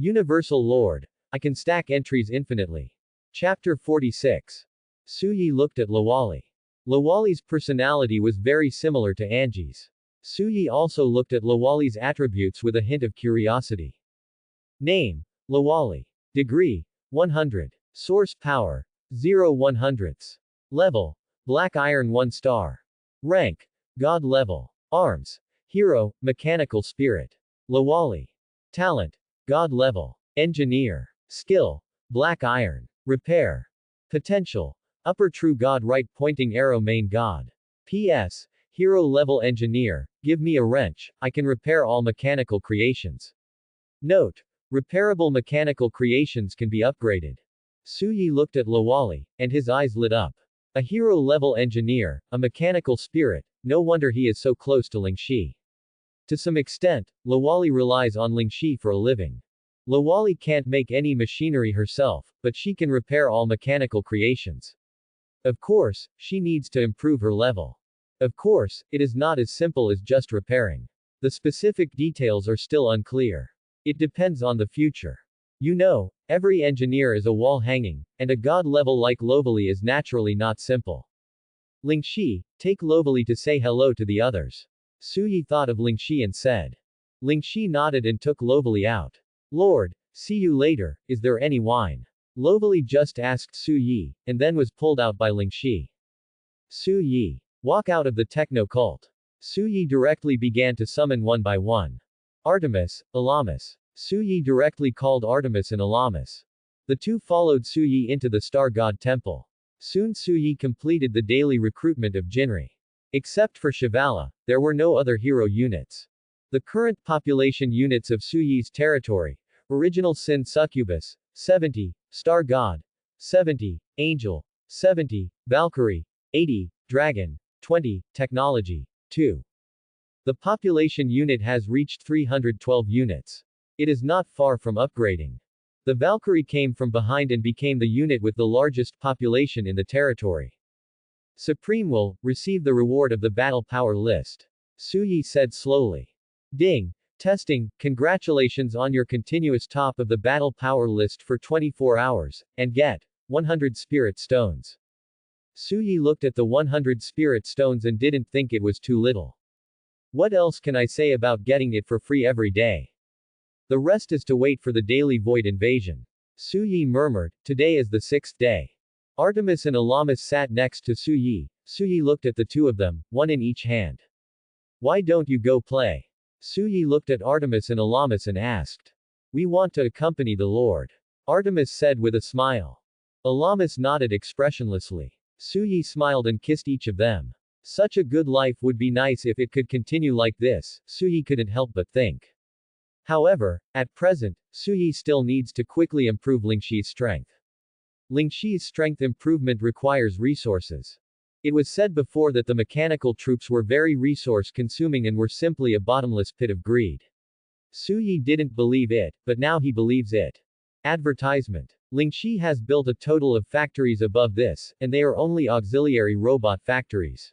Universal Lord. I can stack entries infinitely. Chapter 46. Suyi looked at Lawali. Lawali's personality was very similar to Angie's. Suyi also looked at Lawali's attributes with a hint of curiosity. Name: Lawali. Degree: 100. Source power: 0 100ths. Level: Black Iron 1 star. Rank: God level. Arms: Hero, Mechanical Spirit. Lawali. Talent: God level. Engineer. Skill: Black Iron. Repair. Potential: Upper True God Right Pointing Arrow Main God. PS. Hero level engineer, give me a wrench, I can repair all mechanical creations. Note: repairable mechanical creations can be upgraded. Suyi looked at Lawali, and his eyes lit up. A hero level engineer, a mechanical spirit, no wonder he is so close to Lingxi. To some extent, Lawali relies on Lingxi for a living. Lawali can't make any machinery herself, but she can repair all mechanical creations. Of course, she needs to improve her level. Of course, it is not as simple as just repairing. The specific details are still unclear. It depends on the future. You know, every engineer is a wall hanging, and a god level like Lovely is naturally not simple. Lingxi, take Lovely to say hello to the others. Suyi thought of Lingxi and said. Lingxi nodded and took Lovely out. Lord, see you later, is there any wine? Lovely just asked Suyi, and then was pulled out by Lingxi. Suyi. Walk out of the techno cult. Suyi directly began to summon one by one. Artemis, Elamis. Suyi directly called Artemis and Elamis. The two followed Suyi into the Star God Temple. Soon Suyi completed the daily recruitment of Jinri. Except for Shivala, there were no other hero units. The current population units of Suyi's territory: Original Sin Succubus, 70, Star God, 70, Angel, 70, Valkyrie, 80, Dragon, 20, Technology, 2. The population unit has reached 312 units. It is not far from upgrading. The Valkyrie came from behind and became the unit with the largest population in the territory. Supreme will receive the reward of the battle power list. Suyi said slowly. Ding. Testing, congratulations on your continuous top of the battle power list for 24 hours, and get 100 spirit stones. Suyi looked at the 100 spirit stones and didn't think it was too little. What else can I say about getting it for free every day? The rest is to wait for the daily void invasion. Suyi murmured, today is the 6th day. Artemis and Elamis sat next to Suyi. Suyi looked at the two of them, one in each hand. Why don't you go play? Suyi looked at Artemis and Elamis and asked. We want to accompany the Lord. Artemis said with a smile. Elamis nodded expressionlessly. Suyi smiled and kissed each of them. Such a good life would be nice if it could continue like this, Suyi couldn't help but think. However, at present, Suyi still needs to quickly improve Lingxi's strength. Lingxi's strength improvement requires resources. It was said before that the mechanical troops were very resource-consuming and were simply a bottomless pit of greed. Suyi didn't believe it, but now he believes it. Advertisement. Lingxi has built a total of factories above this, and they are only auxiliary robot factories.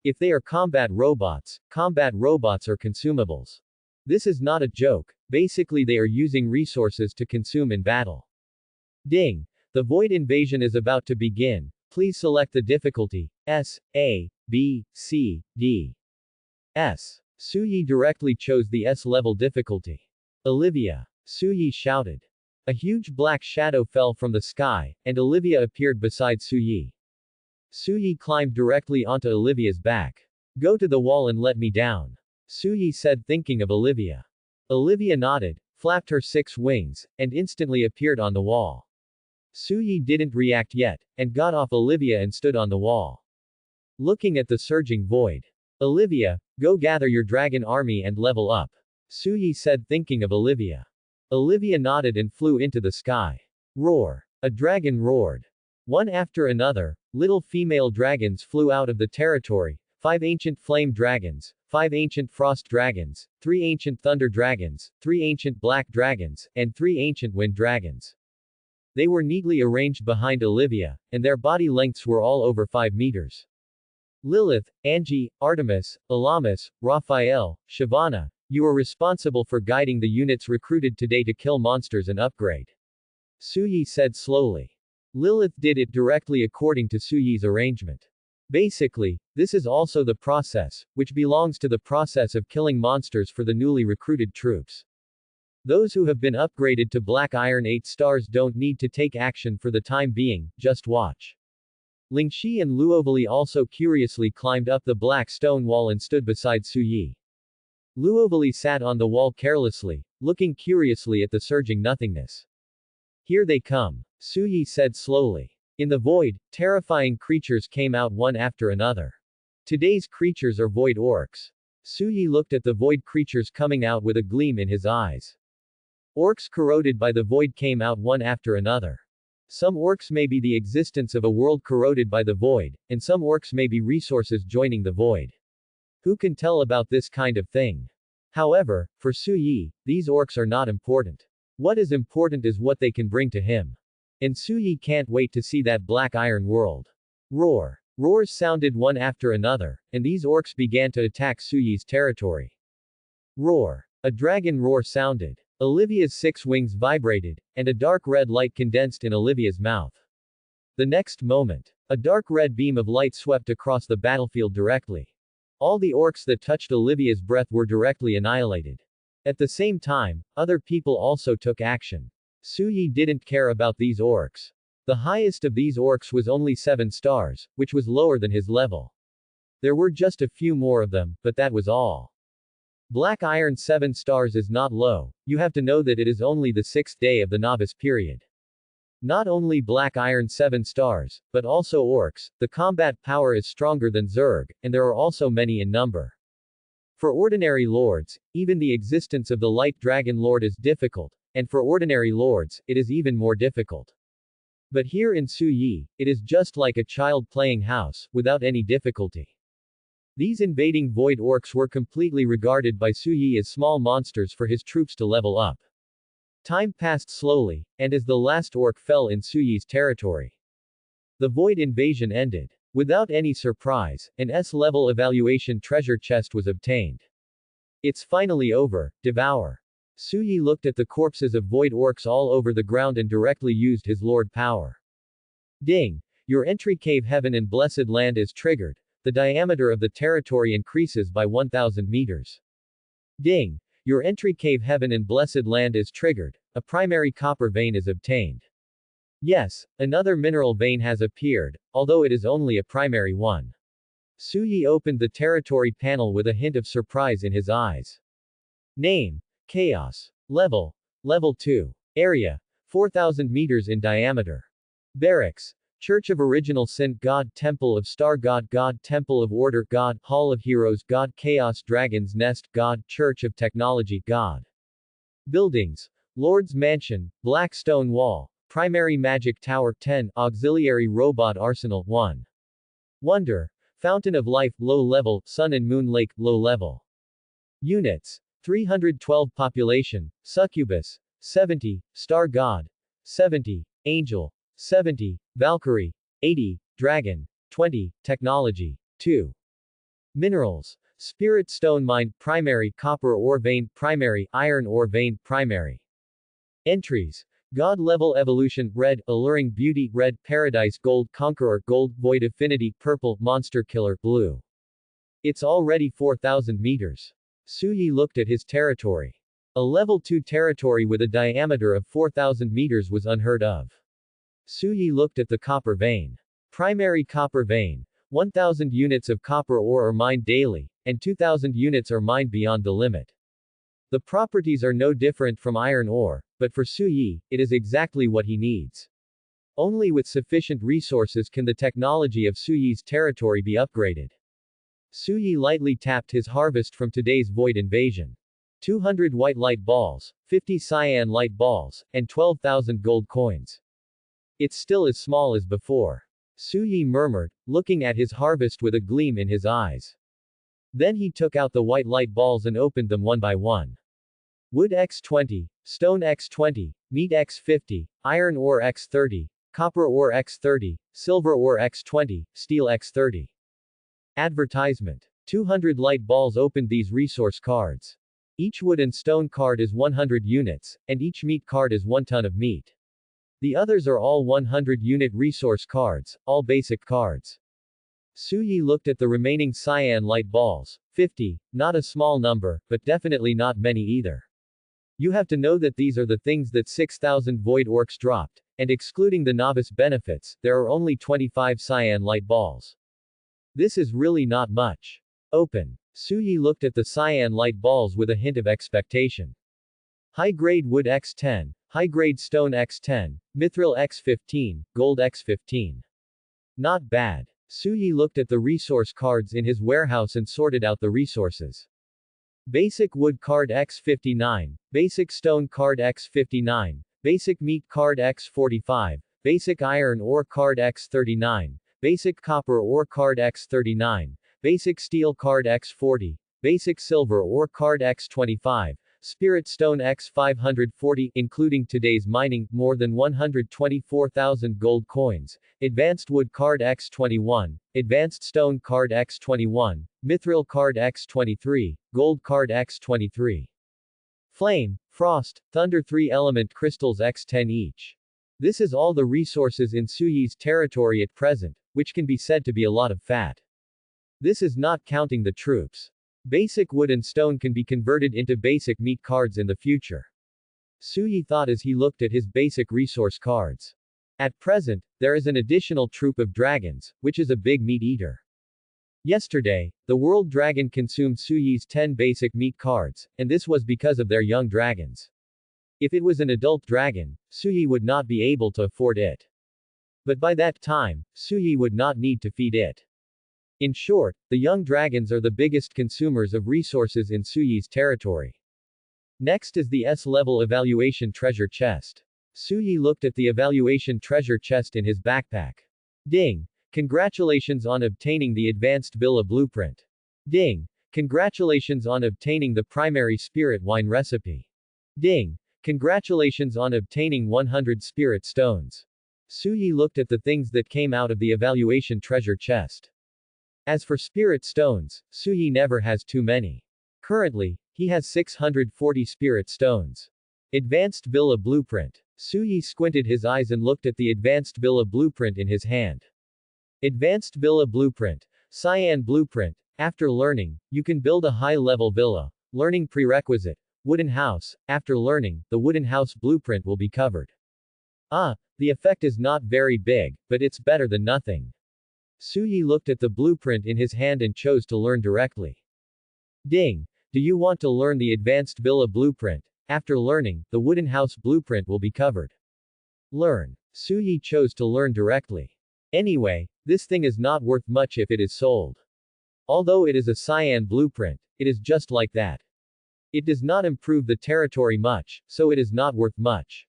If they are combat robots are consumables. This is not a joke, basically they are using resources to consume in battle. Ding. The void invasion is about to begin. Please select the difficulty, S, A, B, C, D. S. Suyi directly chose the S-level difficulty. Olivia. Suyi shouted. A huge black shadow fell from the sky, and Olivia appeared beside Suyi. Suyi climbed directly onto Olivia's back. Go to the wall and let me down. Suyi said, thinking of Olivia. Olivia nodded, flapped her 6 wings, and instantly appeared on the wall. Suyi didn't react yet, and got off Olivia and stood on the wall. Looking at the surging void. Olivia, go gather your dragon army and level up. Suyi said, thinking of Olivia. Olivia nodded and flew into the sky. Roar. A dragon roared. One after another, little female dragons flew out of the territory, 5 ancient flame dragons, 5 ancient frost dragons, 3 ancient thunder dragons, 3 ancient black dragons, and 3 ancient wind dragons. They were neatly arranged behind Olivia, and their body lengths were all over 5 meters. Lilith, Angie, Artemis, Elamis, Raphael, Shavana, You are responsible for guiding the units recruited today to kill monsters and upgrade. Suyi said slowly. Lilith did it directly according to Suyi's arrangement. Basically, this is also the process, which belongs to the process of killing monsters for the newly recruited troops. Those who have been upgraded to Black Iron 8 stars don't need to take action for the time being, just watch. Lingxi and Luovali also curiously climbed up the black stone wall and stood beside Suyi. Luovali sat on the wall carelessly, looking curiously at the surging nothingness. Here they come, Suyi said slowly. In the void, terrifying creatures came out one after another. Today's creatures are void orcs. Suyi looked at the void creatures coming out with a gleam in his eyes. Orcs corroded by the void came out one after another. Some orcs may be the existence of a world corroded by the void, and some orcs may be resources joining the void. Who can tell about this kind of thing? However, for Suyi, these orcs are not important. What is important is what they can bring to him. And Suyi can't wait to see that black iron world. Roar. Roars sounded one after another, and these orcs began to attack Suyi's territory. Roar. A dragon roar sounded. Olivia's 6 wings vibrated, and a dark red light condensed in Olivia's mouth. The next moment, a dark red beam of light swept across the battlefield directly. All the orcs that touched Olivia's breath were directly annihilated. At the same time, other people also took action. Suyi didn't care about these orcs. The highest of these orcs was only 7 stars, which was lower than his level. There were just a few more of them, but that was all. Black Iron 7 stars is not low, you have to know that it is only the 6th day of the novice period. Not only Black Iron 7 stars, but also orcs, the combat power is stronger than Zerg, and there are also many in number. For ordinary lords, even the existence of the Light Dragon Lord is difficult, and for ordinary lords, it is even more difficult. But here in Suyi, it is just like a child playing house, without any difficulty. These invading void orcs were completely regarded by Suyi as small monsters for his troops to level up. Time passed slowly, and as the last orc fell in Suyi's territory, the void invasion ended. Without any surprise, an S-level evaluation treasure chest was obtained. It's finally over, devour. Suyi looked at the corpses of void orcs all over the ground and directly used his lord power. Ding! Your entry cave heaven and blessed land is triggered. The diameter of the territory increases by 1,000 meters. Ding! Your entry cave heaven and blessed land is triggered. A primary copper vein is obtained. Yes, another mineral vein has appeared, although it is only a primary one. Suyi opened the territory panel with a hint of surprise in his eyes. Name: Chaos. Level: Level 2. Area: 4,000 meters in diameter. Barracks: Church of Original Sin God, Temple of Star God, God, Temple of Order God, Hall of Heroes God, Chaos Dragon's Nest God, Church of Technology God. Buildings: Lord's Mansion, Black Stone Wall, Primary Magic Tower 10, Auxiliary Robot Arsenal 1. Wonder: Fountain of Life, Low Level, Sun and Moon Lake, Low Level. Units: 312 Population, Succubus, 70, Star God, 70, Angel, 70, Valkyrie, 80, Dragon, 20, Technology, 2. Minerals: Spirit Stone Mine, Primary, Copper Ore Vein, Primary, Iron Ore Vein, Primary. Entries: God Level Evolution, Red, Alluring Beauty, Red, Paradise, Gold, Conqueror, Gold, Void Affinity, Purple, Monster Killer, Blue. It's already 4,000 meters. Suyi looked at his territory. A level 2 territory with a diameter of 4,000 meters was unheard of. Suyi looked at the copper vein. Primary copper vein. 1,000 units of copper ore are mined daily, and 2,000 units are mined beyond the limit. The properties are no different from iron ore, but for Suyi, it is exactly what he needs. Only with sufficient resources can the technology of Suyi's territory be upgraded. Suyi lightly tapped his harvest from today's void invasion. 200 white light balls, 50 cyan light balls, and 12,000 gold coins. It's still as small as before. Suyi murmured, looking at his harvest with a gleam in his eyes. Then he took out the white light balls and opened them one by one. Wood X20, Stone X20, Meat X50, Iron Ore X30, Copper Ore X30, Silver Ore X20, Steel X30. Advertisement. 200 light balls opened these resource cards. Each wood and stone card is 100 units, and each meat card is 1 ton of meat. The others are all 100-unit resource cards, all basic cards. Suyi looked at the remaining cyan light balls. 50, not a small number, but definitely not many either. You have to know that these are the things that 6,000 void orcs dropped, and excluding the novice benefits, there are only 25 cyan light balls. This is really not much. Open. Suyi looked at the cyan light balls with a hint of expectation. High-grade wood X10, high-grade stone X10, mithril X15, gold X15. Not bad. Suyi looked at the resource cards in his warehouse and sorted out the resources. Basic wood card X59, basic stone card X59, basic meat card X45, basic iron ore card X39, basic copper ore card X39, basic steel card X40, basic silver ore card X25, spirit stone X540, including today's mining, more than 124,000 gold coins, advanced wood card X21, advanced stone card X21, mithril card X23, gold card X23. Flame, frost, thunder 3-element crystals X10 each. This is all the resources in Suyi's territory at present, which can be said to be a lot of fat. This is not counting the troops. Basic wood and stone can be converted into basic meat cards in the future. Suyi thought as he looked at his basic resource cards. At present, there is an additional troop of dragons, which is a big meat eater. Yesterday, the world dragon consumed Suyi's 10 basic meat cards, and this was because of their young dragons. If it was an adult dragon, Suyi would not be able to afford it. But by that time, Suyi would not need to feed it. In short, the young dragons are the biggest consumers of resources in Suyi's territory. Next is the S-level evaluation treasure chest. Suyi looked at the evaluation treasure chest in his backpack. Ding! Congratulations on obtaining the advanced villa blueprint. Ding! Congratulations on obtaining the primary spirit wine recipe. Ding! Congratulations on obtaining 100 spirit stones. Suyi looked at the things that came out of the evaluation treasure chest. As for spirit stones, Suyi never has too many. Currently, he has 640 spirit stones. Advanced villa blueprint. Suyi squinted his eyes and looked at the advanced villa blueprint in his hand. Advanced villa blueprint. Cyan blueprint. After learning, you can build a high-level villa. Learning prerequisite. Wooden house. After learning, the wooden house blueprint will be covered. The effect is not very big, but it's better than nothing. Suyi looked at the blueprint in his hand and chose to learn directly. Ding! Do you want to learn the advanced villa blueprint? After learning, the wooden house blueprint will be covered. Learn. Suyi chose to learn directly. Anyway, this thing is not worth much if it is sold. Although it is a cyan blueprint, it is just like that. It does not improve the territory much, so it is not worth much.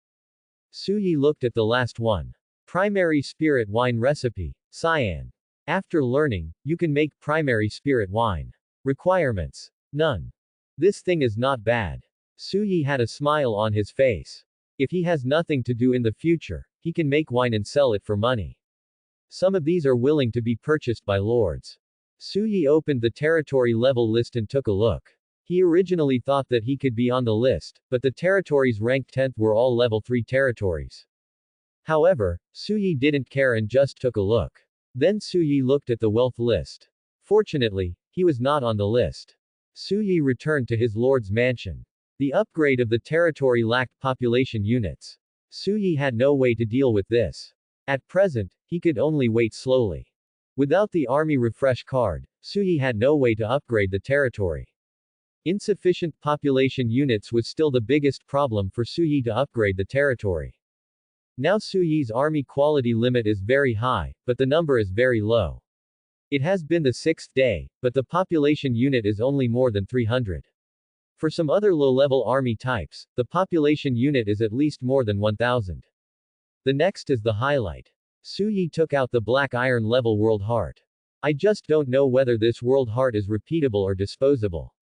Suyi looked at the last one. Primary spirit wine recipe. Cyan. After learning, you can make primary spirit wine. Requirements. None. This thing is not bad. Suyi had a smile on his face. If he has nothing to do in the future, he can make wine and sell it for money. Some of these are willing to be purchased by lords. Suyi opened the territory level list and took a look. He originally thought that he could be on the list, but the territories ranked 10th were all level 3 territories. However, Suyi didn't care and just took a look. Then Suyi looked at the wealth list. Fortunately, he was not on the list. Suyi returned to his lord's mansion. The upgrade of the territory lacked population units. Suyi had no way to deal with this. At present, he could only wait slowly. Without the army refresh card, Suyi had no way to upgrade the territory. Insufficient population units was still the biggest problem for Suyi to upgrade the territory. Now Suyi's army quality limit is very high, but the number is very low. It has been the 6th day, but the population unit is only more than 300. For some other low-level army types, the population unit is at least more than 1000. The next is the highlight. Suyi took out the black iron level world heart. I just don't know whether this world heart is repeatable or disposable.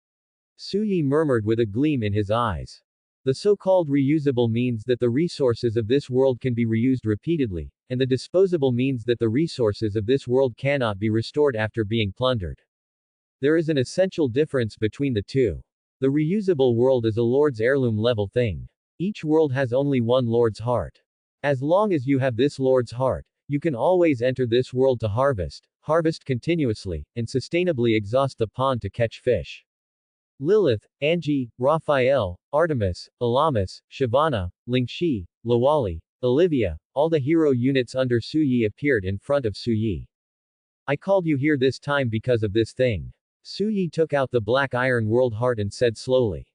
Suyi murmured with a gleam in his eyes. The so-called reusable means that the resources of this world can be reused repeatedly, and the disposable means that the resources of this world cannot be restored after being plundered. There is an essential difference between the two. The reusable world is a Lord's heirloom level thing. Each world has only one Lord's heart. As long as you have this Lord's heart, you can always enter this world to harvest continuously, and sustainably exhaust the pond to catch fish. Lilith, Angie, Raphael, Artemis, Elamis, Shyvana, Lingxi, Lawali, Olivia, all the hero units under Suyi appeared in front of Suyi. I called you here this time because of this thing. Suyi took out the black iron world heart and said slowly.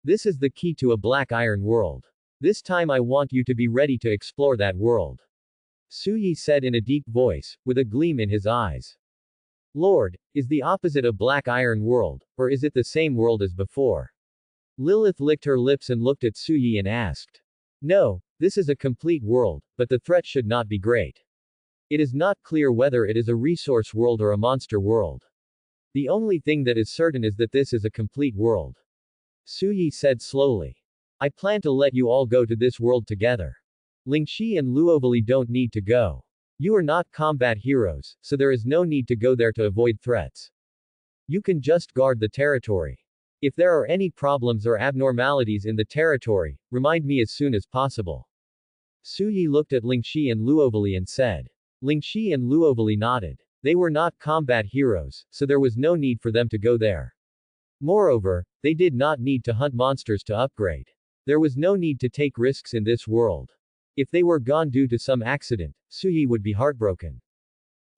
This is the key to a black iron world. This time I want you to be ready to explore that world. Suyi said in a deep voice, with a gleam in his eyes. Lord, is the opposite a black iron world, or is it the same world as before? Lilith licked her lips and looked at Suyi and asked. No, this is a complete world, but the threat should not be great. It is not clear whether it is a resource world or a monster world. The only thing that is certain is that this is a complete world. Suyi said slowly. I plan to let you all go to this world together. Lingxi and Luovali don't need to go. You are not combat heroes, so there is no need to go there to avoid threats. You can just guard the territory. If there are any problems or abnormalities in the territory, remind me as soon as possible. Suyi looked at Lingxi and Luovali and said. Lingxi and Luovali nodded. They were not combat heroes, so there was no need for them to go there. Moreover, they did not need to hunt monsters to upgrade. There was no need to take risks in this world. If they were gone due to some accident, Suyi would be heartbroken.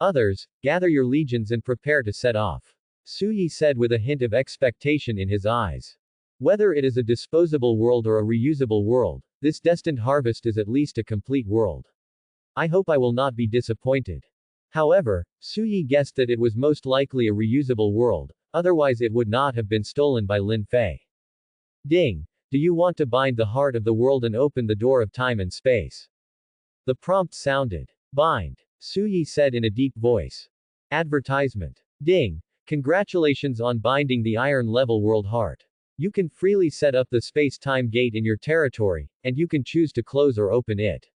Others, gather your legions and prepare to set off. Suyi said with a hint of expectation in his eyes. Whether it is a disposable world or a reusable world, this destined harvest is at least a complete world. I hope I will not be disappointed. However, Suyi guessed that it was most likely a reusable world, otherwise it would not have been stolen by Lin Fei. Ding! Do you want to bind the heart of the world and open the door of time and space? The prompt sounded. Bind. Suyi said in a deep voice. Advertisement. Ding! Congratulations on binding the iron-level world heart. You can freely set up the space-time gate in your territory, and you can choose to close or open it.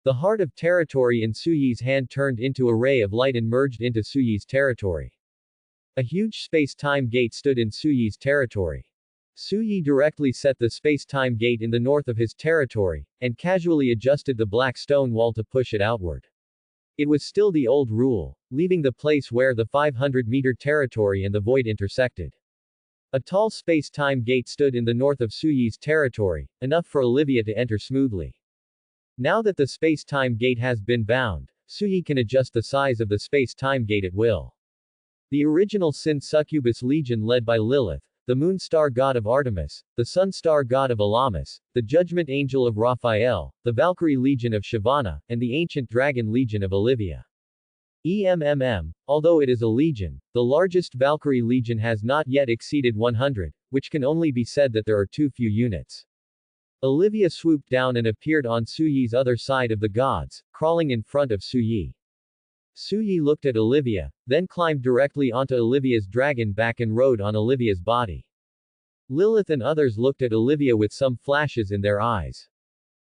The heart of territory in Suyi's hand turned into a ray of light and merged into Suyi's territory. A huge space-time gate stood in Suyi's territory. Suyi directly set the space-time gate in the north of his territory, and casually adjusted the black stone wall to push it outward. It was still the old rule, leaving the place where the 500-meter territory and the void intersected. A tall space-time gate stood in the north of Suyi's territory, enough for Olivia to enter smoothly. Now that the space-time gate has been bound, Suyi can adjust the size of the space-time gate at will. The original Sin Succubus Legion led by Lilith, the Moon Star God of Artemis, the Sun Star God of Elamis, the Judgment Angel of Raphael, the Valkyrie Legion of Shyvana, and the Ancient Dragon Legion of Olivia. Although it is a legion, the largest Valkyrie Legion has not yet exceeded 100, which can only be said that there are too few units. Olivia swooped down and appeared on Suyi's other side of the gods, crawling in front of Suyi. Suyi looked at Olivia, then climbed directly onto Olivia's dragon back and rode on Olivia's body. Lilith and others looked at Olivia with some flashes in their eyes.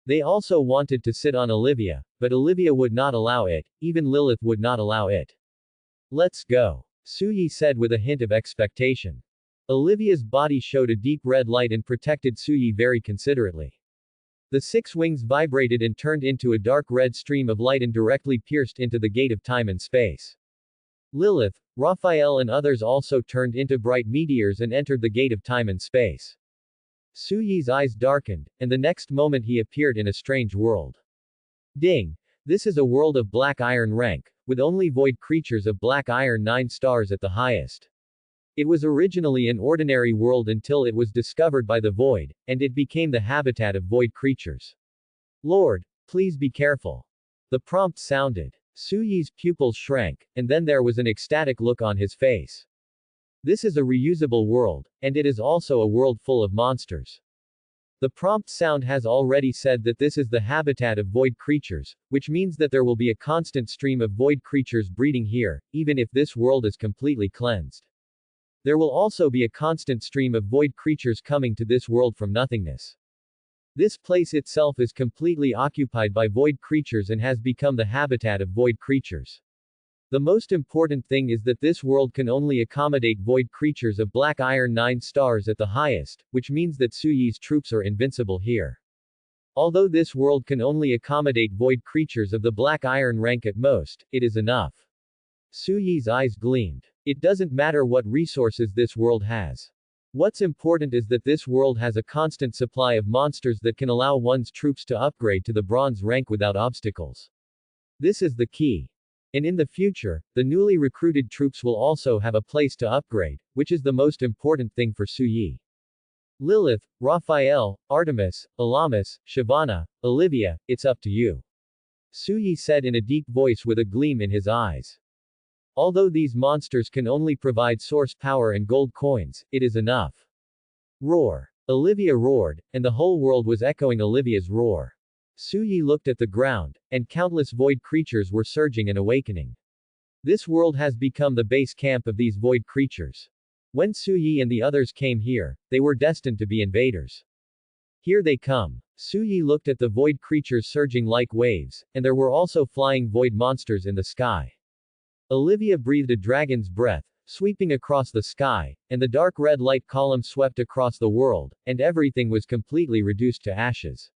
They also wanted to sit on Olivia, but Olivia would not allow it, even Lilith would not allow it. Let's go, Suyi said with a hint of expectation. Olivia's body showed a deep red light and protected Suyi very considerately. The 6 wings vibrated and turned into a dark red stream of light and directly pierced into the gate of time and space. Lilith, Raphael and others also turned into bright meteors and entered the gate of time and space. Suyi's eyes darkened, and the next moment he appeared in a strange world. Ding! This is a world of black iron rank, with only void creatures of black iron 9 stars at the highest. It was originally an ordinary world until it was discovered by the void, and it became the habitat of void creatures. Lord, please be careful. The prompt sounded. Suyi's pupils shrank, and then there was an ecstatic look on his face. This is a reusable world, and it is also a world full of monsters. The prompt sound has already said that this is the habitat of void creatures, which means that there will be a constant stream of void creatures breeding here, even if this world is completely cleansed. There will also be a constant stream of void creatures coming to this world from nothingness. This place itself is completely occupied by void creatures and has become the habitat of void creatures. The most important thing is that this world can only accommodate void creatures of black iron 9 stars at the highest, which means that Suyi's troops are invincible here. Although this world can only accommodate void creatures of the black iron rank at most, it is enough. Suyi's eyes gleamed. It doesn't matter what resources this world has. What's important is that this world has a constant supply of monsters that can allow one's troops to upgrade to the bronze rank without obstacles. This is the key. And in the future, the newly recruited troops will also have a place to upgrade, which is the most important thing for Suyi. Lilith, Raphael, Artemis, Alamis, Shavana, Olivia, it's up to you. Suyi said in a deep voice with a gleam in his eyes. Although these monsters can only provide source power and gold coins, it is enough. Roar. Olivia roared, and the whole world was echoing Olivia's roar. Suyi looked at the ground, and countless void creatures were surging and awakening. This world has become the base camp of these void creatures. When Suyi and the others came here, they were destined to be invaders. Here they come. Suyi looked at the void creatures surging like waves, and there were also flying void monsters in the sky. Olivia breathed a dragon's breath, sweeping across the sky, and the dark red light column swept across the world, and everything was completely reduced to ashes.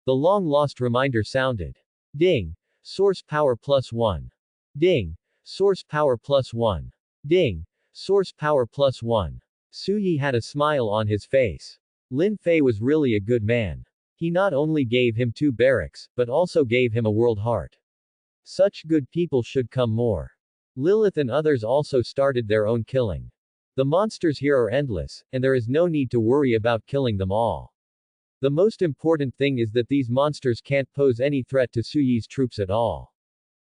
The long-lost reminder sounded. Ding! Source power +1. Ding! Source power +1. Ding! Source power +1. Suyi had a smile on his face. Lin Fei was really a good man. He not only gave him 2 barracks, but also gave him a world heart. Such good people should come more. Lilith and others also started their own killing. The monsters here are endless, and there is no need to worry about killing them all. The most important thing is that these monsters can't pose any threat to Suyi's troops at all.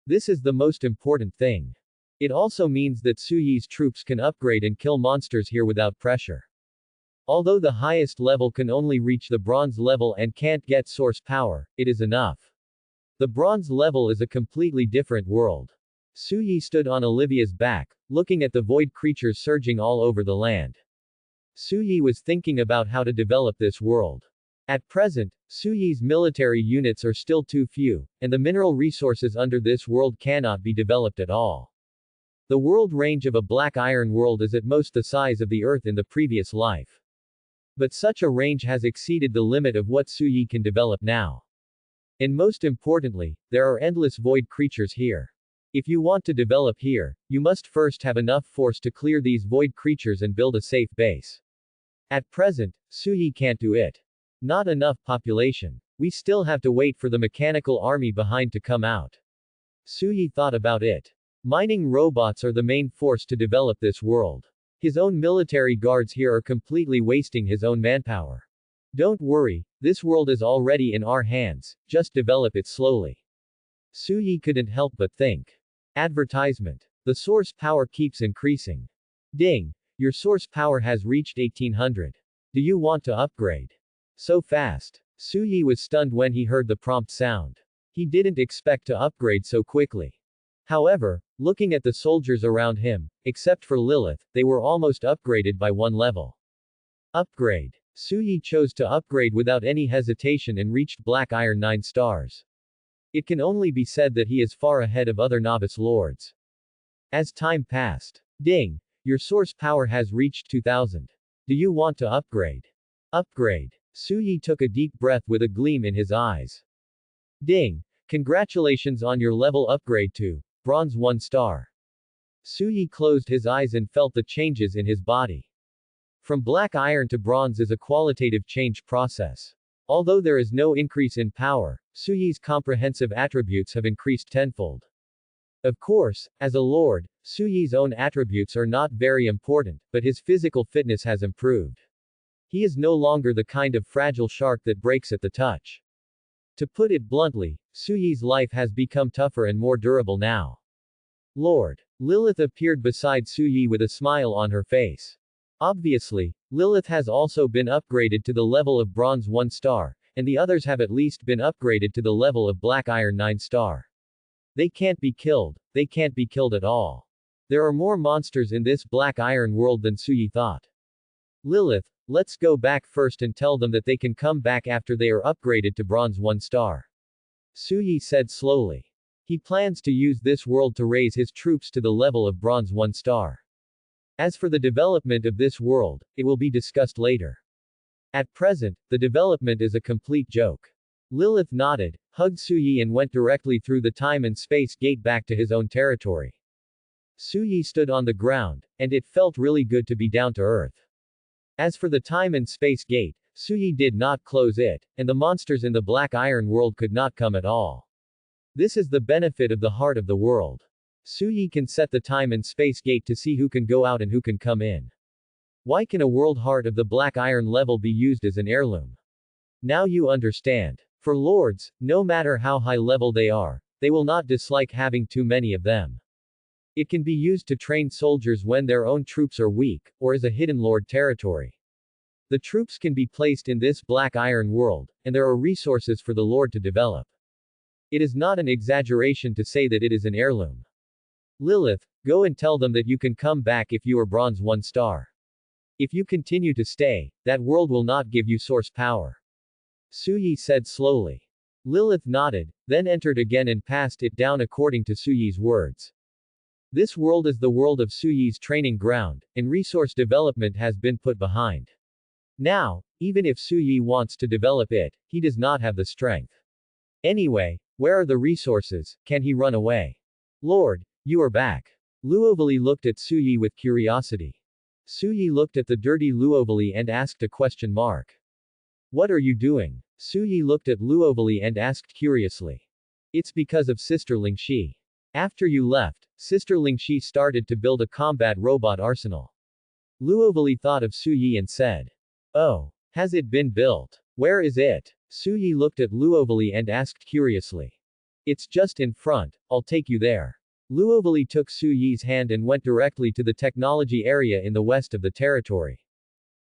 This is the most important thing. It also means that Suyi's troops can upgrade and kill monsters here without pressure. Although the highest level can only reach the bronze level and can't get source power, it is enough. The bronze level is a completely different world. Suyi stood on Olivia's back, looking at the void creatures surging all over the land. Suyi was thinking about how to develop this world. At present, Suyi's military units are still too few, and the mineral resources under this world cannot be developed at all. The world range of a black iron world is at most the size of the Earth in the previous life. But such a range has exceeded the limit of what Suyi can develop now. And most importantly, there are endless void creatures here. If you want to develop here, you must first have enough force to clear these void creatures and build a safe base. At present, Suyi can't do it. Not enough population. We still have to wait for the mechanical army behind to come out. Suyi thought about it. Mining robots are the main force to develop this world. His own military guards here are completely wasting his own manpower. Don't worry, this world is already in our hands, just develop it slowly. Suyi couldn't help but think. Advertisement. The source power keeps increasing. Ding! Your source power has reached 1800. Do you want to upgrade? So fast. Suyi was stunned when he heard the prompt sound. He didn't expect to upgrade so quickly. However, looking at the soldiers around him, except for Lilith, they were almost upgraded by 1 level. Upgrade. Suyi chose to upgrade without any hesitation and reached black iron 9 stars. It can only be said that he is far ahead of other novice lords. As time passed. Ding! Your source power has reached 2000. Do you want to upgrade? Upgrade. Suyi took a deep breath with a gleam in his eyes. Ding! Congratulations on your level upgrade to Bronze 1 star. Suyi closed his eyes and felt the changes in his body. From black iron to bronze is a qualitative change process. Although there is no increase in power, Suyi's comprehensive attributes have increased tenfold. Of course, as a lord, Suyi's own attributes are not very important, but his physical fitness has improved. He is no longer the kind of fragile shark that breaks at the touch. To put it bluntly, Suyi's life has become tougher and more durable now. Lord. Lilith appeared beside Suyi with a smile on her face. Obviously, Lilith has also been upgraded to the level of Bronze 1 star, and the others have at least been upgraded to the level of Black Iron 9 star. They can't be killed at all. There are more monsters in this Black Iron world than Suyi thought. Lilith, let's go back first and tell them that they can come back after they are upgraded to Bronze 1 star. Suyi said slowly. He plans to use this world to raise his troops to the level of Bronze 1 star. As for the development of this world, it will be discussed later. At present, the development is a complete joke. Lilith nodded, hugged Suyi and went directly through the time and space gate back to his own territory. Suyi stood on the ground, and it felt really good to be down to earth. As for the time and space gate, Suyi did not close it, and the monsters in the Black Iron world could not come at all. This is the benefit of the heart of the world. Suyi can set the time and space gate to see who can go out and who can come in. Why can a world heart of the Black Iron level be used as an heirloom? Now you understand. For lords, no matter how high level they are, they will not dislike having too many of them. It can be used to train soldiers when their own troops are weak, or as a hidden lord territory. The troops can be placed in this Black Iron world, and there are resources for the lord to develop. It is not an exaggeration to say that it is an heirloom. Lilith, go and tell them that you can come back if you are Bronze 1 star. If you continue to stay, that world will not give you source power. Suyi said slowly. Lilith nodded, then entered again and passed it down according to Suyi's words. This world is the world of Suyi's training ground, and resource development has been put behind. Now, even if Suyi wants to develop it, he does not have the strength. Anyway, where are the resources? Can he run away? Lord, you are back. Luovali looked at Suyi with curiosity. Suyi looked at the dirty Luovali and asked a question mark. What are you doing? Suyi looked at Luovali and asked curiously. It's because of Sister Lingxi. After you left, Sister Lingxi started to build a combat robot arsenal. Luovali thought of Suyi and said. Oh, has it been built? Where is it? Suyi looked at Luovali and asked curiously. It's just in front, I'll take you there. Luovali took Suyi's hand and went directly to the technology area in the west of the territory.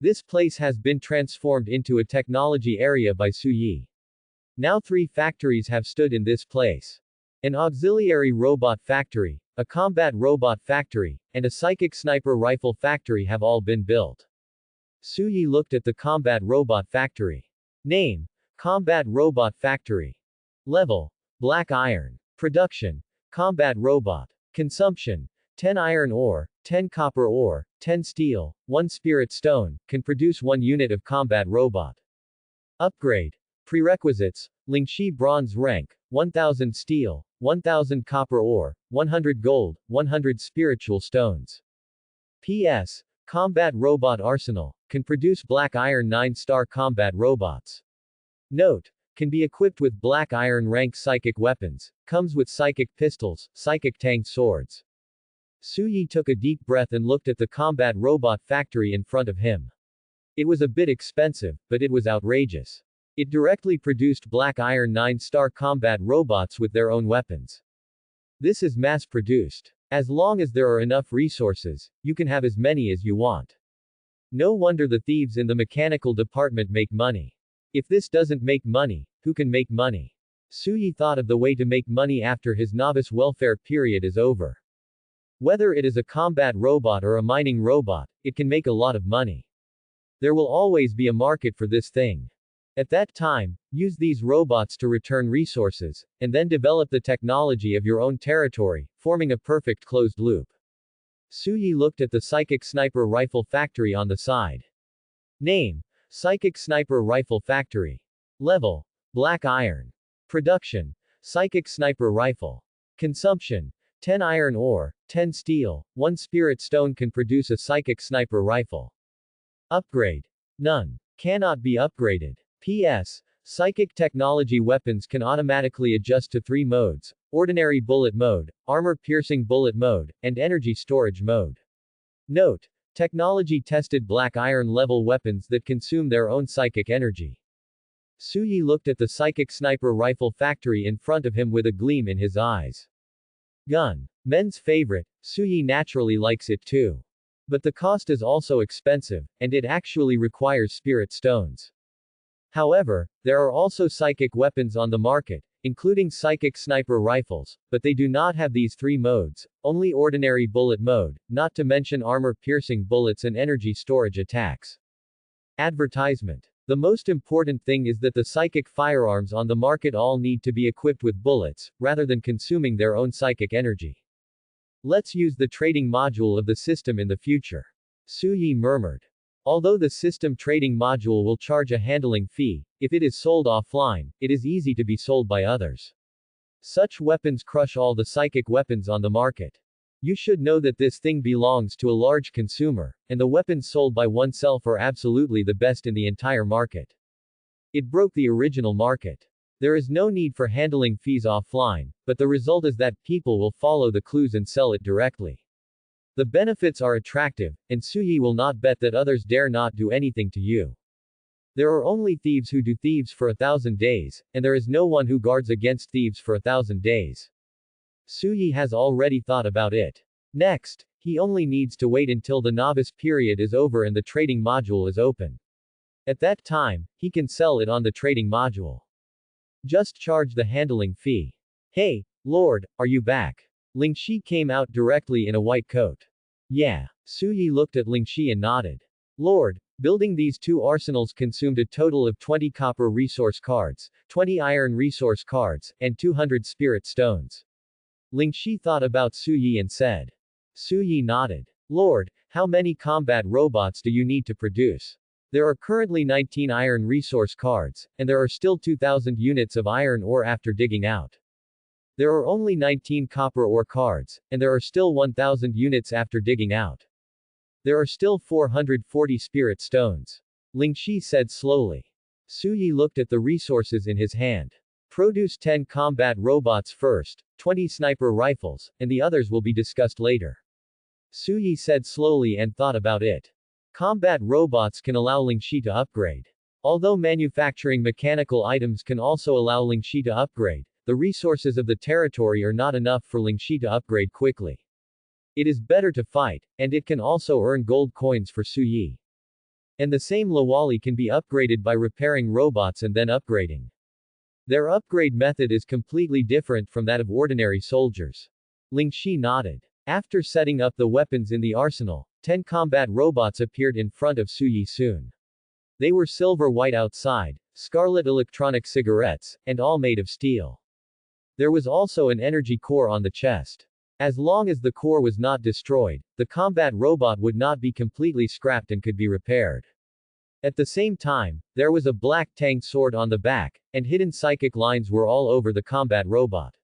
This place has been transformed into a technology area by Suyi. Now 3 factories have stood in this place. An auxiliary robot factory, a combat robot factory, and a psychic sniper rifle factory have all been built. Suyi looked at the combat robot factory. Name: Combat Robot Factory. Level: Black Iron. Production: Combat Robot. Consumption: 10 iron ore, 10 copper ore, 10 steel, 1 spirit stone, can produce 1 unit of combat robot. Upgrade. Prerequisites: Lingxi bronze rank, 1000 steel, 1000 copper ore, 100 gold, 100 spiritual stones. PS. Combat Robot Arsenal, can produce Black Iron 9-star combat robots. Note: can be equipped with Black Iron rank psychic weapons, comes with psychic pistols, psychic tank swords. Suyi took a deep breath and looked at the combat robot factory in front of him. It was a bit expensive, but it was outrageous. It directly produced Black Iron 9-star combat robots with their own weapons. This is mass-produced. As long as there are enough resources, you can have as many as you want. No wonder the thieves in the mechanical department make money. If this doesn't make money, who can make money? Suyi thought of the way to make money after his novice welfare period is over. Whether it is a combat robot or a mining robot, it can make a lot of money. There will always be a market for this thing. At that time, use these robots to return resources, and then develop the technology of your own territory, forming a perfect closed loop. Suyi looked at the Psychic Sniper Rifle Factory on the side. Name: Psychic Sniper Rifle Factory. Level: Black Iron. Production: Psychic Sniper Rifle. Consumption: 10 iron ore, 10 steel, 1 spirit stone can produce a Psychic Sniper Rifle. Upgrade: none. Cannot be upgraded. PS. Psychic technology weapons can automatically adjust to 3 modes: ordinary bullet mode, armor-piercing bullet mode, and energy storage mode. Note: technology-tested Black Iron level weapons that consume their own psychic energy. Suyi looked at the Psychic Sniper Rifle Factory in front of him with a gleam in his eyes. Gun. Men's favorite, Suyi naturally likes it too. But the cost is also expensive, and it actually requires spirit stones. However, there are also psychic weapons on the market, including psychic sniper rifles, but they do not have these 3 modes, only ordinary bullet mode, not to mention armor-piercing bullets and energy storage attacks. Advertisement. The most important thing is that the psychic firearms on the market all need to be equipped with bullets, rather than consuming their own psychic energy. Let's use the trading module of the system in the future. Su Yi murmured. Although the system trading module will charge a handling fee, if it is sold offline, it is easy to be sold by others. Such weapons crush all the psychic weapons on the market. You should know that this thing belongs to a large consumer, and the weapons sold by oneself are absolutely the best in the entire market. It broke the original market. There is no need for handling fees offline, but the result is that people will follow the clues and sell it directly. The benefits are attractive, and Su Yi will not bet that others dare not do anything to you. There are only thieves who do thieves for 1,000 days, and there is no one who guards against thieves for 1,000 days. Su Yi has already thought about it. Next, he only needs to wait until the novice period is over and the trading module is open. At that time, he can sell it on the trading module. Just charge the handling fee. Hey, Lord, are you back? Ling Shi came out directly in a white coat. Yeah. Su Yi looked at Ling Shi and nodded. Lord, building these two arsenals consumed a total of 20 copper resource cards, 20 iron resource cards, and 200 spirit stones. Ling Shi thought about Su Yi and said. Su Yi nodded. Lord, how many combat robots do you need to produce? There are currently 19 iron resource cards, and there are still 2,000 units of iron ore after digging out. There are only 19 copper ore cards, and there are still 1,000 units after digging out. There are still 440 spirit stones. Ling Shi said slowly. Su Yi looked at the resources in his hand. Produce 10 combat robots first, 20 sniper rifles, and the others will be discussed later. Su Yi said slowly and thought about it. Combat robots can allow Ling Shi to upgrade. Although manufacturing mechanical items can also allow Ling Shi to upgrade, the resources of the territory are not enough for Ling Shi to upgrade quickly. It is better to fight, and it can also earn gold coins for Su Yi. And the same Lawali can be upgraded by repairing robots and then upgrading. Their upgrade method is completely different from that of ordinary soldiers. Ling Shi nodded. After setting up the weapons in the arsenal, 10 combat robots appeared in front of Su Yi soon. They were silver-white outside, scarlet electronic cigarettes, and all made of steel. There was also an energy core on the chest. As long as the core was not destroyed, the combat robot would not be completely scrapped and could be repaired. At the same time, there was a black tang sword on the back, and hidden psychic lines were all over the combat robot.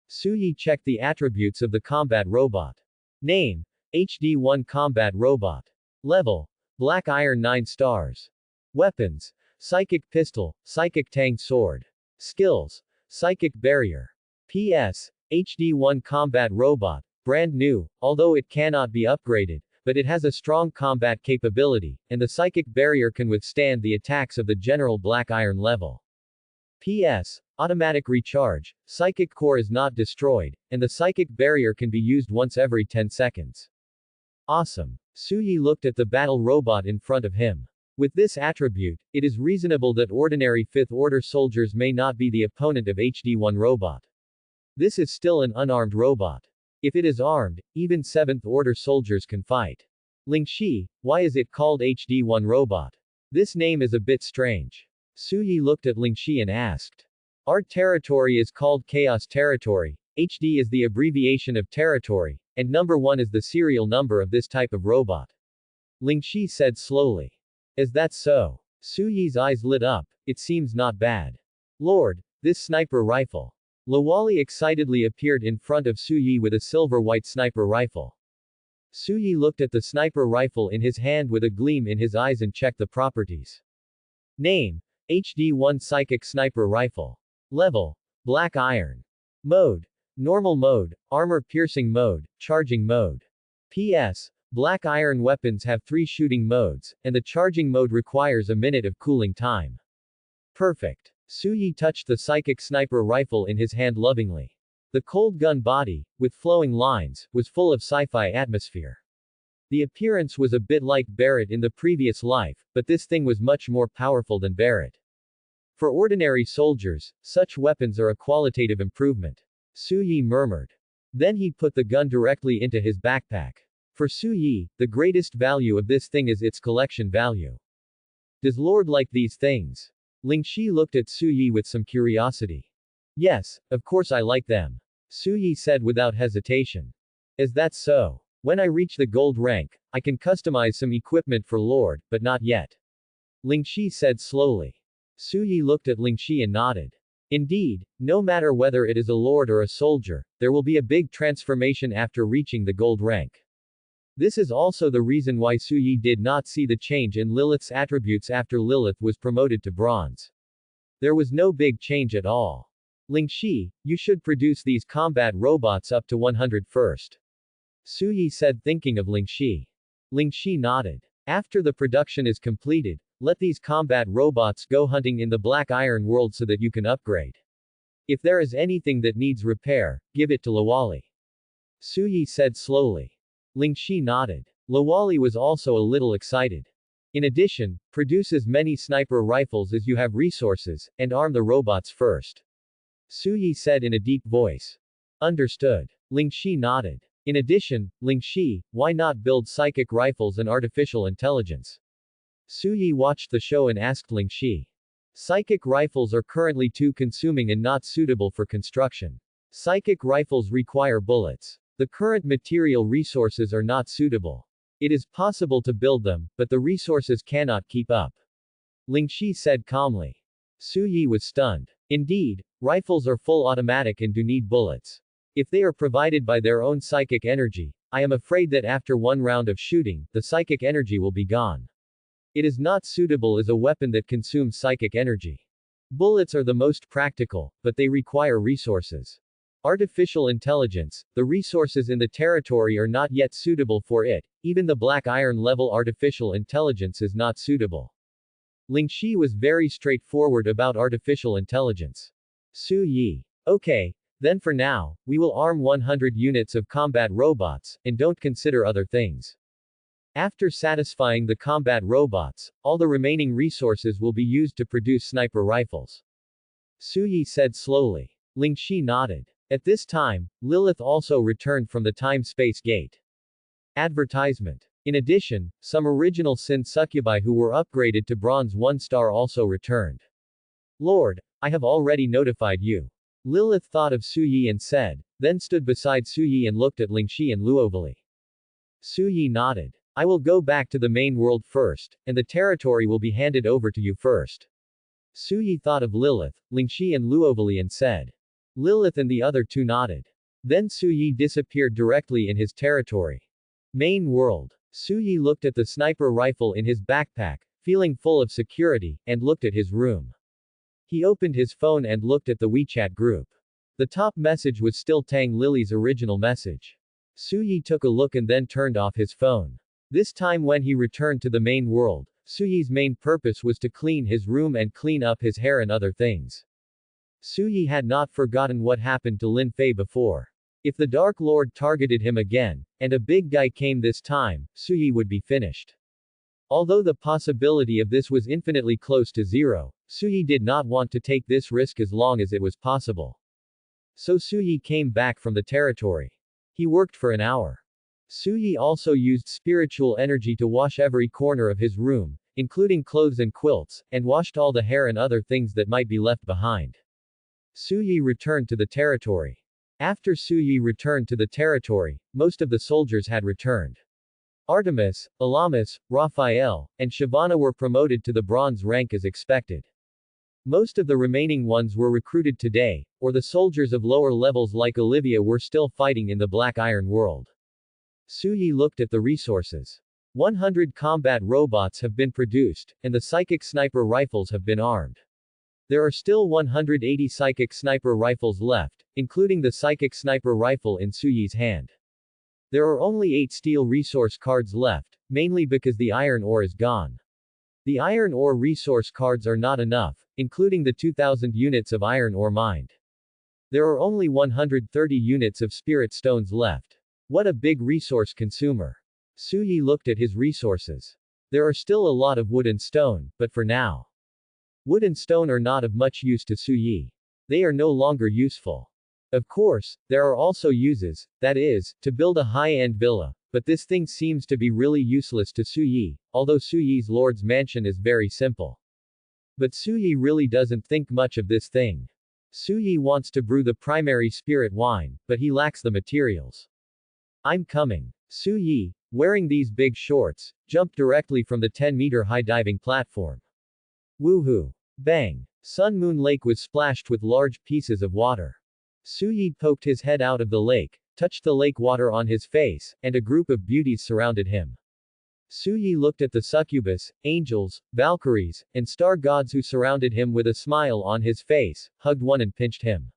Su Yi checked the attributes of the combat robot. Name: HD-1 Combat Robot. Level: Black Iron 9 stars. Weapons: Psychic Pistol, Psychic Tang Sword. Skills: Psychic Barrier. PS, HD-1 Combat Robot, brand new, although it cannot be upgraded, but it has a strong combat capability, and the Psychic Barrier can withstand the attacks of the general Black Iron level. PS, automatic recharge, Psychic Core is not destroyed, and the Psychic Barrier can be used once every 10 seconds. Awesome. Su Yi looked at the battle robot in front of him. With this attribute, it is reasonable that ordinary 5th order soldiers may not be the opponent of HD-1 robot. This is still an unarmed robot. If it is armed, even 7th order soldiers can fight. Ling Shi, why is it called HD-1 robot? This name is a bit strange. Su Yi looked at Ling Shi and asked. Our territory is called Chaos Territory, HD is the abbreviation of territory, and number 1 is the serial number of this type of robot. Ling Shi said slowly. Is that so? Su Yi's eyes lit up. It seems not bad. Lord, this sniper rifle. Lawali excitedly appeared in front of Su Yi with a silver-white sniper rifle. Su Yi looked at the sniper rifle in his hand with a gleam in his eyes and checked the properties. Name: HD-1 Psychic Sniper Rifle. Level: Black Iron. Mode: Normal Mode, Armor Piercing Mode, Charging Mode. PS, Black Iron weapons have 3 shooting modes, and the charging mode requires a minute of cooling time. Perfect. Su Yi touched the psychic sniper rifle in his hand lovingly. The cold gun body, with flowing lines, was full of sci-fi atmosphere. The appearance was a bit like Barrett in the previous life, but this thing was much more powerful than Barrett. For ordinary soldiers, such weapons are a qualitative improvement. Su Yi murmured. Then he put the gun directly into his backpack. For Su Yi, the greatest value of this thing is its collection value. Does Lord like these things? Lingxi looked at Su Yi with some curiosity. Yes, of course I like them. Su Yi said without hesitation. Is that so? When I reach the gold rank, I can customize some equipment for Lord, but not yet. Lingxi said slowly. Su Yi looked at Lingxi and nodded. Indeed, no matter whether it is a lord or a soldier, there will be a big transformation after reaching the gold rank. This is also the reason why Su Yi did not see the change in Lilith's attributes after Lilith was promoted to bronze. There was no big change at all. Lingxi, you should produce these combat robots up to 100 first. Su Yi said, thinking of Lingxi. Lingxi nodded. After the production is completed, let these combat robots go hunting in the Black Iron world so that you can upgrade. If there is anything that needs repair, give it to Lawali. Su Yi said slowly. Lingxi nodded. Lawali was also a little excited. In addition, produce as many sniper rifles as you have resources, and arm the robots first. Su Yi said in a deep voice. Understood. Lingxi nodded. In addition, Lingxi, why not build psychic rifles and artificial intelligence? Su Yi watched the show and asked Lingxi. Psychic rifles are currently too consuming and not suitable for construction. Psychic rifles require bullets. The current material resources are not suitable. It is possible to build them, but the resources cannot keep up. Lingxi said calmly. Su Yi was stunned. Indeed, rifles are full automatic and do need bullets. If they are provided by their own psychic energy, I am afraid that after one round of shooting, the psychic energy will be gone. It is not suitable as a weapon that consumes psychic energy. Bullets are the most practical, but they require resources. Artificial intelligence, the resources in the territory are not yet suitable for it, even the Black Iron level artificial intelligence is not suitable. Lingxi was very straightforward about artificial intelligence. Su Yi. Okay, then for now, we will arm 100 units of combat robots, and don't consider other things. After satisfying the combat robots, all the remaining resources will be used to produce sniper rifles. Su Yi said slowly. Lingxi nodded. At this time, Lilith also returned from the time-space gate. Advertisement. In addition, some original Sin succubi who were upgraded to Bronze 1 star also returned. Lord, I have already notified you. Lilith thought of Su Yi and said, then stood beside Su Yi and looked at Lingxi and Luovali. Su Yi nodded. I will go back to the main world first, and the territory will be handed over to you first. Su Yi thought of Lilith, Lingxi and Luovali and said. Lilith and the other two nodded. Then Su Yi disappeared directly in his territory. Main world. Su Yi looked at the sniper rifle in his backpack, feeling full of security, and looked at his room. He opened his phone and looked at the WeChat group. The top message was still Tang Lily's original message. Su Yi took a look and then turned off his phone. This time when he returned to the main world, Su Yi's main purpose was to clean his room and clean up his hair and other things. Su Yi had not forgotten what happened to Lin Fei before. If the Dark Lord targeted him again, and a big guy came this time, Su Yi would be finished. Although the possibility of this was infinitely close to zero, Su Yi did not want to take this risk as long as it was possible. So Su Yi came back from the territory. He worked for an hour. Su Yi also used spiritual energy to wash every corner of his room, including clothes and quilts, and washed all the hair and other things that might be left behind. Su Yi returned to the territory. After Su Yi returned to the territory, most of the soldiers had returned. Artemis, Alamis, Raphael, and Shavana were promoted to the bronze rank as expected. Most of the remaining ones were recruited today, or the soldiers of lower levels like Olivia were still fighting in the Black Iron world. Su Yi looked at the resources. 100 combat robots have been produced, and the psychic sniper rifles have been armed. There are still 180 psychic sniper rifles left, including the psychic sniper rifle in Su Yi's hand. There are only 8 steel resource cards left, mainly because the iron ore is gone. The iron ore resource cards are not enough, including the 2,000 units of iron ore mined. There are only 130 units of spirit stones left. What a big resource consumer. Su Yi looked at his resources. There are still a lot of wood and stone, but for now, wood and stone are not of much use to Su Yi. They are no longer useful. Of course, there are also uses, that is, to build a high-end villa, but this thing seems to be really useless to Suyi, although Suyi's lord's mansion is very simple. But Suyi really doesn't think much of this thing. Suyi wants to brew the primary spirit wine, but he lacks the materials. I'm coming. Suyi, wearing these big shorts, jumped directly from the 10-meter high diving platform. Woohoo! Bang! Sun Moon Lake was splashed with large pieces of water. Suyi poked his head out of the lake, touched the lake water on his face, and a group of beauties surrounded him. Suyi looked at the succubus, angels, valkyries, and star gods who surrounded him with a smile on his face, hugged one and pinched him.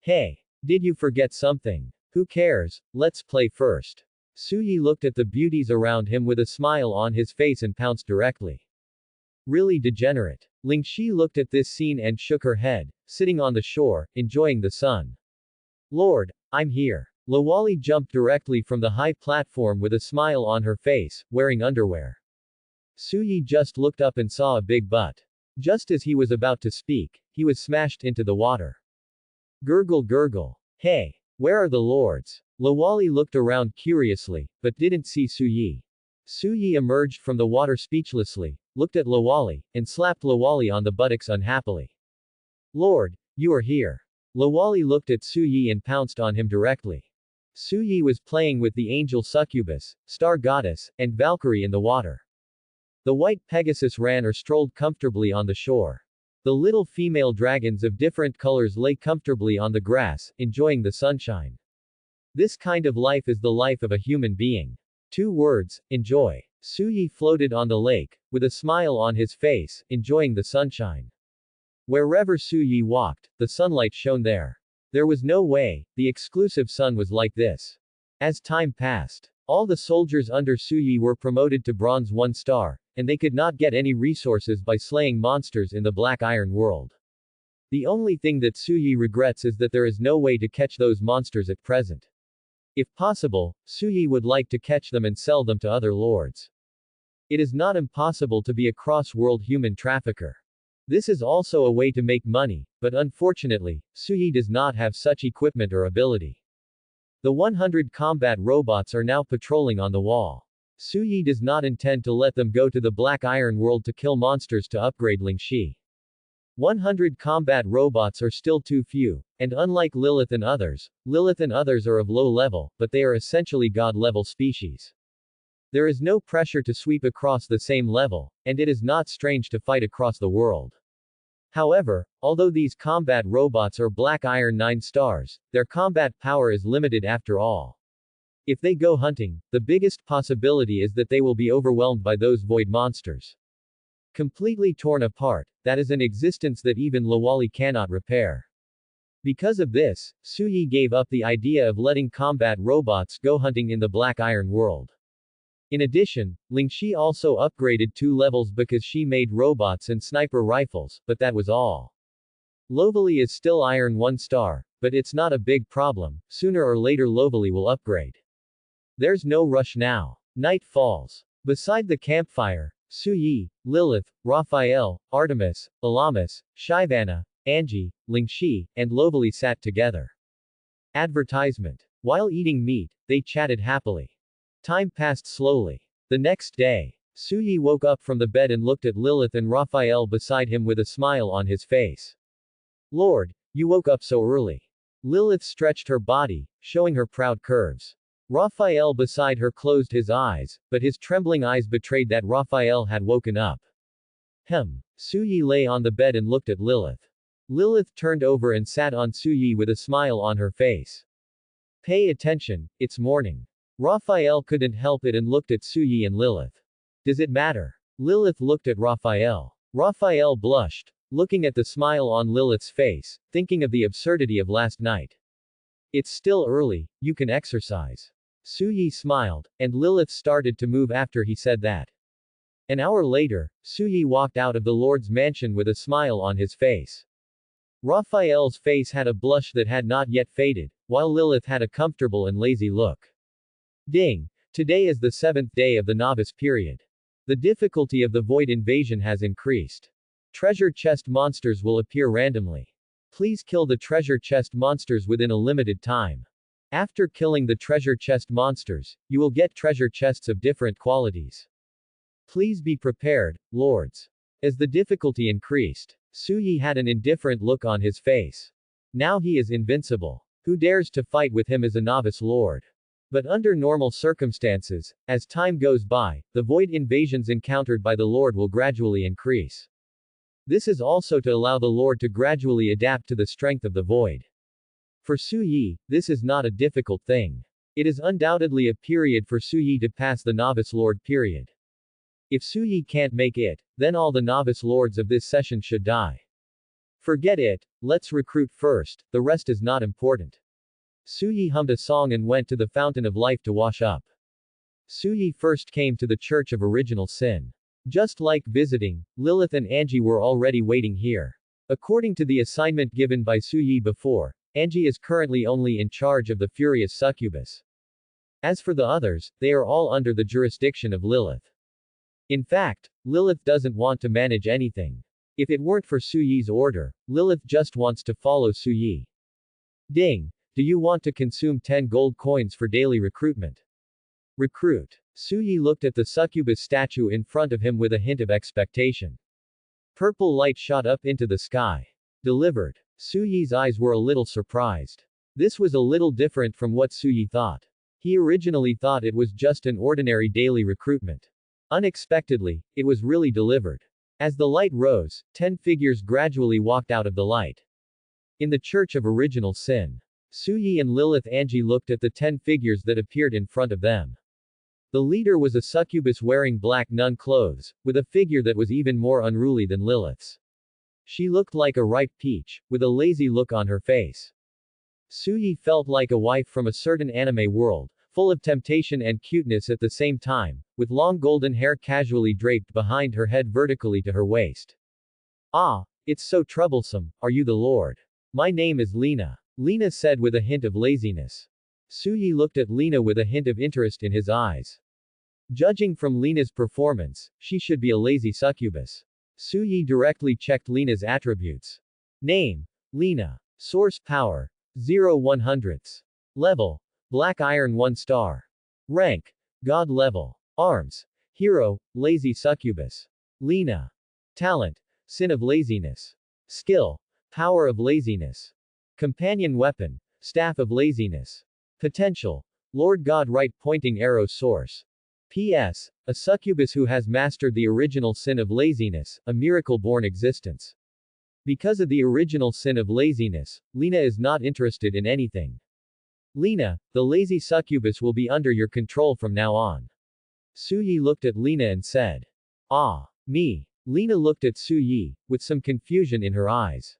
Hey! Did you forget something? Who cares, let's play first. Suyi looked at the beauties around him with a smile on his face and pounced directly. Really degenerate. Lingxi looked at this scene and shook her head, sitting on the shore, enjoying the sun. Lord, I'm here. Lawali jumped directly from the high platform with a smile on her face, wearing underwear. Suyi just looked up and saw a big butt. Just as he was about to speak, he was smashed into the water. Gurgle gurgle. Hey, where are the lords? Lawali looked around curiously, but didn't see Suyi. Suyi emerged from the water speechlessly, looked at Lawali, and slapped Lawali on the buttocks unhappily. Lord, you are here. Lawali looked at Suyi and pounced on him directly. Suyi was playing with the angel succubus, star goddess, and Valkyrie in the water. The white Pegasus ran or strolled comfortably on the shore. The little female dragons of different colors lay comfortably on the grass, enjoying the sunshine. This kind of life is the life of a human being. 2 words, enjoy. Suyi floated on the lake, with a smile on his face, enjoying the sunshine. Wherever Suyi walked, the sunlight shone there. There was no way the exclusive sun was like this. As time passed, all the soldiers under Suyi were promoted to bronze 1 star, and they could not get any resources by slaying monsters in the Black Iron world. The only thing that Suyi regrets is that there is no way to catch those monsters at present. If possible, Suyi would like to catch them and sell them to other lords. It is not impossible to be a cross-world human trafficker. This is also a way to make money, but unfortunately, Suyi does not have such equipment or ability. The 100 combat robots are now patrolling on the wall. Suyi does not intend to let them go to the Black Iron world to kill monsters to upgrade Lingxi. 100 combat robots are still too few, and unlike Lilith and others are of low level, but they are essentially god-level species. There is no pressure to sweep across the same level, and it is not strange to fight across the world. However, although these combat robots are Black Iron 9 stars, their combat power is limited after all. If they go hunting, the biggest possibility is that they will be overwhelmed by those void monsters. Completely torn apart, that is an existence that even Lawali cannot repair. Because of this, Suyi gave up the idea of letting combat robots go hunting in the Black Iron world. In addition, Lingxi also upgraded 2 levels because she made robots and sniper rifles, but that was all. Lovely is still Iron 1 star, but it's not a big problem, sooner or later Lovely will upgrade. There's no rush now. Night falls. Beside the campfire, Suyi, Lilith, Raphael, Artemis, Alamis, Shyvana, Angie, Lingxi, and Lovely sat together. Advertisement. While eating meat, they chatted happily. Time passed slowly. The next day, Suyi woke up from the bed and looked at Lilith and Raphael beside him with a smile on his face. Lord, you woke up so early. Lilith stretched her body, showing her proud curves. Raphael beside her closed his eyes, but his trembling eyes betrayed that Raphael had woken up. Suyi lay on the bed and looked at Lilith. Lilith turned over and sat on Suyi with a smile on her face. Pay attention, it's morning. Raphael couldn't help it and looked at Suyi and Lilith. Does it matter? Lilith looked at Raphael. Raphael blushed, looking at the smile on Lilith's face, thinking of the absurdity of last night. It's still early, you can exercise. Suyi smiled, and Lilith started to move after he said that. An hour later, Suyi walked out of the Lord's mansion with a smile on his face. Raphael's face had a blush that had not yet faded, while Lilith had a comfortable and lazy look. Ding! Today is the 7th day of the novice period. The difficulty of the void invasion has increased. Treasure chest monsters will appear randomly. Please kill the treasure chest monsters within a limited time. After killing the treasure chest monsters, you will get treasure chests of different qualities. Please be prepared, lords. As the difficulty increased, Suyi had an indifferent look on his face. Now he is invincible. Who dares to fight with him as a novice lord? But under normal circumstances, as time goes by, the void invasions encountered by the lord will gradually increase. This is also to allow the lord to gradually adapt to the strength of the void. For Suyi, this is not a difficult thing. It is undoubtedly a period for Suyi to pass the novice lord period. If Suyi can't make it, then all the novice lords of this session should die. Forget it, let's recruit first, the rest is not important. Suyi hummed a song and went to the fountain of life to wash up. Suyi first came to the Church of Original Sin. Just like visiting, Lilith and Angie were already waiting here. According to the assignment given by Suyi before, Angie is currently only in charge of the furious succubus. As for the others, they are all under the jurisdiction of Lilith. In fact, Lilith doesn't want to manage anything. If it weren't for Suyi's order, Lilith just wants to follow Suyi. Ding! Do you want to consume 10 gold coins for daily recruitment? Recruit. Suyi looked at the succubus statue in front of him with a hint of expectation. Purple light shot up into the sky. Delivered. Suyi's eyes were a little surprised. This was a little different from what Suyi thought. He originally thought it was just an ordinary daily recruitment. Unexpectedly, it was really delivered. As the light rose, 10 figures gradually walked out of the light. In the Church of Original Sin, Suyi and Lilith Angie looked at the 10 figures that appeared in front of them. The leader was a succubus wearing black nun clothes, with a figure that was even more unruly than Lilith's. She looked like a ripe peach, with a lazy look on her face. Suyi felt like a wife from a certain anime world, full of temptation and cuteness at the same time, with long golden hair casually draped behind her head vertically to her waist. Ah, it's so troublesome, are you the lord? My name is Lena. Lena said with a hint of laziness. Suyi looked at Lena with a hint of interest in his eyes. Judging from Lena's performance, she should be a lazy succubus. Suyi directly checked Lena's attributes. Name: Lena. Source power: 0/100. Level: Black Iron 1 star. Rank: God level. Arms: Hero, Lazy Succubus. Lena. Talent: Sin of Laziness. Skill: Power of Laziness. Companion weapon: Staff of Laziness. Potential: Lord God right pointing arrow source. P.S. A succubus who has mastered the original sin of laziness, a miracle-born existence. Because of the original sin of laziness, Lena is not interested in anything. Lena, the lazy succubus will be under your control from now on. Suyi looked at Lena and said. Ah, me. Lena looked at Suyi, with some confusion in her eyes.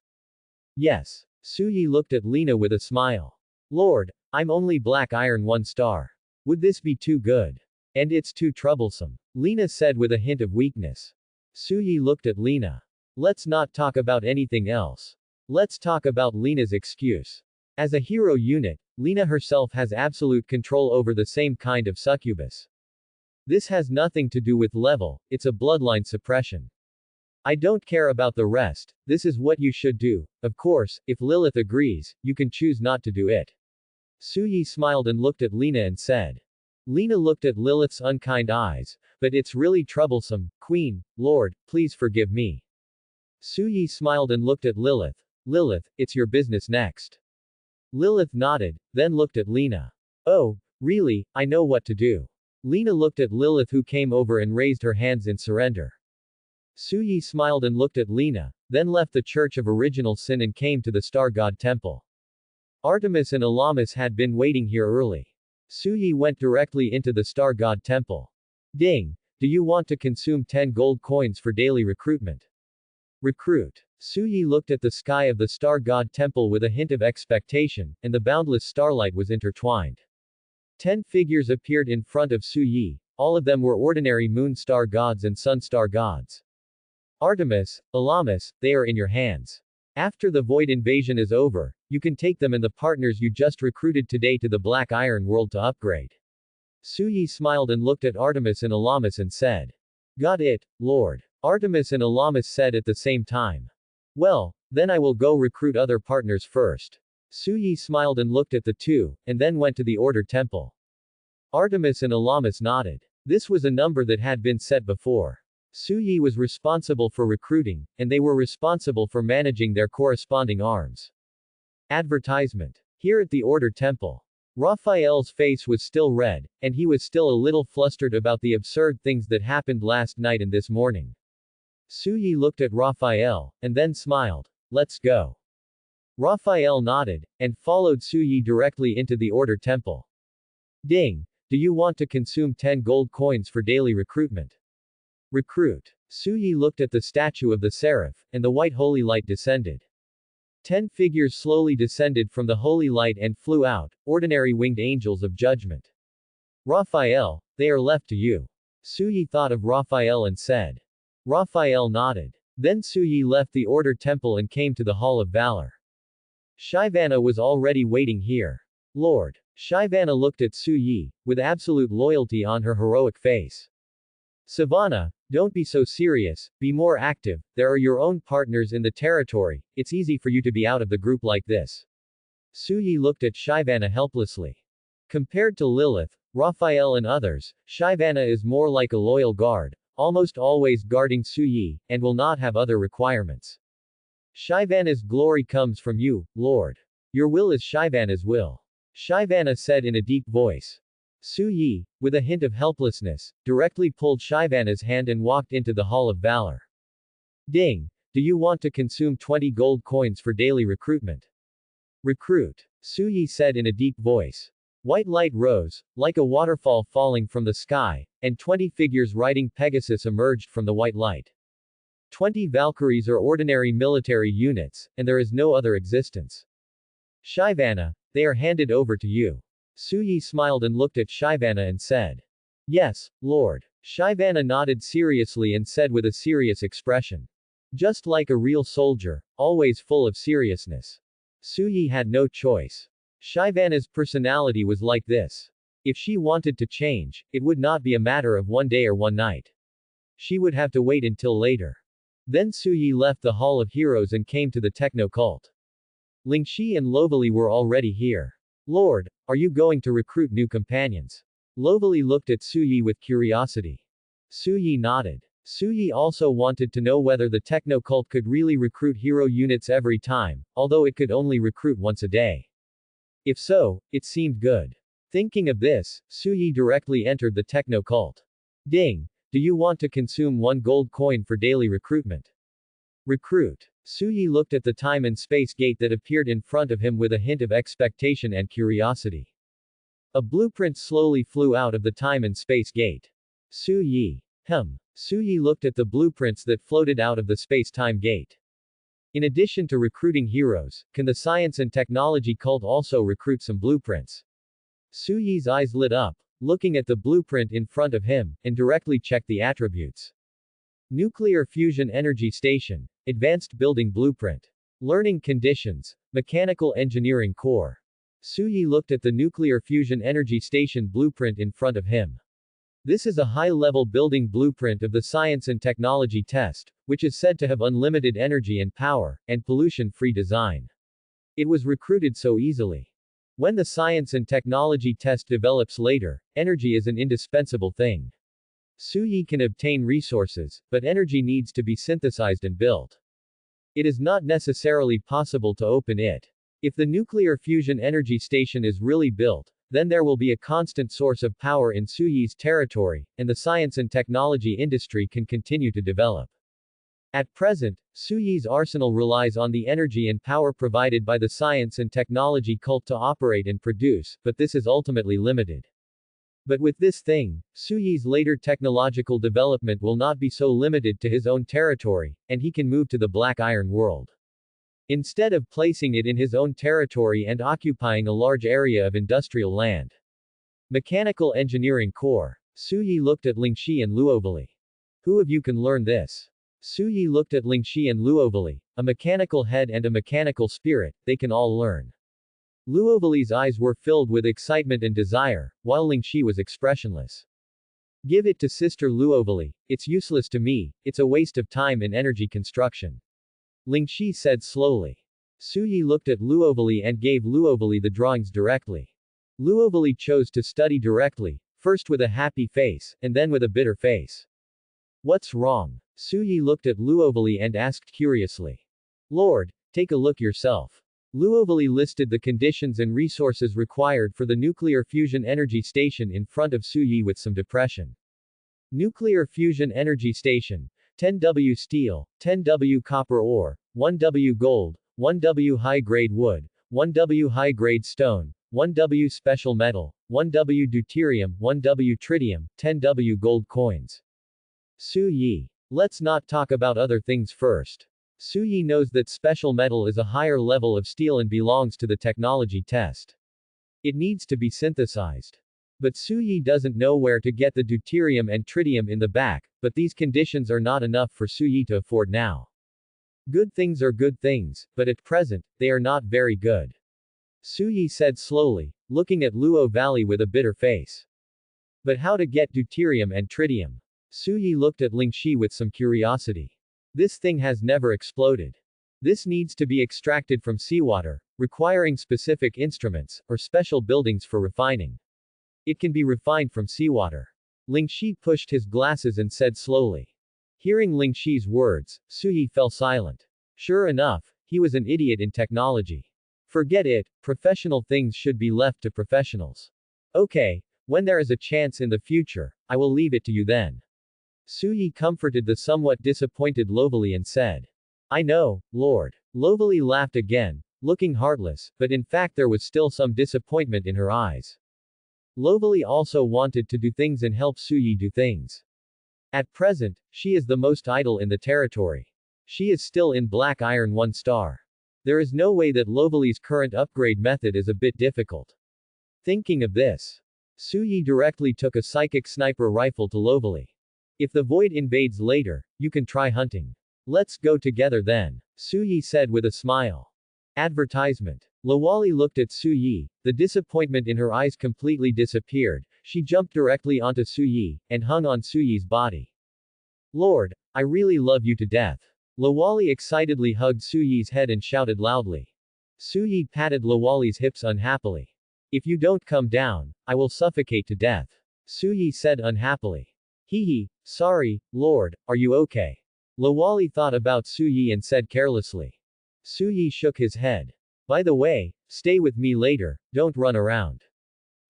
Yes. Suyi looked at Lena with a smile. Lord, I'm only Black Iron 1 star. Would this be too good? And it's too troublesome. Lena said with a hint of weakness. Suyi looked at Lena. Let's not talk about anything else. Let's talk about Lena's excuse. As a hero unit, Lena herself has absolute control over the same kind of succubus. This has nothing to do with level, it's a bloodline suppression. I don't care about the rest, this is what you should do. Of course, if Lilith agrees, you can choose not to do it. Suyi smiled and looked at Lena and said. Lena looked at Lilith's unkind eyes, but it's really troublesome, Queen, Lord, please forgive me. Suyi smiled and looked at Lilith. Lilith, it's your business next. Lilith nodded, then looked at Lena. Oh, really, I know what to do. Lena looked at Lilith who came over and raised her hands in surrender. Suyi smiled and looked at Lena, then left the Church of Original Sin and came to the Star God Temple. Artemis and Elamis had been waiting here early. Suyi went directly into the Star God Temple. Ding! Do you want to consume 10 gold coins for daily recruitment? Recruit. Suyi looked at the sky of the Star God Temple with a hint of expectation, and the boundless starlight was intertwined. 10 figures appeared in front of Suyi, all of them were ordinary moon star gods and sun star gods. Artemis, Elamis, they are in your hands. After the void invasion is over, you can take them and the partners you just recruited today to the Black Iron world to upgrade. Suyi smiled and looked at Artemis and Elamis and said. Got it, Lord. Artemis and Elamis said at the same time. Well, then I will go recruit other partners first. Su Yi smiled and looked at the two, and then went to the Order Temple. Artemis and Alamus nodded. This was a number that had been set before. Su Yi was responsible for recruiting, and they were responsible for managing their corresponding arms. Advertisement. Here at the Order Temple. Raphael's face was still red, and he was still a little flustered about the absurd things that happened last night and this morning. Su Yi looked at Raphael, and then smiled. Let's go. Raphael nodded, and followed Su Yi directly into the Order Temple. Ding! Do you want to consume 10 gold coins for daily recruitment? Recruit. Su Yi looked at the statue of the seraph, and the white holy light descended. 10 figures slowly descended from the holy light and flew out, ordinary winged angels of judgment. Raphael, they are left to you. Su Yi thought of Raphael and said. Raphael nodded. Then Su Yi left the Order Temple and came to the Hall of Valor. Shyvana was already waiting here. Lord. Shyvana looked at Su Yi, with absolute loyalty on her heroic face. Savannah, don't be so serious, be more active, there are your own partners in the territory, it's easy for you to be out of the group like this. Su Yi looked at Shyvana helplessly. Compared to Lilith, Raphael and others, Shyvana is more like a loyal guard, almost always guarding Su Yi, and will not have other requirements. Shyvana's glory comes from you, Lord. Your will is Shyvana's will. Shyvana said in a deep voice. Su Yi, with a hint of helplessness, directly pulled Shyvana's hand and walked into the Hall of Valor. Ding! Do you want to consume 20 gold coins for daily recruitment? Recruit. Su Yi said in a deep voice. White light rose, like a waterfall falling from the sky, and 20 figures riding Pegasus emerged from the white light. 20 Valkyries are ordinary military units, and there is no other existence. Shyvana, they are handed over to you. Su Yi smiled and looked at Shyvana and said. Yes, Lord. Shyvana nodded seriously and said with a serious expression. Just like a real soldier, always full of seriousness. Su Yi had no choice. Shyvana's personality was like this. If she wanted to change, it would not be a matter of one day or one night. She would have to wait until later. Then Su Yi left the Hall of Heroes and came to the Techno Cult. Lingxi and Lovely were already here. Lord, are you going to recruit new companions? Lovely looked at Su Yi with curiosity. Su Yi nodded. Su Yi also wanted to know whether the Techno Cult could really recruit hero units every time, although it could only recruit once a day. If so, it seemed good. Thinking of this, Su Yi directly entered the Techno Cult. Ding! Do you want to consume 1 gold coin for daily recruitment? Recruit. Su Yi looked at the time and space gate that appeared in front of him with a hint of expectation and curiosity. A blueprint slowly flew out of the time and space gate. Su Yi. Su Yi looked at the blueprints that floated out of the space-time gate. In addition to recruiting heroes, can the science and technology cult also recruit some blueprints? Su Yi's eyes lit up, looking at the blueprint in front of him, and directly checked the attributes. Nuclear Fusion Energy Station. Advanced Building Blueprint. Learning Conditions. Mechanical Engineering Core. Su Yi looked at the Nuclear Fusion Energy Station blueprint in front of him. This is a high-level building blueprint of the science and technology test, which is said to have unlimited energy and power, and pollution-free design. It was recruited so easily. When the science and technology test develops later, energy is an indispensable thing. Su Yi can obtain resources, but energy needs to be synthesized and built. It is not necessarily possible to open it. If the nuclear fusion energy station is really built, then there will be a constant source of power in Su Yi's territory, and the science and technology industry can continue to develop. At present, Su Yi's arsenal relies on the energy and power provided by the science and technology cult to operate and produce, but this is ultimately limited. But with this thing, Su Yi's later technological development will not be so limited to his own territory, and he can move to the Black Iron world. Instead of placing it in his own territory and occupying a large area of industrial land. Mechanical Engineering Core. Su Yi looked at Lingxi and Luovali. Who of you can learn this? Su Yi looked at Lingxi and Luovali, a mechanical head and a mechanical spirit, they can all learn. Luovali's eyes were filled with excitement and desire, while Lingxi was expressionless. Give it to Sister Luovali, it's useless to me, it's a waste of time and energy construction. Lingxi said slowly. Suyi looked at Luovali and gave Luovali the drawings directly. Luovali chose to study directly, first with a happy face, and then with a bitter face. What's wrong? Suyi looked at Luovali and asked curiously. Lord, take a look yourself. Luovali listed the conditions and resources required for the nuclear fusion energy station in front of Suyi with some depression. Nuclear fusion energy station. 10W steel, 10W copper ore, 1W gold, 1W high-grade wood, 1W high-grade stone, 1W special metal, 1W deuterium, 1W tritium, 10W gold coins. Suyi. Let's not talk about other things first. Suyi knows that special metal is a higher level of steel and belongs to the technology test. It needs to be synthesized. But Suyi doesn't know where to get the deuterium and tritium in the back, but these conditions are not enough for Suyi to afford now. Good things are good things, but at present, they are not very good. Suyi said slowly, looking at Luo Valley with a bitter face. But how to get deuterium and tritium? Suyi looked at Lingxi with some curiosity. This thing has never exploded. This needs to be extracted from seawater, requiring specific instruments, or special buildings for refining. It can be refined from seawater. Lingxi pushed his glasses and said slowly. Hearing Lingxi's words, Suyi fell silent. Sure enough, he was an idiot in technology. Forget it, professional things should be left to professionals. Okay, when there is a chance in the future, I will leave it to you then. Suyi comforted the somewhat disappointed Lovely and said. I know, Lord. Lovely laughed again, looking heartless, but in fact there was still some disappointment in her eyes. Lovely also wanted to do things and help Suyi do things. At present, she is the most idle in the territory. She is still in Black Iron 1 star. There is no way that Lovely's current upgrade method is a bit difficult. Thinking of this, Suyi directly took a psychic sniper rifle to Lovely. If the void invades later, you can try hunting. Let's go together then, Suyi said with a smile. Advertisement. Lawali looked at Suyi, the disappointment in her eyes completely disappeared, she jumped directly onto Suyi, and hung on Suyi's body. Lord, I really love you to death. Lawali excitedly hugged Suyi's head and shouted loudly. Suyi patted Lawali's hips unhappily. If you don't come down, I will suffocate to death. Suyi said unhappily. Hee, sorry, Lord, are you okay? Lawali thought about Suyi and said carelessly. Suyi shook his head. By the way, stay with me later, don't run around.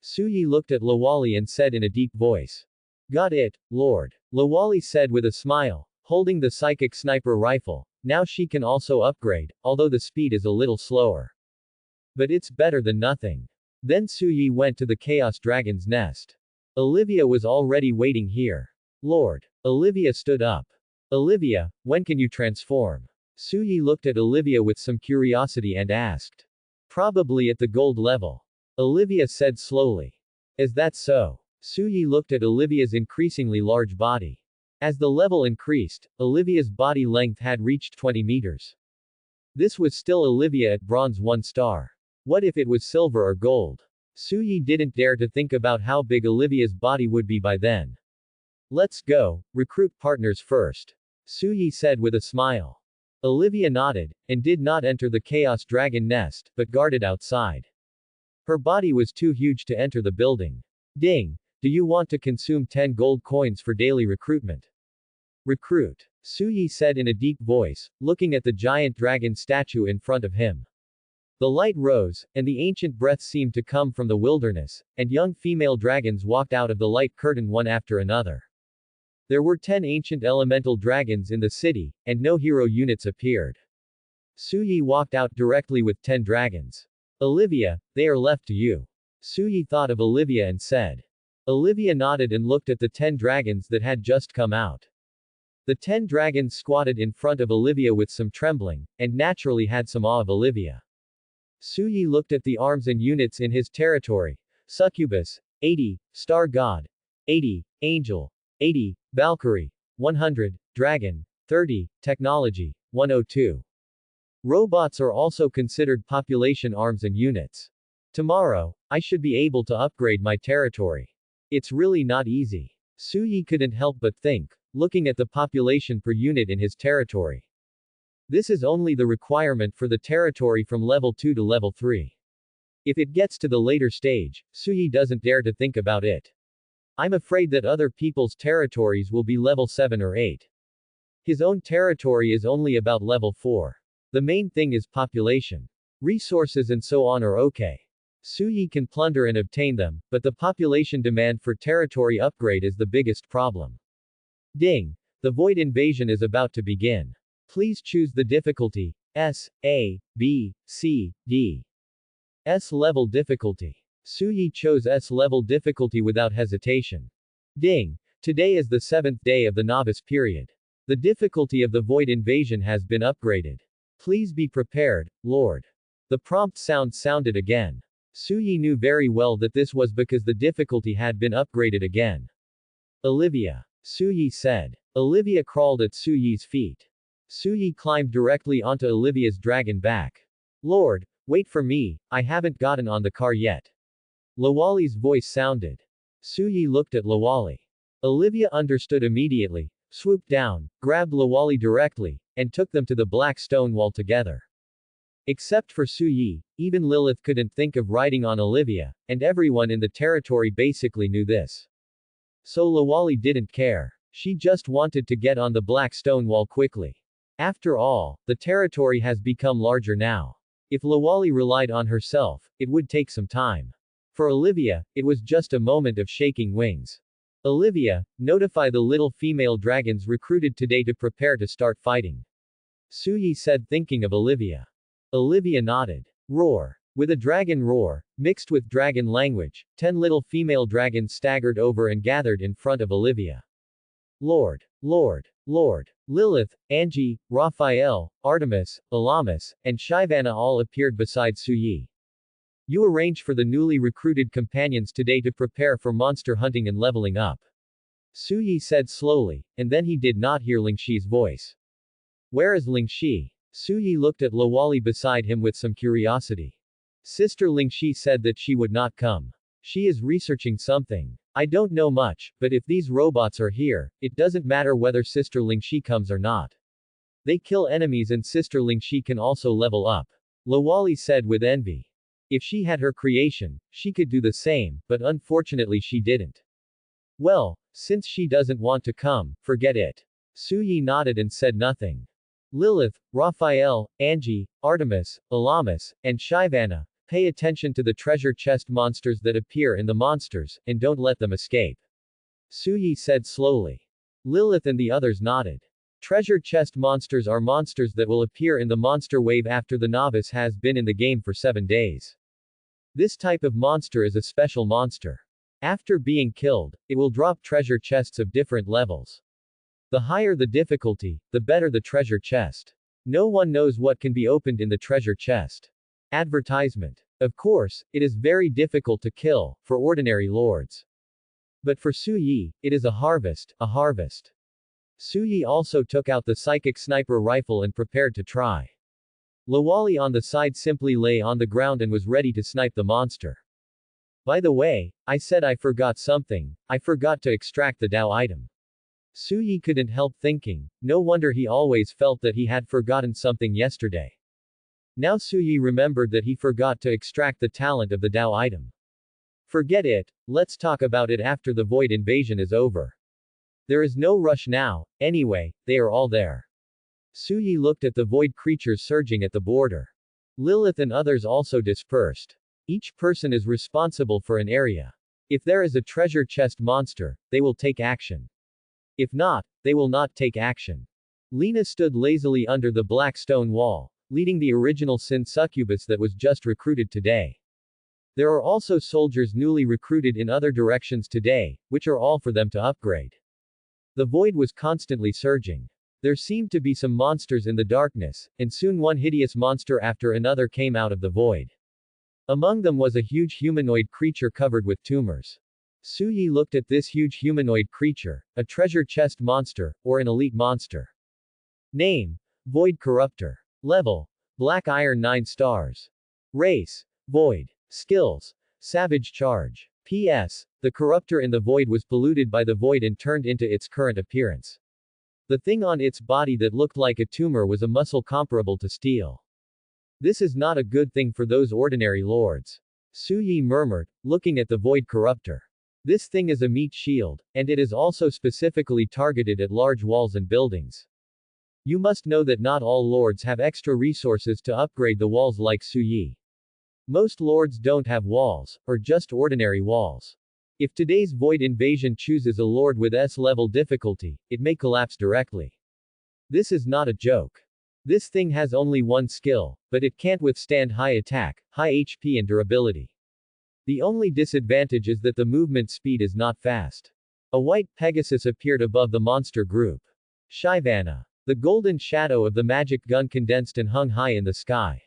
Suyi looked at Lawali and said in a deep voice. Got it, Lord. Lawali said with a smile, holding the psychic sniper rifle. Now she can also upgrade, although the speed is a little slower. But it's better than nothing. Then Suyi went to the Chaos Dragon's nest. Olivia was already waiting here. Lord. Olivia stood up. Olivia, when can you transform? Suyi looked at Olivia with some curiosity and asked. Probably at the gold level. Olivia said slowly. Is that so? Suyi looked at Olivia's increasingly large body. As the level increased, Olivia's body length had reached 20 meters. This was still Olivia at bronze 1 star. What if it was silver or gold? Suyi didn't dare to think about how big Olivia's body would be by then. Let's go, recruit partners first. Suyi said with a smile. Olivia nodded, and did not enter the Chaos Dragon nest, but guarded outside. Her body was too huge to enter the building. Ding! Do you want to consume 10 gold coins for daily recruitment? Recruit. Suyi said in a deep voice, looking at the giant dragon statue in front of him. The light rose, and the ancient breath seemed to come from the wilderness, and young female dragons walked out of the light curtain one after another. There were 10 ancient elemental dragons in the city, and no hero units appeared. Suyi walked out directly with 10 dragons. Olivia, they are left to you. Suyi thought of Olivia and said. Olivia nodded and looked at the 10 dragons that had just come out. The 10 dragons squatted in front of Olivia with some trembling, and naturally had some awe of Olivia. Suyi looked at the arms and units in his territory. Succubus, 80, Star God, 80, Angel, 80, Valkyrie, 100, Dragon, 30, Technology, 102. Robots are also considered population arms and units. Tomorrow, I should be able to upgrade my territory. It's really not easy. Suyi couldn't help but think, looking at the population per unit in his territory. This is only the requirement for the territory from level 2 to level 3. If it gets to the later stage, Suyi doesn't dare to think about it. I'm afraid that other people's territories will be level 7 or 8. His own territory is only about level 4. The main thing is population. Resources and so on are okay. Suyi can plunder and obtain them, but the population demand for territory upgrade is the biggest problem. Ding! The void invasion is about to begin. Please choose the difficulty. S, A, B, C, D. S level difficulty. Suyi chose S level difficulty without hesitation. Ding! Today is the 7th day of the novice period. The difficulty of the void invasion has been upgraded. Please be prepared, Lord. The prompt sound sounded again. Suyi knew very well that this was because the difficulty had been upgraded again. Olivia. Suyi said. Olivia crawled at Suyi's feet. Suyi climbed directly onto Olivia's dragon back. Lord, wait for me, I haven't gotten on the car yet. Lawali's voice sounded. Suyi looked at Lawali. Olivia understood immediately, swooped down, grabbed Lawali directly, and took them to the black stone wall together. Except for Suyi, even Lilith couldn't think of riding on Olivia, and everyone in the territory basically knew this. So Lawali didn't care. She just wanted to get on the black stone wall quickly. After all, the territory has become larger now. If Lawali relied on herself, it would take some time. For Olivia, it was just a moment of shaking wings. Olivia, notify the little female dragons recruited today to prepare to start fighting. Suyi said, thinking of Olivia. Olivia nodded. Roar. With a dragon roar, mixed with dragon language, 10 little female dragons staggered over and gathered in front of Olivia. Lord, Lord, Lord. Lilith, Angie, Raphael, Artemis, Elamis, and Shyvana all appeared beside Suyi. You arrange for the newly recruited companions today to prepare for monster hunting and leveling up. Suyi said slowly, and then he did not hear Lingxi's voice. Where is Lingxi? Suyi looked at Lawali beside him with some curiosity. Sister Lingxi said that she would not come. She is researching something. I don't know much, but if these robots are here, it doesn't matter whether Sister Lingxi comes or not. They kill enemies and Sister Lingxi can also level up. Lawali said with envy. If she had her creation, she could do the same, but unfortunately she didn't. Well, since she doesn't want to come, forget it. Suyi nodded and said nothing. Lilith, Raphael, Angie, Artemis, Elamis, and Shyvana, pay attention to the treasure chest monsters that appear in the monsters, and don't let them escape. Suyi said slowly. Lilith and the others nodded. Treasure chest monsters are monsters that will appear in the monster wave after the novice has been in the game for 7 days. This type of monster is a special monster. After being killed, it will drop treasure chests of different levels. The higher the difficulty, the better the treasure chest. No one knows what can be opened in the treasure chest. Advertisement. Of course, it is very difficult to kill, for ordinary lords. But for Suyi, it is a harvest, a harvest. Suyi also took out the psychic sniper rifle and prepared to try. Lawali on the side simply lay on the ground and was ready to snipe the monster. By the way, I said I forgot something, I forgot to extract the Dao item. Suyi couldn't help thinking, no wonder he always felt that he had forgotten something yesterday. Now Suyi remembered that he forgot to extract the talent of the Dao item. Forget it, let's talk about it after the void invasion is over. There is no rush now, anyway, they are all there. Suyi looked at the void creatures surging at the border. Lilith and others also dispersed. Each person is responsible for an area. If there is a treasure chest monster, they will take action. If not, they will not take action. Lena stood lazily under the black stone wall, leading the original Sin succubus that was just recruited today. There are also soldiers newly recruited in other directions today, which are all for them to upgrade. The void was constantly surging. There seemed to be some monsters in the darkness, and soon one hideous monster after another came out of the void. Among them was a huge humanoid creature covered with tumors. Suyi looked at this huge humanoid creature, a treasure chest monster, or an elite monster. Name: Void Corruptor. Level: Black Iron 9 stars. Race: Void. Skills: Savage Charge. PS. The corruptor in the void was polluted by the void and turned into its current appearance. The thing on its body that looked like a tumor was a muscle comparable to steel. This is not a good thing for those ordinary lords. Su Yi murmured, looking at the void corruptor. This thing is a meat shield, and it is also specifically targeted at large walls and buildings. You must know that not all lords have extra resources to upgrade the walls like Su Yi. Most lords don't have walls, or just ordinary walls. If today's void invasion chooses a lord with S-level difficulty, it may collapse directly. This is not a joke. This thing has only one skill, but it can't withstand high attack, high HP and durability. The only disadvantage is that the movement speed is not fast. A white Pegasus appeared above the monster group. Shyvana. The golden shadow of the magic gun condensed and hung high in the sky.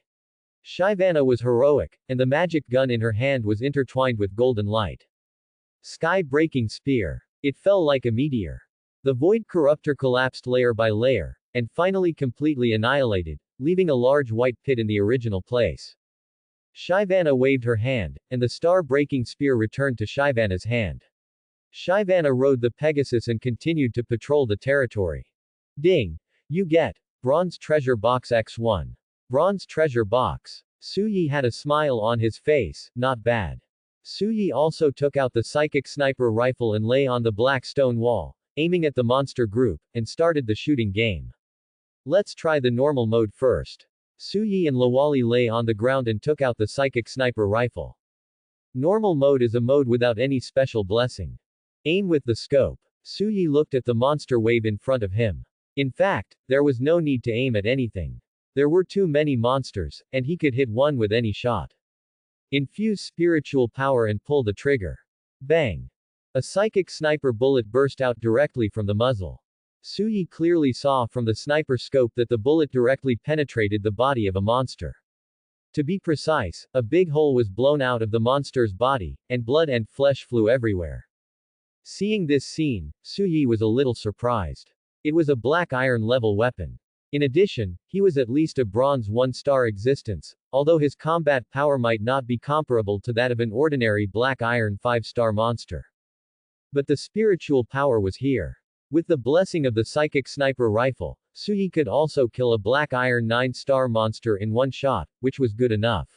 Shyvana was heroic, and the magic gun in her hand was intertwined with golden light. Sky-breaking spear. It fell like a meteor. The void corruptor collapsed layer by layer, and finally completely annihilated, leaving a large white pit in the original place. Shyvana waved her hand, and the star-breaking spear returned to Shyvana's hand. Shyvana rode the Pegasus and continued to patrol the territory. Ding! You get Bronze Treasure Box X1. Bronze Treasure Box. Su Yi had a smile on his face, not bad. Su Yi also took out the psychic sniper rifle and lay on the black stone wall, aiming at the monster group, and started the shooting game. Let's try the normal mode first. Su Yi and Lawali lay on the ground and took out the psychic sniper rifle. Normal mode is a mode without any special blessing. Aim with the scope. Su Yi looked at the monster wave in front of him. In fact, there was no need to aim at anything. There were too many monsters, and he could hit one with any shot. Infuse spiritual power and pull the trigger. Bang! A psychic sniper bullet burst out directly from the muzzle. Su Yi clearly saw from the sniper scope that the bullet directly penetrated the body of a monster. To be precise, a big hole was blown out of the monster's body, and blood and flesh flew everywhere. Seeing this scene, Su Yi was a little surprised. It was a black iron level weapon. In addition, he was at least a bronze 1-star existence, although his combat power might not be comparable to that of an ordinary black iron 5-star monster. But the spiritual power was here. With the blessing of the psychic sniper rifle, Su Yi could also kill a black iron 9-star monster in one shot, which was good enough.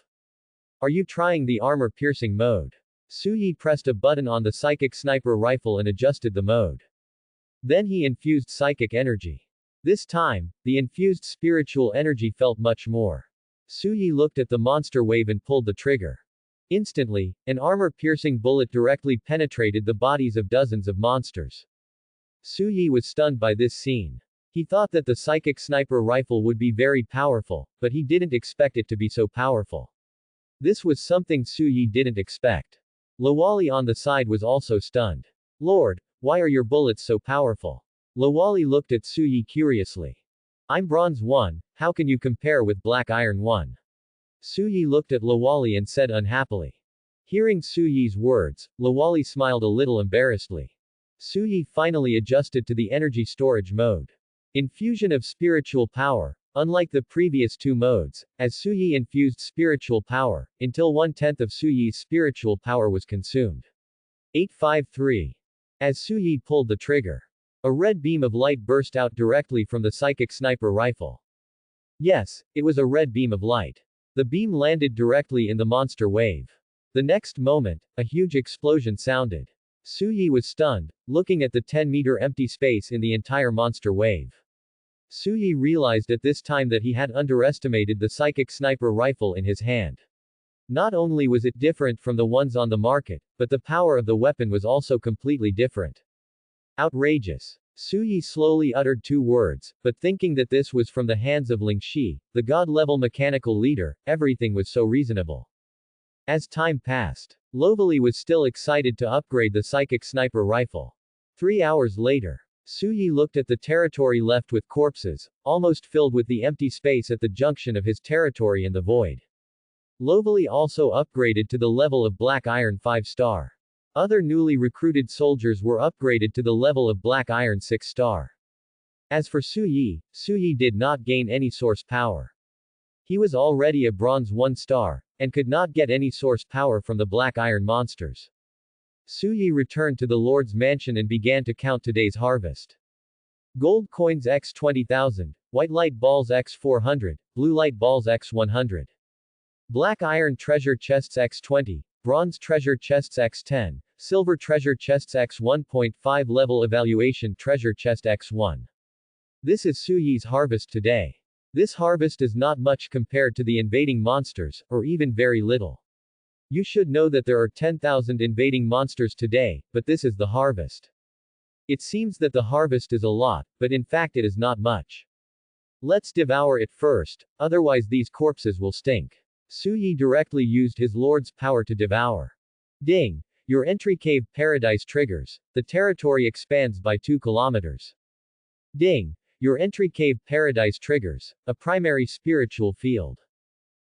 Are you trying the armor-piercing mode? Su Yi pressed a button on the psychic sniper rifle and adjusted the mode. Then he infused psychic energy. This time, the infused spiritual energy felt much more. Su Yi looked at the monster wave and pulled the trigger. Instantly, an armor-piercing bullet directly penetrated the bodies of dozens of monsters. Su Yi was stunned by this scene. He thought that the psychic sniper rifle would be very powerful, but he didn't expect it to be so powerful. This was something Su Yi didn't expect. Lawali on the side was also stunned. Lord, why are your bullets so powerful? Lawali looked at Su Yi curiously. I'm Bronze 1, how can you compare with Black Iron 1? Su Yi looked at Lawali and said unhappily. Hearing Su Yi's words, Lawali smiled a little embarrassedly. Su Yi finally adjusted to the energy storage mode. Infusion of spiritual power. Unlike the previous two modes, as Su Yi infused spiritual power, until 1/10 of Su Yi's spiritual power was consumed. 853. As Su Yi pulled the trigger, a red beam of light burst out directly from the psychic sniper rifle. Yes, it was a red beam of light. The beam landed directly in the monster wave. The next moment, a huge explosion sounded. Su Yi was stunned, looking at the 10-meter empty space in the entire monster wave. Su Yi realized at this time that he had underestimated the psychic sniper rifle in his hand. Not only was it different from the ones on the market, but the power of the weapon was also completely different. Outrageous. Su Yi slowly uttered 2 words, but thinking that this was from the hands of Ling Shi, the god-level mechanical leader, everything was so reasonable. As time passed, Lovely was still excited to upgrade the psychic sniper rifle. 3 hours later, Su Yi looked at the territory left with corpses, almost filled with the empty space at the junction of his territory and the void. Lovely also upgraded to the level of Black Iron 5-star. Other newly recruited soldiers were upgraded to the level of Black Iron 6-star. As for Su Yi did not gain any source power. He was already a Bronze 1-star, and could not get any source power from the Black Iron monsters. Su Yi returned to the Lord's mansion and began to count today's harvest. Gold coins x 20,000, white light balls x 400, blue light balls x 100. Black iron treasure chests x 20, bronze treasure chests x 10, silver treasure chests x 1.5 level evaluation treasure chest x 1. This is Suyi's harvest today. This harvest is not much compared to the invading monsters, or even very little. You should know that there are 10,000 invading monsters today, but this is the harvest. It seems that the harvest is a lot, but in fact it is not much. Let's devour it first, otherwise these corpses will stink. Suyi directly used his lord's power to devour. Ding! Your entry cave paradise triggers. The territory expands by 2 kilometers. Ding! Your entry cave paradise triggers. A primary spiritual field.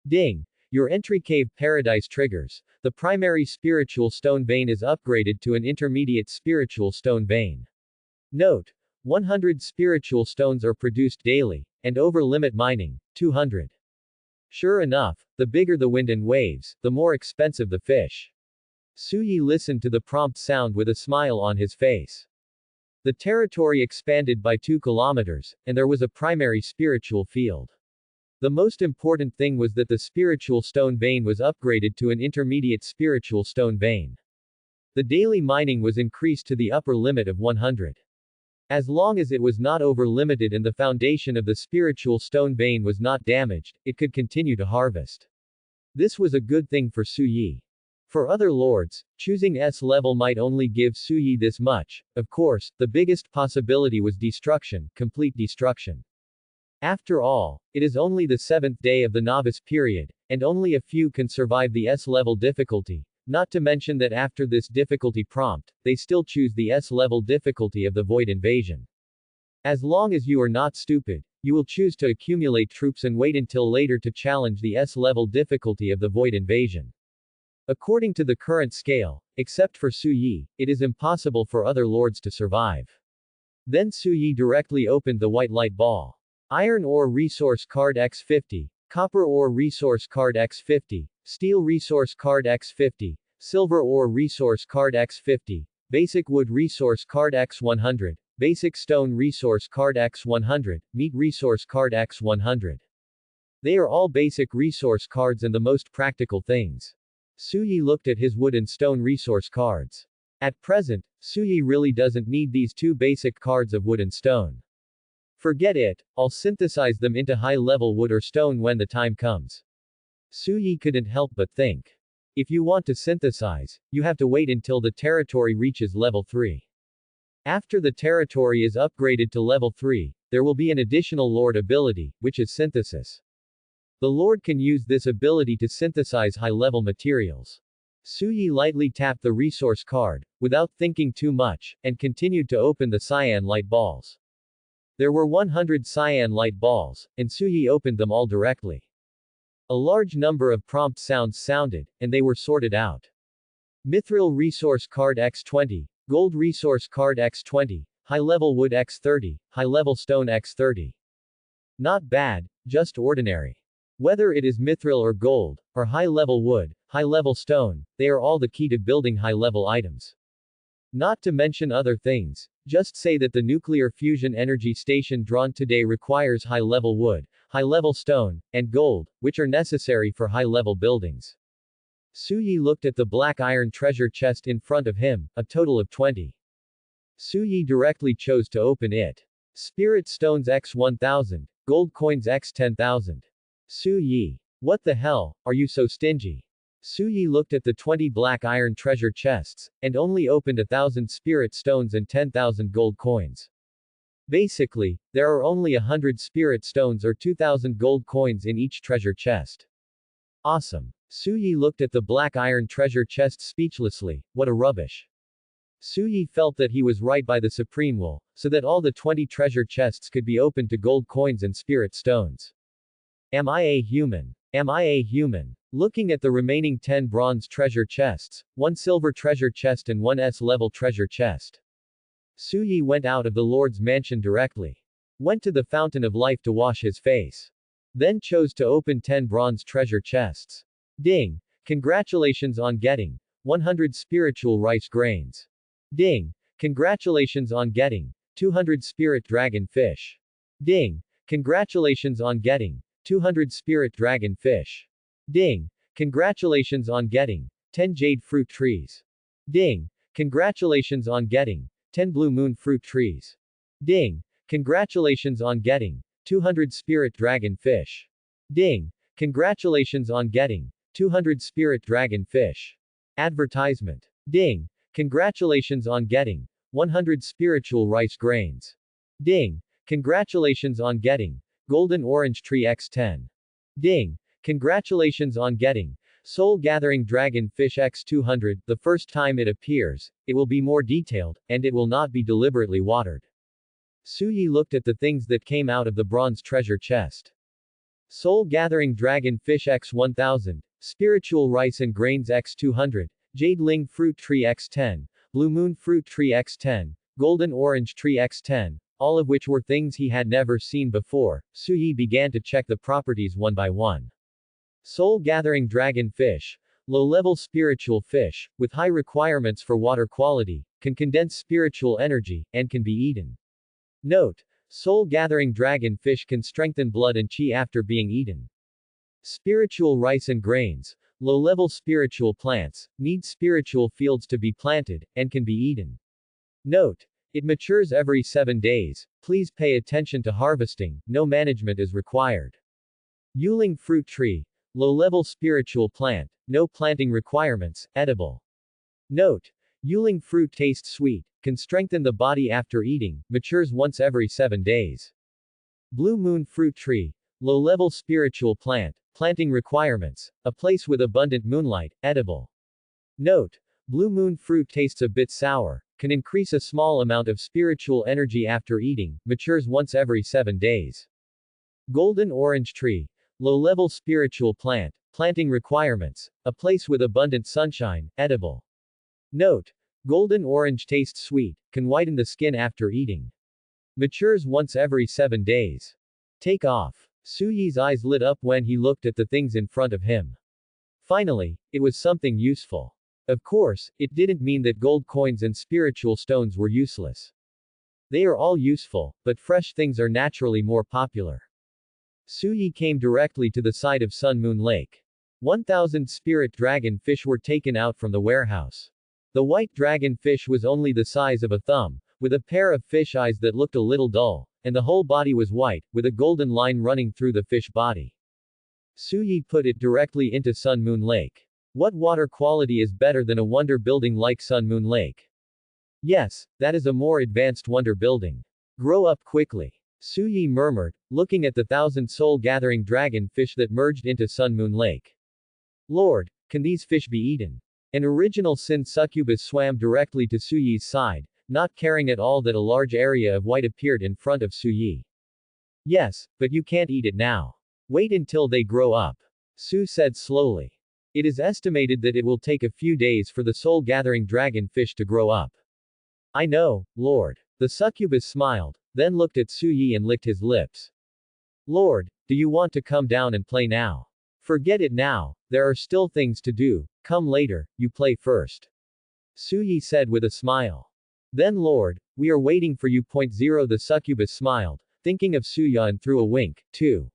Ding! Your entry cave paradise triggers. The primary spiritual stone vein is upgraded to an intermediate spiritual stone vein. Note: 100 spiritual stones are produced daily, and over limit mining, 200. Sure enough, the bigger the wind and waves, the more expensive the fish. Suyi listened to the prompt sound with a smile on his face. The territory expanded by 2 kilometers, and there was a primary spiritual field. The most important thing was that the spiritual stone vein was upgraded to an intermediate spiritual stone vein. The daily mining was increased to the upper limit of 100. As long as it was not over-limited and the foundation of the spiritual stone vein was not damaged, it could continue to harvest. This was a good thing for Suyi. For other lords, choosing S level might only give Suyi this much. Of course, the biggest possibility was destruction, complete destruction. After all, it is only the 7th day of the novice period, and only a few can survive the S-level difficulty, not to mention that after this difficulty prompt, they still choose the S-level difficulty of the Void Invasion. As long as you are not stupid, you will choose to accumulate troops and wait until later to challenge the S-level difficulty of the Void Invasion. According to the current scale, except for Suyi, it is impossible for other lords to survive. Then Suyi directly opened the white light ball. Iron ore resource card x50, copper ore resource card x50, steel resource card x50, silver ore resource card x50, basic wood resource card x100, basic stone resource card x100, meat resource card x100. They are all basic resource cards and the most practical things. Suyi looked at his wood and stone resource cards. At present, Suyi really doesn't need these 2 basic cards of wood and stone. Forget it, I'll synthesize them into high-level wood or stone when the time comes. Suyi couldn't help but think. If you want to synthesize, you have to wait until the territory reaches level 3. After the territory is upgraded to level 3, there will be an additional lord ability, which is synthesis. The lord can use this ability to synthesize high-level materials. Suyi lightly tapped the resource card, without thinking too much, and continued to open the cyan light balls. There were 100 cyan light balls, and Suyi opened them all directly. A large number of prompt sounds sounded, and they were sorted out. Mithril resource card x20, gold resource card x20, high-level wood x30, high-level stone x30. Not bad, just ordinary. Whether it is mithril or gold, or high-level wood, high-level stone, they are all the key to building high-level items. Not to mention other things, just say that the nuclear fusion energy station drawn today requires high-level wood, high-level stone, and gold, which are necessary for high-level buildings. Suyi looked at the black iron treasure chest in front of him, a total of 20. Suyi directly chose to open it. Spirit stones x 1000, gold coins x 10,000. Suyi. What the hell, are you so stingy? Suyi looked at the 20 black iron treasure chests, and only opened 1,000 spirit stones and 10,000 gold coins. Basically, there are only 100 spirit stones or 2,000 gold coins in each treasure chest. Awesome. Suyi looked at the black iron treasure chest speechlessly. What a rubbish. Suyi felt that he was right by the supreme will, so that all the 20 treasure chests could be opened to gold coins and spirit stones. Am I a human? Am I a human? Looking at the remaining 10 bronze treasure chests, 1 silver treasure chest and 1 S-level treasure chest. Suyi went out of the Lord's mansion directly. Went to the fountain of life to wash his face. Then chose to open 10 bronze treasure chests. Ding! Congratulations on getting 100 spiritual rice grains. Ding! Congratulations on getting 200 Spirit Dragon Fish. Ding! Congratulations on getting 200 Spirit Dragon Fish. Ding! Congratulations on getting 10 Jade Fruit Trees. Ding! Congratulations on getting 10 Blue Moon Fruit Trees. Ding! Congratulations on getting 200 Spirit Dragon Fish. Ding! Congratulations on getting 200 Spirit Dragon Fish. Advertisement. Ding! Congratulations on getting 100 Spiritual Rice Grains. Ding! Congratulations on getting Golden Orange Tree X10. Ding! Congratulations on getting Soul Gathering Dragon Fish X200. The first time it appears, it will be more detailed, and it will not be deliberately watered. Suyi looked at the things that came out of the bronze treasure chest. Soul Gathering Dragon Fish X1000, Spiritual Rice and Grains X200, Jade Ling Fruit Tree X10, Blue Moon Fruit Tree X10, Golden Orange Tree X10, all of which were things he had never seen before. Suyi began to check the properties one by one. Soul Gathering Dragon Fish, low-level spiritual fish, with high requirements for water quality, can condense spiritual energy, and can be eaten. Note: Soul Gathering Dragon Fish can strengthen blood and chi after being eaten. Spiritual Rice and Grains, low-level spiritual plants, need spiritual fields to be planted, and can be eaten. Note: it matures every 7 days, please pay attention to harvesting, no management is required. Yuling Fruit Tree, low-level spiritual plant, no planting requirements, edible. Note: Yuling fruit tastes sweet, can strengthen the body after eating, matures once every 7 days. Blue Moon Fruit Tree, low-level spiritual plant, planting requirements, a place with abundant moonlight, edible. Note: Blue Moon fruit tastes a bit sour, can increase a small amount of spiritual energy after eating, matures once every 7 days. Golden Orange Tree, low-level spiritual plant, planting requirements, a place with abundant sunshine, edible. Note: Golden orange tastes sweet, can whiten the skin after eating. Matures once every 7 days. Take off. Suyi's eyes lit up when he looked at the things in front of him. Finally, it was something useful. Of course, it didn't mean that gold coins and spiritual stones were useless. They are all useful, but fresh things are naturally more popular. Suyi came directly to the side of Sun Moon Lake. 1,000 spirit dragon fish were taken out from the warehouse. The white dragon fish was only the size of a thumb, with a pair of fish eyes that looked a little dull, and the whole body was white, with a golden line running through the fish body. Suyi put it directly into Sun Moon Lake. What water quality is better than a wonder building like Sun Moon Lake? Yes, that is a more advanced wonder building. Grow up quickly. Suyi murmured, looking at the 1,000 soul-gathering dragon fish that merged into Sun Moon Lake. Lord, can these fish be eaten? An original sin succubus swam directly to Suyi's side, not caring at all that a large area of white appeared in front of Suyi. Yes, but you can't eat it now. Wait until they grow up. Su said slowly. It is estimated that it will take a few days for the soul-gathering dragon fish to grow up. I know, Lord. The succubus smiled, then looked at Suyi and licked his lips. Lord, do you want to come down and play now? Forget it now, there are still things to do, come later, you play first. Suyi said with a smile. Then Lord, we are waiting for you. The succubus smiled, thinking of Suya and threw a wink, too.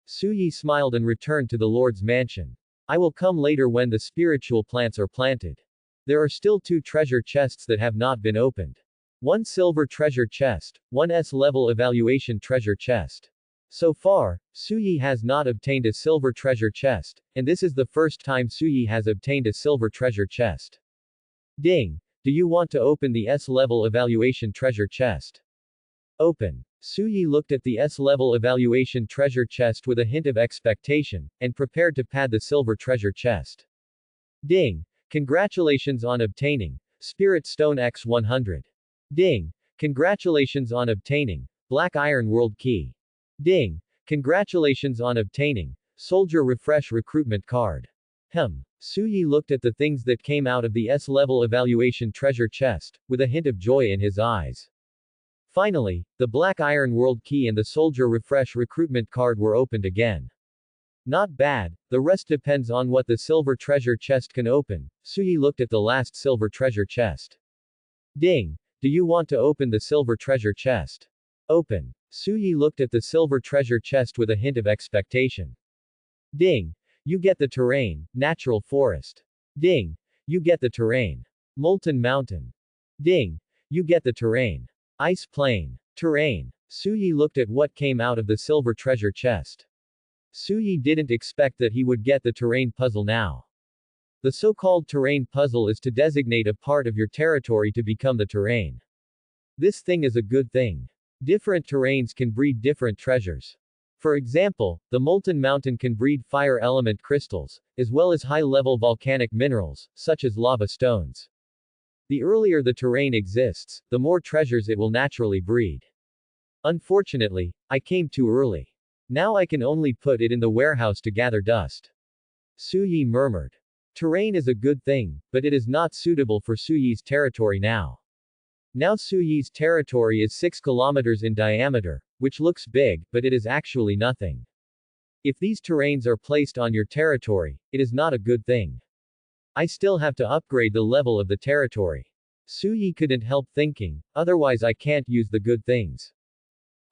Suyi smiled and returned to the Lord's mansion. I will come later when the spiritual plants are planted. There are still 2 treasure chests that have not been opened. 1 silver treasure chest, 1 S-level evaluation treasure chest. So far, Suyi has not obtained a silver treasure chest, and this is the first time Suyi has obtained a silver treasure chest. Ding! Do you want to open the S-level evaluation treasure chest? Open. Suyi looked at the S-level evaluation treasure chest with a hint of expectation, and prepared to pad the silver treasure chest. Ding! Congratulations on obtaining Spirit Stone X100. Ding! Congratulations on obtaining Black Iron World Key. Ding! Congratulations on obtaining Soldier Refresh Recruitment Card. Suyi looked at the things that came out of the S-level evaluation treasure chest, with a hint of joy in his eyes. Finally, the Black Iron World Key and the Soldier Refresh Recruitment Card were opened again. Not bad, the rest depends on what the silver treasure chest can open. Suyi looked at the last silver treasure chest. Ding! Do you want to open the silver treasure chest? Open. Suyi looked at the silver treasure chest with a hint of expectation. Ding. You get the terrain, natural forest. Ding. You get the terrain. Molten mountain. Ding. You get the terrain. Ice plain. Terrain. Suyi looked at what came out of the silver treasure chest. Suyi didn't expect that he would get the terrain puzzle now. The so-called terrain puzzle is to designate a part of your territory to become the terrain. This thing is a good thing. Different terrains can breed different treasures. For example, the molten mountain can breed fire element crystals, as well as high-level volcanic minerals, such as lava stones. The earlier the terrain exists, the more treasures it will naturally breed. Unfortunately, I came too early. Now I can only put it in the warehouse to gather dust. Suyi murmured. Terrain is a good thing, but it is not suitable for Suyi's territory now. Now Suyi's territory is 6 kilometers in diameter, which looks big, but it is actually nothing. If these terrains are placed on your territory, it is not a good thing. I still have to upgrade the level of the territory. Suyi couldn't help thinking, otherwise I can't use the good things.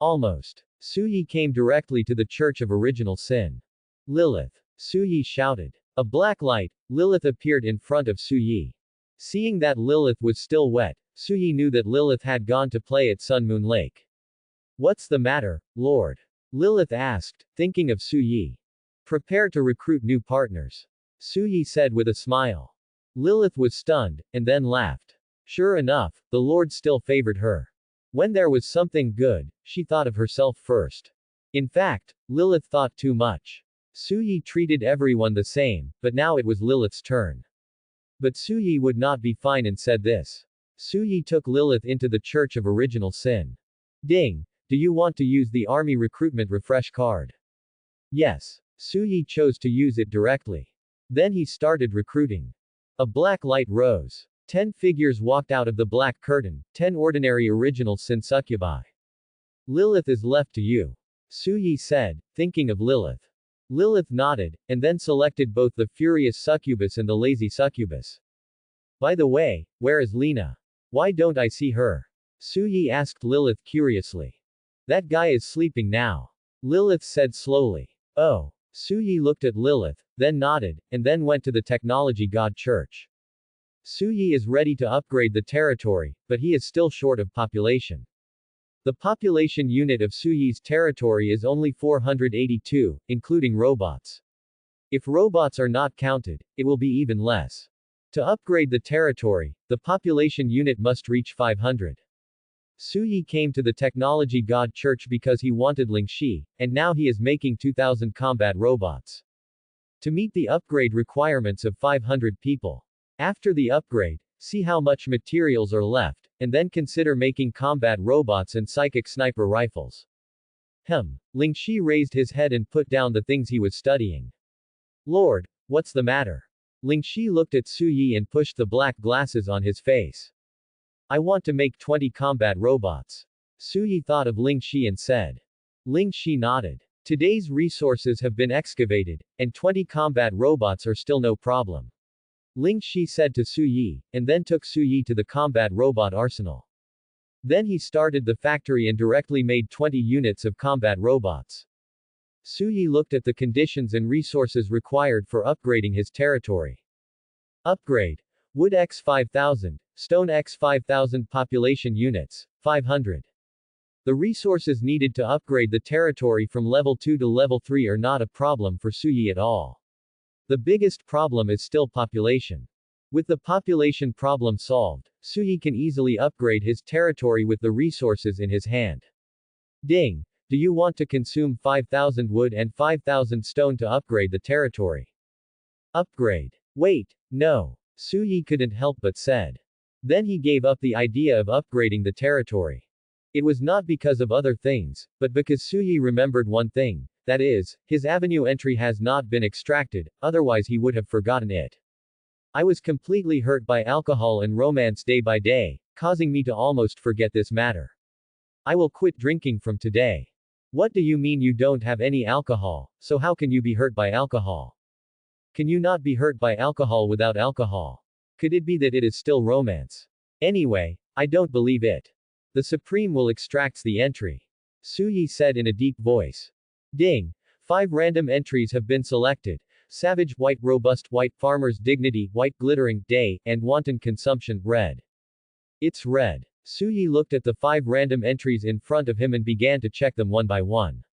Almost. Suyi came directly to the Church of Original Sin. Lilith. Suyi shouted. A black light, Lilith appeared in front of Suyi. Seeing that Lilith was still wet, Suyi knew that Lilith had gone to play at Sun Moon Lake. What's the matter, Lord? Lilith asked, thinking of Suyi. Prepare to recruit new partners. Suyi said with a smile. Lilith was stunned, and then laughed. Sure enough, the Lord still favored her. When there was something good, she thought of herself first. In fact, Lilith thought too much. Suyi treated everyone the same, but now it was Lilith's turn. But Suyi would not be fine and said this. Suyi took Lilith into the Church of Original Sin. Ding. Do you want to use the army recruitment refresh card? Yes. Suyi chose to use it directly. Then he started recruiting. A black light rose. 10 figures walked out of the black curtain, 10 ordinary original sin succubi. Lilith is left to you. Suyi said, thinking of Lilith. Lilith nodded, and then selected both the furious succubus and the lazy succubus. By the way, where is Lena? Why don't I see her? Suyi asked Lilith curiously. That guy is sleeping now. Lilith said slowly. Oh. Suyi looked at Lilith, then nodded, and then went to the Technology God Church. Suyi is ready to upgrade the territory, but he is still short of population. The population unit of Suyi's territory is only 482, including robots. If robots are not counted, it will be even less. To upgrade the territory, the population unit must reach 500. Suyi came to the Technology God Church because he wanted Lingxi, and now he is making 2,000 combat robots. To meet the upgrade requirements of 500 people. After the upgrade, see how much materials are left, and then consider making combat robots and psychic sniper rifles. Lingxi raised his head and put down the things he was studying. Lord, what's the matter? Lingxi looked at Suyi and pushed the black glasses on his face. I want to make 20 combat robots. Suyi thought of Lingxi and said. Lingxi nodded. Today's resources have been excavated, and 20 combat robots are still no problem. Lingxi said to Suyi, and then took Suyi to the combat robot arsenal. Then he started the factory and directly made 20 units of combat robots. Suyi looked at the conditions and resources required for upgrading his territory. Upgrade. Wood X 5000, Stone X 5000 population units, 500. The resources needed to upgrade the territory from level 2 to level 3 are not a problem for Suyi at all. The biggest problem is still population. With the population problem solved, Suyi can easily upgrade his territory with the resources in his hand. Ding! Do you want to consume 5,000 wood and 5,000 stone to upgrade the territory? Upgrade. Wait, no. Suyi couldn't help but said. Then he gave up the idea of upgrading the territory. It was not because of other things, but because Suyi remembered one thing. That is, his avenue entry has not been extracted, otherwise he would have forgotten it. I was completely hurt by alcohol and romance day by day, causing me to almost forget this matter. I will quit drinking from today. What do you mean you don't have any alcohol, so how can you be hurt by alcohol? Can you not be hurt by alcohol without alcohol? Could it be that it is still romance? Anyway, I don't believe it. The Supreme will extracts the entry. Suyi said in a deep voice. Ding. 5 random entries have been selected. Savage, white, robust, white, farmer's dignity, white, glittering, day, and wanton consumption, red. It's red. Suyi looked at the 5 random entries in front of him and began to check them one by one.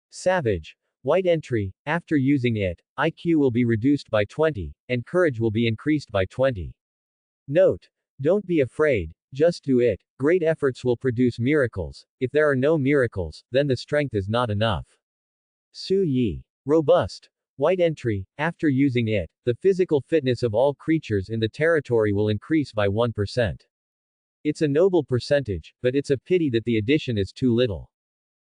Savage. White entry, after using it, IQ will be reduced by 20, and courage will be increased by 20. Note. Don't be afraid, just do it. Great efforts will produce miracles. If there are no miracles, then the strength is not enough. Suyi. Robust. White entry, after using it, the physical fitness of all creatures in the territory will increase by 1%. It's a noble percentage, but it's a pity that the addition is too little.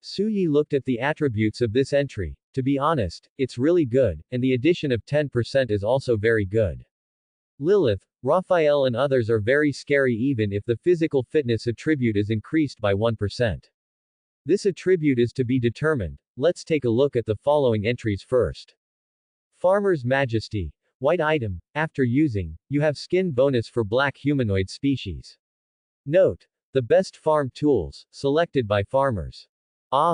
Suyi looked at the attributes of this entry. To be honest, it's really good, and the addition of 10% is also very good. Lilith, Raphael and others are very scary even if the physical fitness attribute is increased by 1%. This attribute is to be determined. Let's take a look at the following entries first. Farmer's Majesty. White item, after using, you have skin bonus for black humanoid species. Note. The best farm tools, selected by farmers.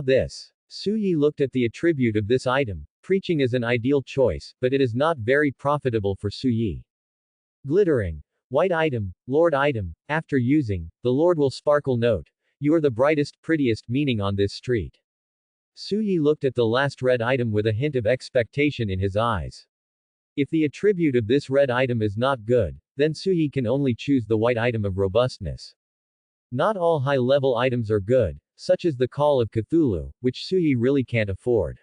This. Suyi looked at the attribute of this item. Preaching is an ideal choice, but it is not very profitable for Suyi. Glittering. White item, Lord item, after using, the Lord will sparkle. Note. You are the brightest, prettiest meaning on this street. Suyi looked at the last red item with a hint of expectation in his eyes. If the attribute of this red item is not good, then Suyi can only choose the white item of robustness. Not all high-level items are good, such as the Call of Cthulhu, which Suyi really can't afford.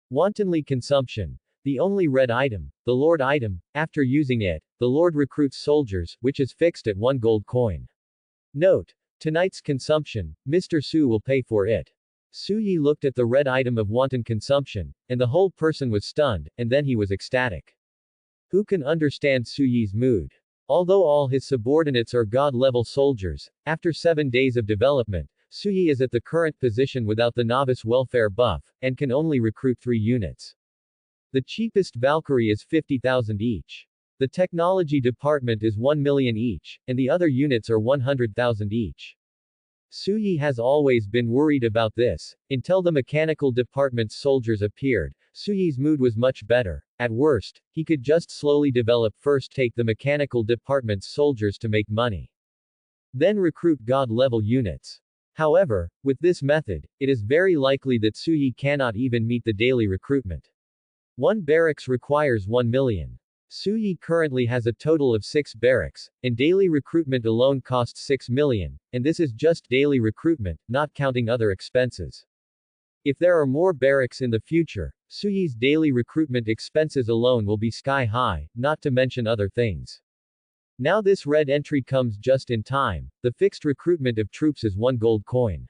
Wantonly consumption. The only red item, the Lord item, after using it, the Lord recruits soldiers, which is fixed at 1 gold coin. Note. Tonight's consumption, Mr. Su will pay for it. Suyi looked at the red item of wanton consumption, and the whole person was stunned, and then he was ecstatic. Who can understand Suyi's mood? Although all his subordinates are god-level soldiers, after 7 days of development, Suyi is at the current position without the novice welfare buff, and can only recruit 3 units. The cheapest Valkyrie is 50,000 each. The technology department is 1 million each, and the other units are 100,000 each. Suyi has always been worried about this. Until the mechanical department's soldiers appeared, Suyi's mood was much better. At worst, he could just slowly develop. First take the mechanical department's soldiers to make money. Then recruit god-level units. However, with this method, it is very likely that Suyi cannot even meet the daily recruitment. 1 barracks requires 1 million. Suyi currently has a total of 6 barracks, and daily recruitment alone costs 6 million, and this is just daily recruitment, not counting other expenses. If there are more barracks in the future, Suyi's daily recruitment expenses alone will be sky high, not to mention other things. Now this red entry comes just in time. The fixed recruitment of troops is 1 gold coin.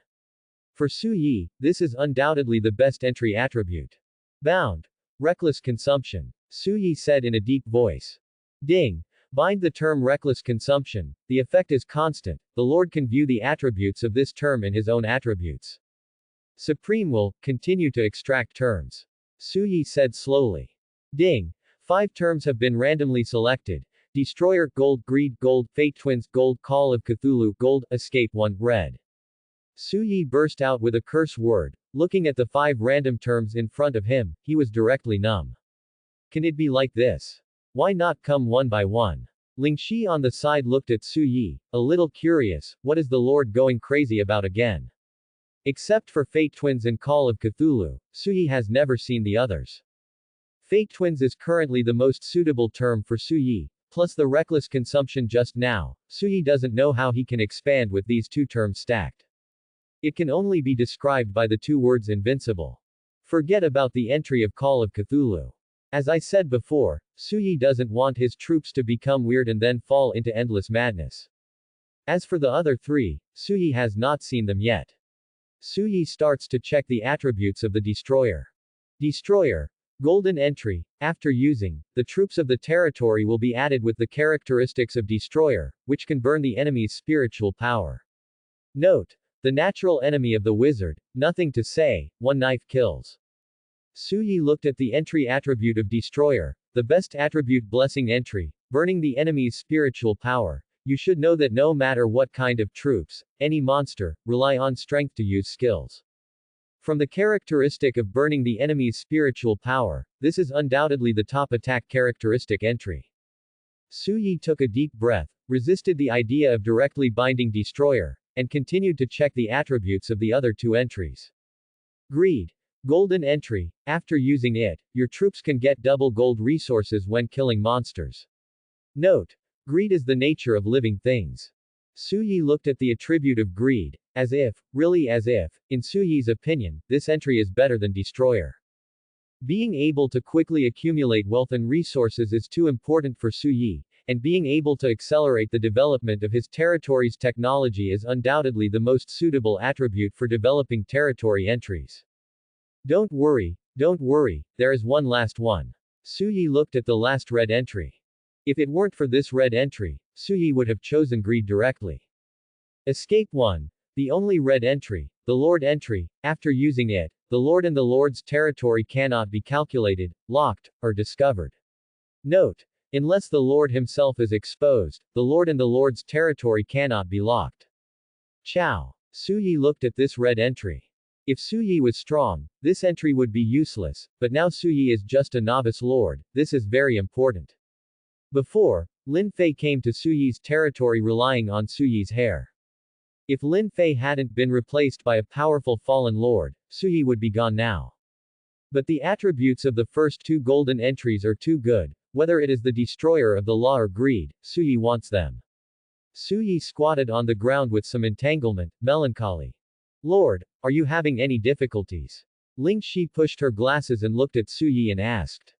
For Suyi, this is undoubtedly the best entry attribute. Bound. Reckless consumption. Suyi said in a deep voice. Ding. Bind the term reckless consumption. The effect is constant. The Lord can view the attributes of this term in his own attributes. Supreme will continue to extract terms. Suyi said slowly. Ding. 5 terms have been randomly selected. Destroyer, gold, greed, gold, fate twins, gold, call of Cthulhu, gold, escape 1, red. Suyi burst out with a curse word. Looking at the 5 random terms in front of him, he was directly numb. Can it be like this? Why not come one by one? Lingxi on the side looked at Suyi, a little curious. What is the Lord going crazy about again? Except for Fate Twins and Call of Cthulhu, Suyi has never seen the others. Fate Twins is currently the most suitable term for Suyi, plus the reckless consumption just now. Suyi doesn't know how he can expand with these 2 terms stacked. It can only be described by the 2 words invincible. Forget about the entry of Call of Cthulhu. As I said before, Suyi doesn't want his troops to become weird and then fall into endless madness. As for the other 3, Suyi has not seen them yet. Suyi starts to check the attributes of the Destroyer. Destroyer. Golden entry. After using, the troops of the territory will be added with the characteristics of Destroyer, which can burn the enemy's spiritual power. Note. The natural enemy of the wizard, nothing to say, 1 knife kills. Suyi looked at the entry attribute of Destroyer, the best attribute blessing entry, burning the enemy's spiritual power. You should know that no matter what kind of troops, any monster, rely on strength to use skills. From the characteristic of burning the enemy's spiritual power, this is undoubtedly the top attack characteristic entry. Suyi took a deep breath, resisted the idea of directly binding Destroyer, and continued to check the attributes of the other two entries. Greed. Golden entry. After using it, your troops can get double gold resources when killing monsters. Note. Greed is the nature of living things. Suyi looked at the attribute of greed, as if, really as if, in Suyi's opinion, this entry is better than Destroyer. Being able to quickly accumulate wealth and resources is too important for Suyi, and being able to accelerate the development of his territory's technology is undoubtedly the most suitable attribute for developing territory entries. Don't worry, there is one last one. Suyi looked at the last red entry. If it weren't for this red entry, Suyi would have chosen greed directly. Escape 1. The only red entry, the Lord entry, after using it, the Lord and the Lord's territory cannot be calculated, locked, or discovered. Note. Unless the Lord himself is exposed, the Lord and the Lord's territory cannot be locked. Chow. Suyi looked at this red entry. If Suyi was strong, this entry would be useless, but now Suyi is just a novice lord, this is very important. Before, Lin Fei came to Suyi's territory relying on Suyi's hair. If Lin Fei hadn't been replaced by a powerful fallen lord, Suyi would be gone now. But the attributes of the first two golden entries are too good, whether it is the destroyer of the law or greed, Suyi wants them. Suyi squatted on the ground with some entanglement, melancholy. Lord, are you having any difficulties? Ling Shi pushed her glasses and looked at Suyi and asked.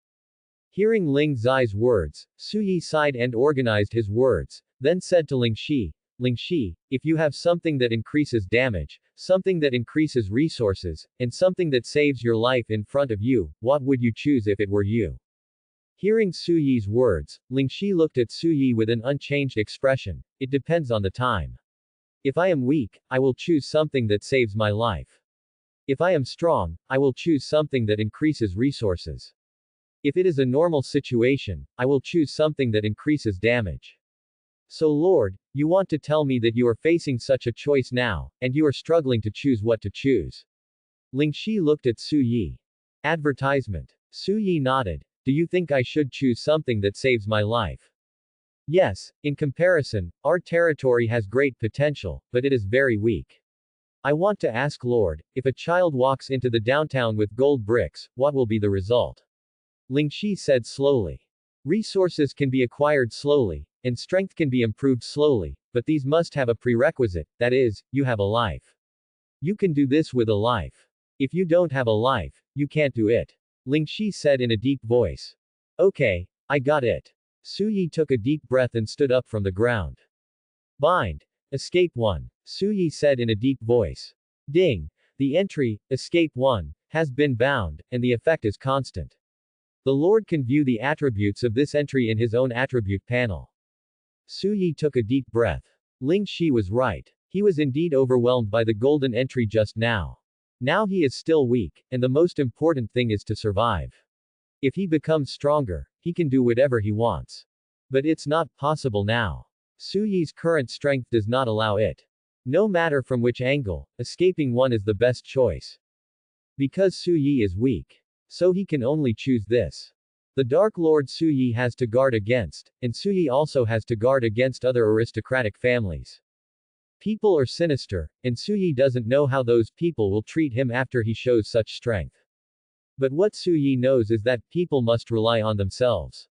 Hearing Ling Zai's words, Suyi sighed and organized his words, then said to Ling Shi, if you have something that increases damage, something that increases resources, and something that saves your life in front of you, what would you choose if it were you? Hearing Suyi's words, Ling Shi looked at Suyi with an unchanged expression. It depends on the time. If I am weak, I will choose something that saves my life. If I am strong, I will choose something that increases resources. If it is a normal situation, I will choose something that increases damage. So Lord, you want to tell me that you are facing such a choice now, and you are struggling to choose what to choose. Ling Shi looked at Suyi. Advertisement. Suyi nodded. Do you think I should choose something that saves my life? Yes, in comparison, our territory has great potential, but it is very weak. I want to ask Lord, if a child walks into the downtown with gold bricks, what will be the result? Ling Shi said slowly. Resources can be acquired slowly, and strength can be improved slowly, but these must have a prerequisite, that is, you have a life. You can do this with a life. If you don't have a life, you can't do it. Ling Shi said in a deep voice. Okay, I got it. Suyi took a deep breath and stood up from the ground. Bind. Escape 1. Suyi said in a deep voice. Ding. The entry, Escape 1, has been bound, and the effect is constant. The Lord can view the attributes of this entry in his own attribute panel. Suyi took a deep breath. Ling Shi was right. He was indeed overwhelmed by the golden entry just now. Now he is still weak, and the most important thing is to survive. If he becomes stronger, he can do whatever he wants. But it's not possible now. Suyi's current strength does not allow it. No matter from which angle, escaping 1 is the best choice. Because Suyi is weak. So he can only choose this. The Dark Lord Suyi has to guard against, and Suyi also has to guard against other aristocratic families. People are sinister, and Suyi doesn't know how those people will treat him after he shows such strength. But what Suyi knows is that people must rely on themselves.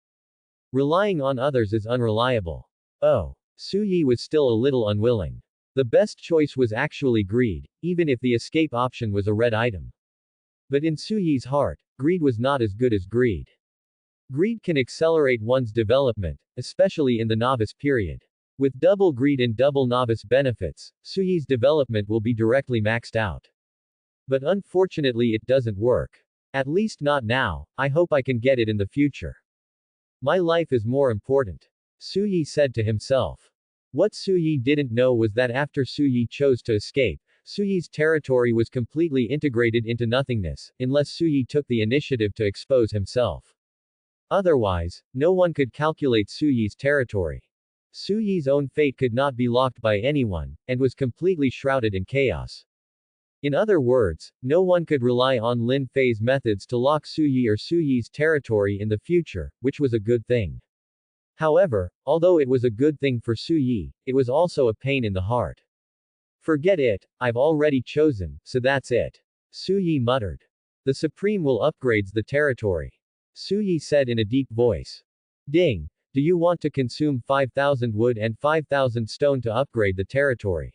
Relying on others is unreliable. Oh. Suyi was still a little unwilling. The best choice was actually greed, even if the escape option was a red item. But in Suyi's heart, greed was not as good as greed. Greed can accelerate one's development, especially in the novice period. With double greed and double novice benefits, Suyi's development will be directly maxed out. But unfortunately it doesn't work. At least not now, I hope I can get it in the future. My life is more important. Suyi said to himself. What Suyi didn't know was that after Suyi chose to escape, Suyi's territory was completely integrated into nothingness, unless Suyi took the initiative to expose himself. Otherwise, no one could calculate Suyi's territory. Su Yi's own fate could not be locked by anyone, and was completely shrouded in chaos. In other words, no one could rely on Lin Fei's methods to lock Su Yi or Su Yi's territory in the future, which was a good thing. However, although it was a good thing for Su Yi, it was also a pain in the heart. Forget it, I've already chosen, so that's it. Su Yi muttered. The Supreme will upgrades the territory. Su Yi said in a deep voice. Ding. Do you want to consume 5,000 wood and 5,000 stone to upgrade the territory?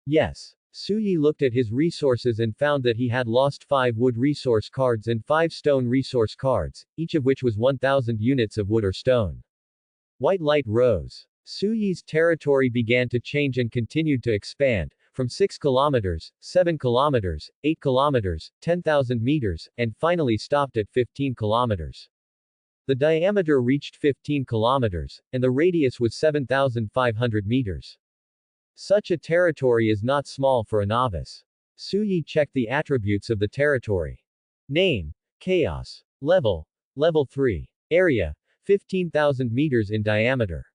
Yes. Su Yi looked at his resources and found that he had lost 5 wood resource cards and 5 stone resource cards, each of which was 1,000 units of wood or stone. White light rose. Su Yi's territory began to change and continued to expand, from 6 kilometers, 7 kilometers, 8 kilometers, 10,000 meters, and finally stopped at 15 kilometers. The diameter reached 15 kilometers, and the radius was 7,500 meters. Such a territory is not small for a novice. Su Yi checked the attributes of the territory. Name: Chaos. Level: Level 3. Area: 15,000 meters in diameter.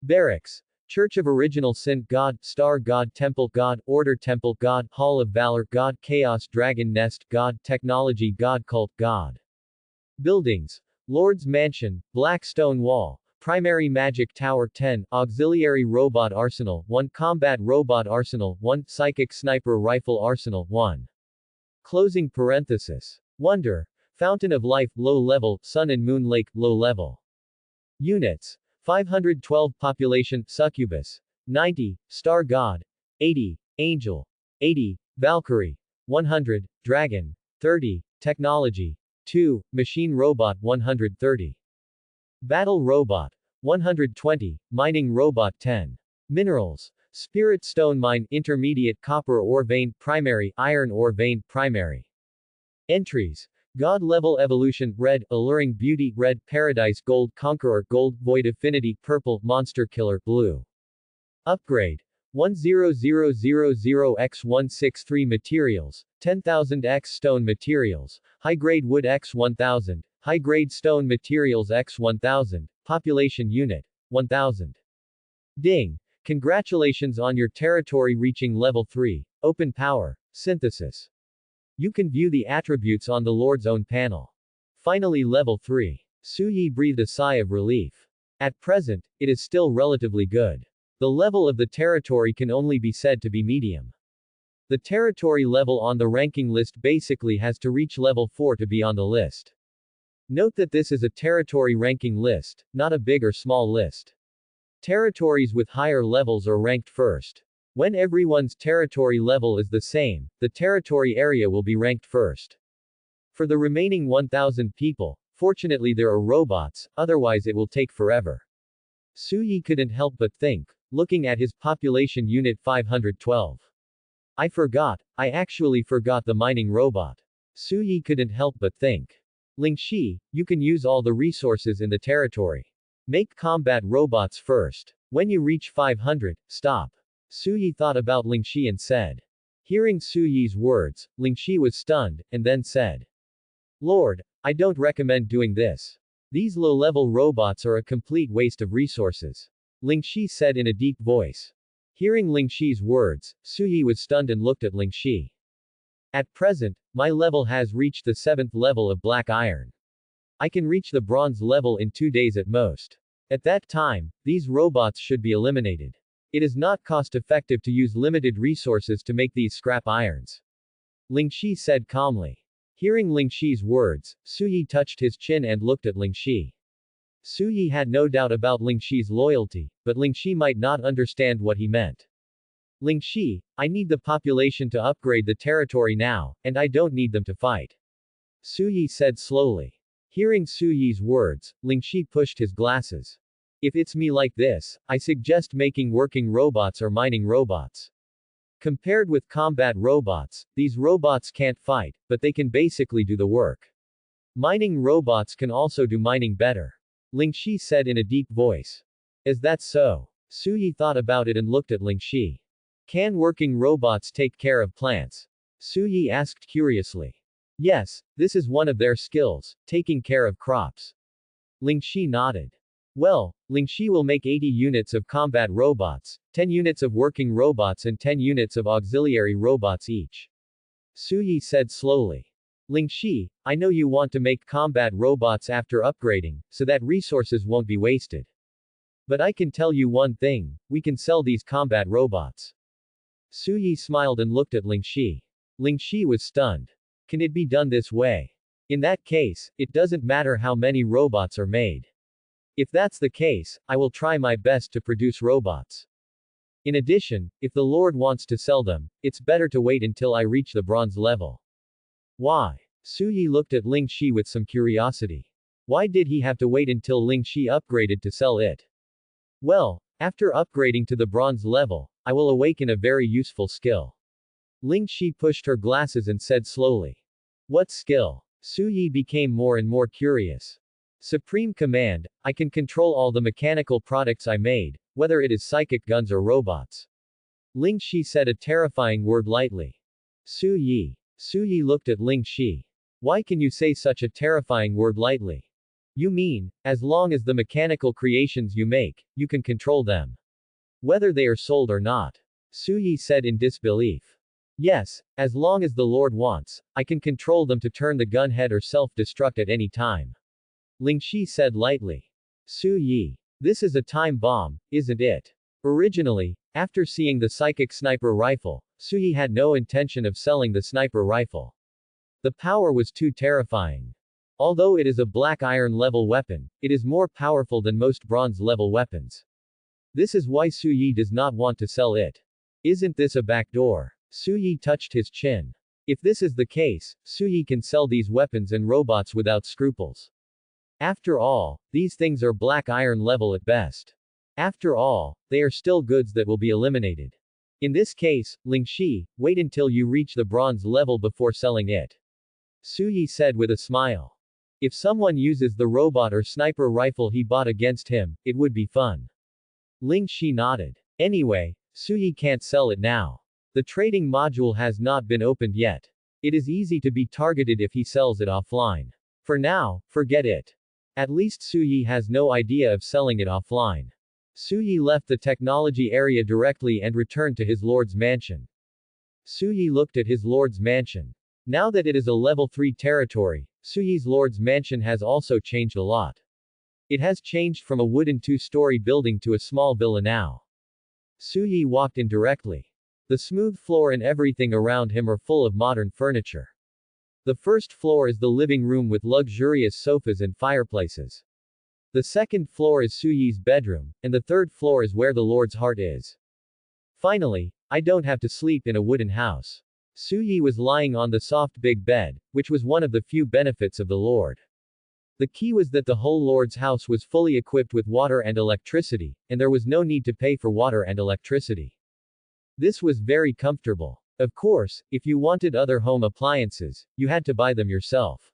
Barracks: Church of Original Sin God, Star God, Temple God, Order Temple God, Hall of Valor God, Chaos Dragon Nest God, Technology God, Cult God. Buildings: Lord's Mansion, Black Stone Wall, Primary Magic Tower 10, Auxiliary Robot Arsenal 1, Combat Robot Arsenal 1, Psychic Sniper Rifle Arsenal 1. Closing parenthesis. Wonder. Fountain of Life, low level, Sun and Moon Lake, low level. Units: 512 Population, Succubus. 90, Star God. 80, Angel. 80, Valkyrie. 100, Dragon. 30, Technology. 2, Machine Robot 130. Battle Robot 120, Mining Robot 10. Minerals: Spirit Stone Mine, Intermediate, Copper Ore Vein, Primary, Iron Ore Vein, Primary. Entries: God Level Evolution, Red, Alluring Beauty, Red, Paradise, Gold, Conqueror, Gold, Void Affinity, Purple, Monster Killer, Blue. Upgrade: 10000x163 Materials, 10,000x Stone Materials, High-Grade Wood x1000, High-Grade Stone Materials x1000, Population Unit, 1000. Ding! Congratulations on your territory reaching Level 3, Open Power, Synthesis. You can view the attributes on the Lord's own panel. Finally Level 3. Su Yi breathed a sigh of relief. At present, it is still relatively good. The level of the territory can only be said to be medium. The territory level on the ranking list basically has to reach level 4 to be on the list. Note that this is a territory ranking list, not a big or small list. Territories with higher levels are ranked first. When everyone's territory level is the same, the territory area will be ranked first. For the remaining 1,000 people, fortunately there are robots, otherwise it will take forever. Su Yi couldn't help but think, looking at his population unit 512. I actually forgot the mining robot. Su Yi couldn't help but think. Lingxi, you can use all the resources in the territory. Make combat robots first. When you reach 500, stop. Su Yi thought about Lingxi and said. Hearing Su Yi's words, Lingxi was stunned, and then said. Lord, I don't recommend doing this. These low-level robots are a complete waste of resources. Lingxi said in a deep voice. Hearing Lingxi's words, Su Yi was stunned and looked at Lingxi. At present, my level has reached the 7th level of black iron. I can reach the bronze level in 2 days at most. At that time, these robots should be eliminated. It is not cost-effective to use limited resources to make these scrap irons. Lingxi said calmly. Hearing Lingxi's words, Su Yi touched his chin and looked at Lingxi. Su Yi had no doubt about Lingxi's loyalty, but Lingxi might not understand what he meant. Lingxi, I need the population to upgrade the territory now, and I don't need them to fight. Su Yi said slowly. Hearing Su Yi's words, Lingxi pushed his glasses. If it's me like this, I suggest making working robots or mining robots. Compared with combat robots, these robots can't fight, but they can basically do the work. Mining robots can also do mining better. Lingxi said in a deep voice. Is that so? Su Yi thought about it and looked at Lingxi. Can working robots take care of plants? Su Yi asked curiously. Yes, this is one of their skills, taking care of crops. Lingxi nodded. Well, Lingxi will make 80 units of combat robots, 10 units of working robots and 10 units of auxiliary robots each. Su Yi said slowly. Lingxi, I know you want to make combat robots after upgrading, so that resources won't be wasted. But I can tell you one thing, we can sell these combat robots. Su Yi smiled and looked at Lingxi. Lingxi was stunned. Can it be done this way? In that case, it doesn't matter how many robots are made. If that's the case, I will try my best to produce robots. In addition, if the Lord wants to sell them, it's better to wait until I reach the bronze level. Why? Su Yi looked at Lingxi with some curiosity. Why did he have to wait until Lingxi upgraded to sell it? Well, after upgrading to the bronze level, I will awaken a very useful skill. Lingxi pushed her glasses and said slowly. What skill? Su Yi became more and more curious. Supreme Command, I can control all the mechanical products I made, whether it is psychic guns or robots. Lingxi said a terrifying word lightly. Su Yi. Su Yi looked at Lingxi. Why can you say such a terrifying word lightly? You mean, as long as the mechanical creations you make, you can control them. Whether they are sold or not. Su Yi said in disbelief. Yes, as long as the Lord wants, I can control them to turn the gun head or self-destruct at any time. Lingxi said lightly. Su Yi. This is a time bomb, isn't it? Originally, after seeing the psychic sniper rifle, Su Yi had no intention of selling the sniper rifle. The power was too terrifying. Although it is a black iron level weapon, it is more powerful than most bronze level weapons. This is why Su Yi does not want to sell it. Isn't this a backdoor? Su Yi touched his chin. If this is the case, Su Yi can sell these weapons and robots without scruples. After all, these things are black iron level at best. After all, they are still goods that will be eliminated. In this case, Lingxi, wait until you reach the bronze level before selling it. Su Yi said with a smile. If someone uses the robot or sniper rifle he bought against him, it would be fun. Lingxi nodded. Anyway, Su Yi can't sell it now. The trading module has not been opened yet. It is easy to be targeted if he sells it offline. For now, forget it. At least Su Yi has no idea of selling it offline. Su Yi left the technology area directly and returned to his lord's mansion. Su Yi looked at his lord's mansion. Now that it is a level 3 territory, Su Yi's lord's mansion has also changed a lot. It has changed from a wooden 2-story building to a small villa now. Su Yi walked in directly. The smooth floor and everything around him are full of modern furniture. The first floor is the living room with luxurious sofas and fireplaces. The second floor is Su Yi's bedroom, and the third floor is where the Lord's heart is. Finally, I don't have to sleep in a wooden house. Su Yi was lying on the soft big bed, which was one of the few benefits of the Lord. The key was that the whole Lord's house was fully equipped with water and electricity, and there was no need to pay for water and electricity. This was very comfortable. Of course, if you wanted other home appliances, you had to buy them yourself.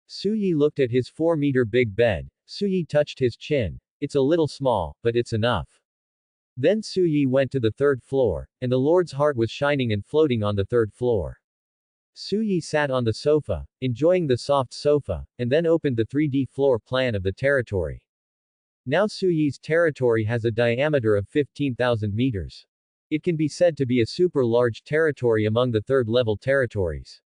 Su Yi looked at his 4-meter big bed. Su Yi touched his chin. It's a little small, but it's enough. Then Su Yi went to the third floor, and the Lord's heart was shining and floating on the third floor. Su Yi sat on the sofa, enjoying the soft sofa, and then opened the 3D floor plan of the territory. Now Su Yi's territory has a diameter of 15,000 meters. It can be said to be a super large territory among the third-level territories.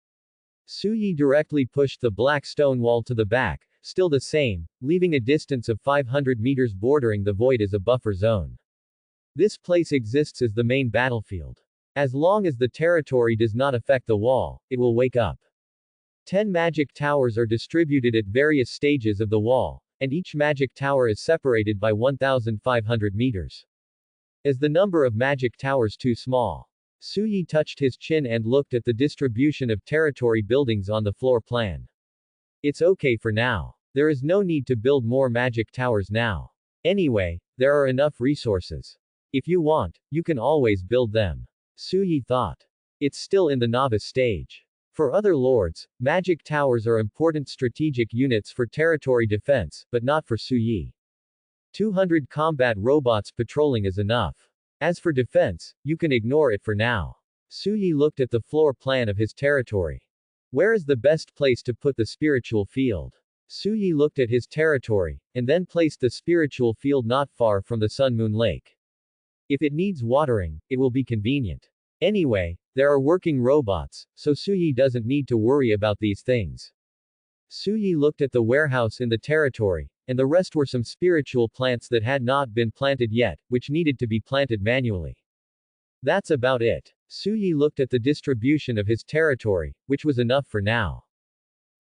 Su Yi directly pushed the black stone wall to the back, still the same, leaving a distance of 500 meters bordering the void as a buffer zone. This place exists as the main battlefield. As long as the territory does not affect the wall, it will wake up. 10 magic towers are distributed at various stages of the wall, and each magic tower is separated by 1,500 meters. Is the number of magic towers too small? Su Yi touched his chin and looked at the distribution of territory buildings on the floor plan. It's okay for now. There is no need to build more magic towers now. Anyway, there are enough resources. If you want, you can always build them. Su Yi thought. It's still in the novice stage. For other lords, magic towers are important strategic units for territory defense, but not for Su Yi. 200 combat robots patrolling is enough. As for defense, you can ignore it for now. Su Yi looked at the floor plan of his territory. Where is the best place to put the spiritual field? Suyi looked at his territory, and then placed the spiritual field not far from the Sun Moon Lake. If it needs watering, it will be convenient. Anyway, there are working robots, so Suyi doesn't need to worry about these things. Suyi looked at the warehouse in the territory, and the rest were some spiritual plants that had not been planted yet, which needed to be planted manually. That's about it. Suyi looked at the distribution of his territory, which was enough for now.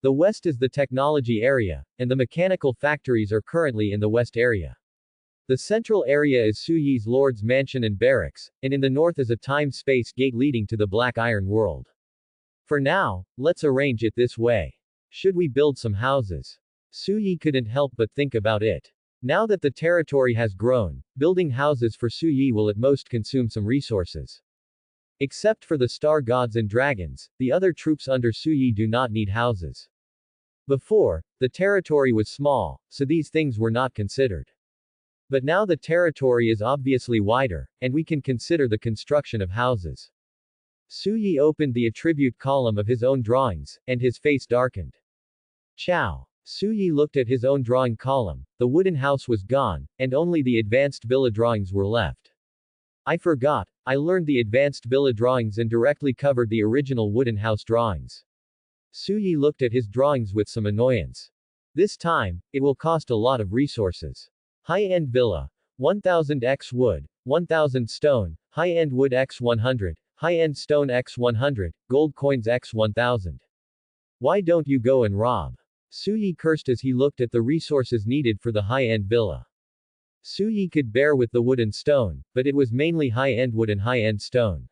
The west is the technology area, and the mechanical factories are currently in the west area. The central area is Suyi's Lord's Mansion and Barracks, and in the north is a time-space gate leading to the Black Iron World. For now, let's arrange it this way. Should we build some houses? Suyi couldn't help but think about it. Now that the territory has grown, building houses for Suyi will at most consume some resources. Except for the star gods and dragons, the other troops under Suyi do not need houses. Before, the territory was small, so these things were not considered. But now the territory is obviously wider, and we can consider the construction of houses. Suyi opened the attribute column of his own drawings, and his face darkened. Chow. Suyi looked at his own drawing column, the wooden house was gone, and only the advanced villa drawings were left. I forgot, I learned the advanced villa drawings and directly covered the original wooden house drawings. Suyi looked at his drawings with some annoyance. This time, it will cost a lot of resources. High-end villa. 1000 x wood, 1000 stone, high-end wood x 100, high-end stone x 100, gold coins x 1000. Why don't you go and rob? Suyi cursed as he looked at the resources needed for the high-end villa. Suyi could bear with the wood and stone, but it was mainly high-end wood and high-end stone.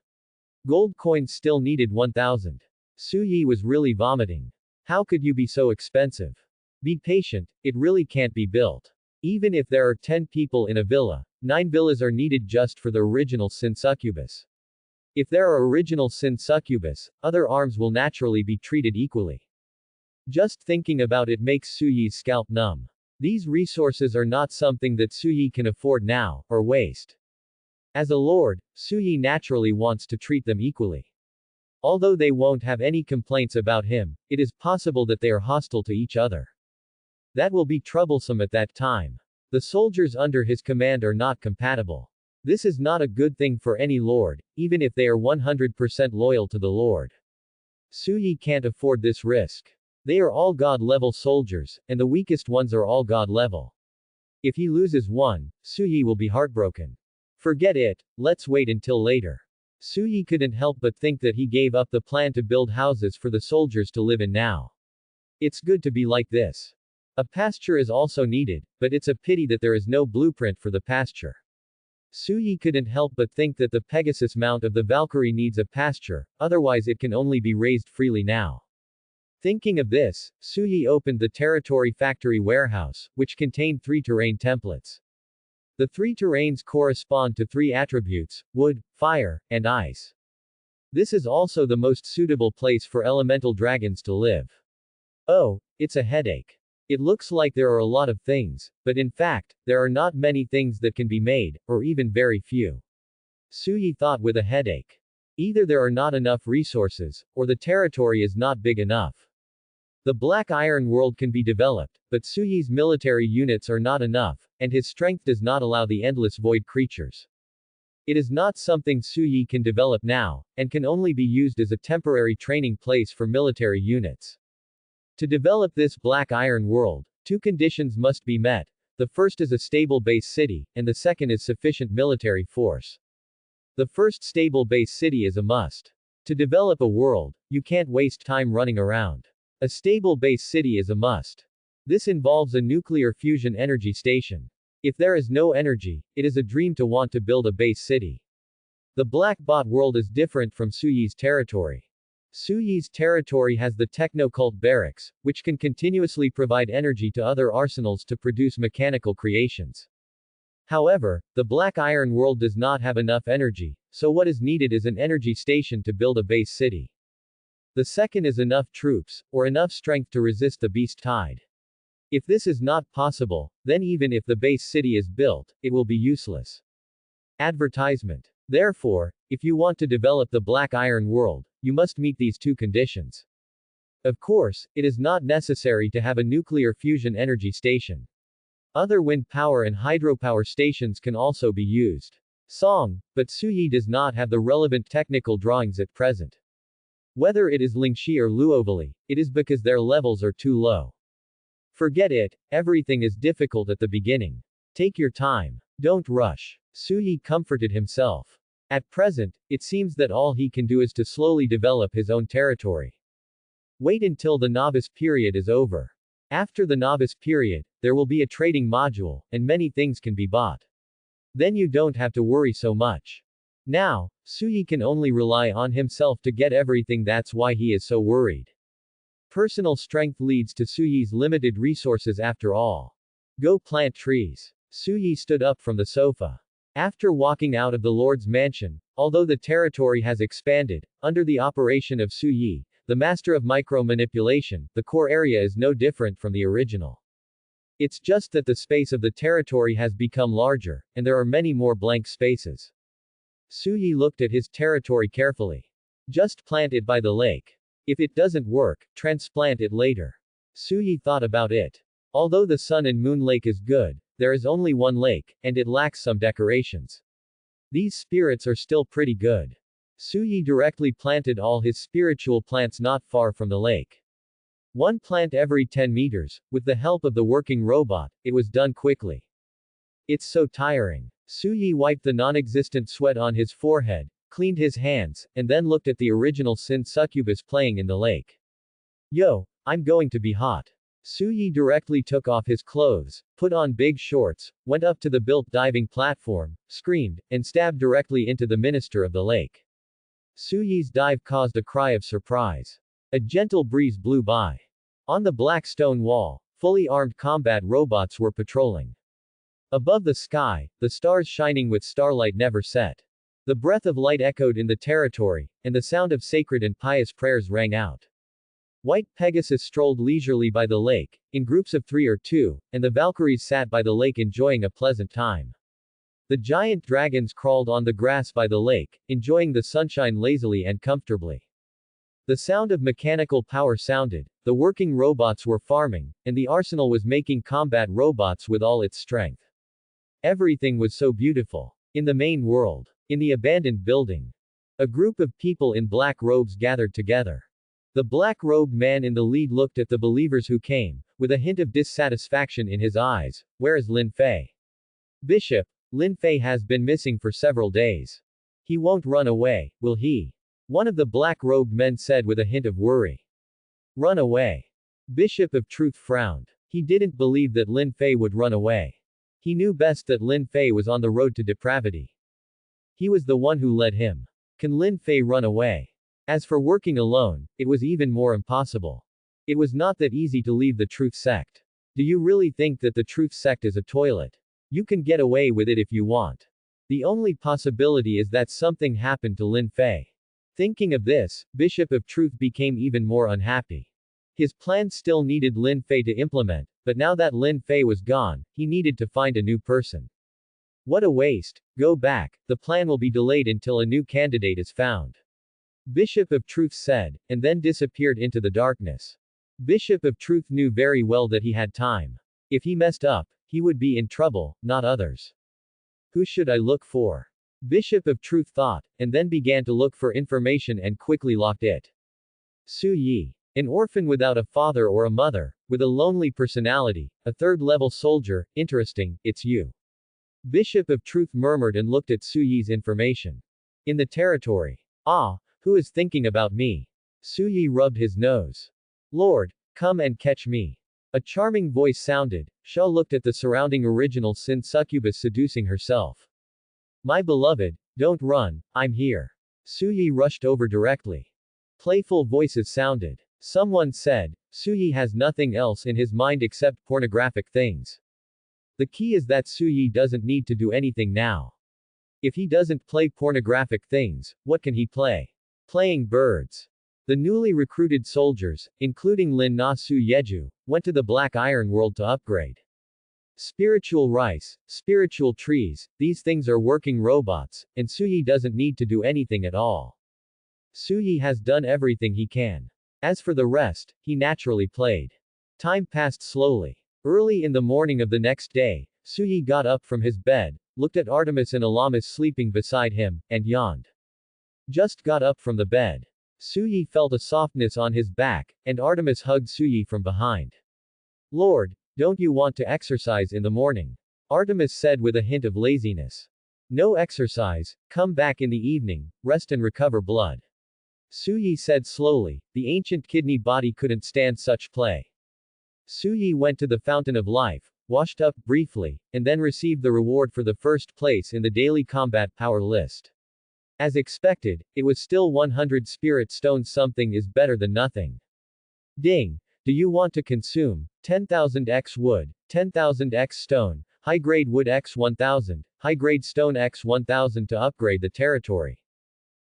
Gold coins still needed 1000. Suyi was really vomiting. How could you be so expensive? Be patient, it really can't be built. Even if there are 10 people in a villa, 9 villas are needed just for the original Sin Succubus. If there are original Sin Succubus, other arms will naturally be treated equally. Just thinking about it makes Suyi's scalp numb. These resources are not something that Suyi can afford now, or waste. As a lord, Suyi naturally wants to treat them equally. Although they won't have any complaints about him, it is possible that they are hostile to each other. That will be troublesome at that time. The soldiers under his command are not compatible. This is not a good thing for any lord, even if they are 100% loyal to the lord. Suyi can't afford this risk. They are all god-level soldiers, and the weakest ones are all god-level. If he loses one, Suyi will be heartbroken. Forget it, let's wait until later. Suyi couldn't help but think that he gave up the plan to build houses for the soldiers to live in now. It's good to be like this. A pasture is also needed, but it's a pity that there is no blueprint for the pasture. Suyi couldn't help but think that the Pegasus mount of the Valkyrie needs a pasture, otherwise it can only be raised freely now. Thinking of this, Suyi opened the Territory Factory warehouse, which contained 3 terrain templates. The 3 terrains correspond to 3 attributes: wood, fire, and ice. This is also the most suitable place for elemental dragons to live. Oh, it's a headache. It looks like there are a lot of things, but in fact, there are not many things that can be made, or even very few. Suyi thought with a headache. Either there are not enough resources, or the territory is not big enough. The Black Iron World can be developed, but Suyi's military units are not enough, and his strength does not allow the endless void creatures. It is not something Suyi can develop now, and can only be used as a temporary training place for military units. To develop this Black Iron World, 2 conditions must be met. The first is a stable base city, and the second is sufficient military force. The first stable base city is a must. To develop a world, you can't waste time running around. A stable base city is a must. This involves a nuclear fusion energy station. If there is no energy, it is a dream to want to build a base city. The Black Bot world is different from Suyi's territory. Suyi's territory has the Techno-Cult Barracks, which can continuously provide energy to other arsenals to produce mechanical creations. However, the Black Iron World does not have enough energy, so what is needed is an energy station to build a base city. The second is enough troops, or enough strength to resist the beast tide. If this is not possible, then even if the base city is built, it will be useless. Advertisement. Therefore, if you want to develop the Black Iron World, you must meet these 2 conditions. Of course, it is not necessary to have a nuclear fusion energy station. Other wind power and hydropower stations can also be used. Song, but Suyi does not have the relevant technical drawings at present. Whether it is Lingxi or Luovali, it is because their levels are too low. Forget it, everything is difficult at the beginning. Take your time. Don't rush. Suyi comforted himself. At present, it seems that all he can do is to slowly develop his own territory. Wait until the novice period is over. After the novice period, there will be a trading module, and many things can be bought. Then you don't have to worry so much. Now, Suyi can only rely on himself to get everything, that's why he is so worried. Personal strength leads to Suyi's limited resources after all. Go plant trees. Suyi stood up from the sofa. After walking out of the Lord's mansion, although the territory has expanded, under the operation of Suyi, the master of micro-manipulation, the core area is no different from the original. It's just that the space of the territory has become larger, and there are many more blank spaces. Suyi looked at his territory carefully. Just plant it by the lake. If it doesn't work, transplant it later. Suyi thought about it. Although the Sun and Moon Lake is good, there is only one lake, and it lacks some decorations. These spirits are still pretty good. Suyi directly planted all his spiritual plants not far from the lake. One plant every 10 meters, with the help of the working robot, it was done quickly. It's so tiring. Suyi wiped the non-existent sweat on his forehead, cleaned his hands, and then looked at the original Sin Succubus playing in the lake. Yo, I'm going to be hot. Suyi directly took off his clothes, put on big shorts, went up to the built diving platform, screamed, and stabbed directly into the minister of the lake. Suyi's dive caused a cry of surprise. A gentle breeze blew by. On the black stone wall, fully armed combat robots were patrolling. Above the sky, the stars shining with starlight never set. The breath of light echoed in the territory, and the sound of sacred and pious prayers rang out. White Pegasus strolled leisurely by the lake, in groups of 3 or 2, and the Valkyries sat by the lake enjoying a pleasant time. The giant dragons crawled on the grass by the lake, enjoying the sunshine lazily and comfortably. The sound of mechanical power sounded, the working robots were farming, and the arsenal was making combat robots with all its strength. Everything was so beautiful. In the main world. In the abandoned building. A group of people in black robes gathered together. The black-robed man in the lead looked at the believers who came, with a hint of dissatisfaction in his eyes. Where is Lin Fei? Bishop, Lin Fei has been missing for several days. He won't run away, will he? One of the black-robed men said with a hint of worry. Run away. Bishop of Truth frowned. He didn't believe that Lin Fei would run away. He knew best that Lin Fei was on the road to depravity. He was the one who led him. Can Lin Fei run away? As for working alone, it was even more impossible. It was not that easy to leave the Truth sect. Do you really think that the Truth sect is a toilet? You can get away with it if you want. The only possibility is that something happened to Lin Fei. Thinking of this, Bishop of Truth became even more unhappy. His plan still needed Lin Fei to implement, but now that Lin Fei was gone, he needed to find a new person. What a waste. Go back, the plan will be delayed until a new candidate is found. Bishop of Truth said, and then disappeared into the darkness. Bishop of Truth knew very well that he had time. If he messed up, he would be in trouble, not others. Who should I look for? Bishop of Truth thought, and then began to look for information and quickly locked it. Suyi. An orphan without a father or a mother, with a lonely personality, a third-level soldier, interesting, it's you. Bishop of Truth murmured and looked at Suyi's information. In the territory. Ah, who is thinking about me? Suyi rubbed his nose. Lord, come and catch me. A charming voice sounded. Sha looked at the surrounding original Sin Succubus seducing herself. My beloved, don't run, I'm here. Suyi rushed over directly. Playful voices sounded. Someone said, Suyi has nothing else in his mind except pornographic things. The key is that Suyi doesn't need to do anything now. If he doesn't play pornographic things, what can he play? Playing birds. The newly recruited soldiers, including Lin Na Su Yeju, went to the Black Iron World to upgrade. Spiritual rice, spiritual trees, these things are working robots, and Suyi doesn't need to do anything at all. Suyi has done everything he can. As for the rest, he naturally played. Time passed slowly. Early in the morning of the next day, Suyi got up from his bed, looked at Artemis and Alamis sleeping beside him, and yawned. Just got up from the bed. Suyi felt a softness on his back, and Artemis hugged Suyi from behind. Lord, don't you want to exercise in the morning? Artemis said with a hint of laziness. No exercise, come back in the evening, rest and recover blood. Suyi said slowly, the ancient kidney body couldn't stand such play. Suyi went to the fountain of life, washed up briefly, and then received the reward for the first place in the daily combat power list. As expected, it was still 100 spirit stones. Something is better than nothing. Ding! Do you want to consume 10,000 x wood, 10,000 x stone, high-grade wood x 1000, high-grade stone x 1000 to upgrade the territory?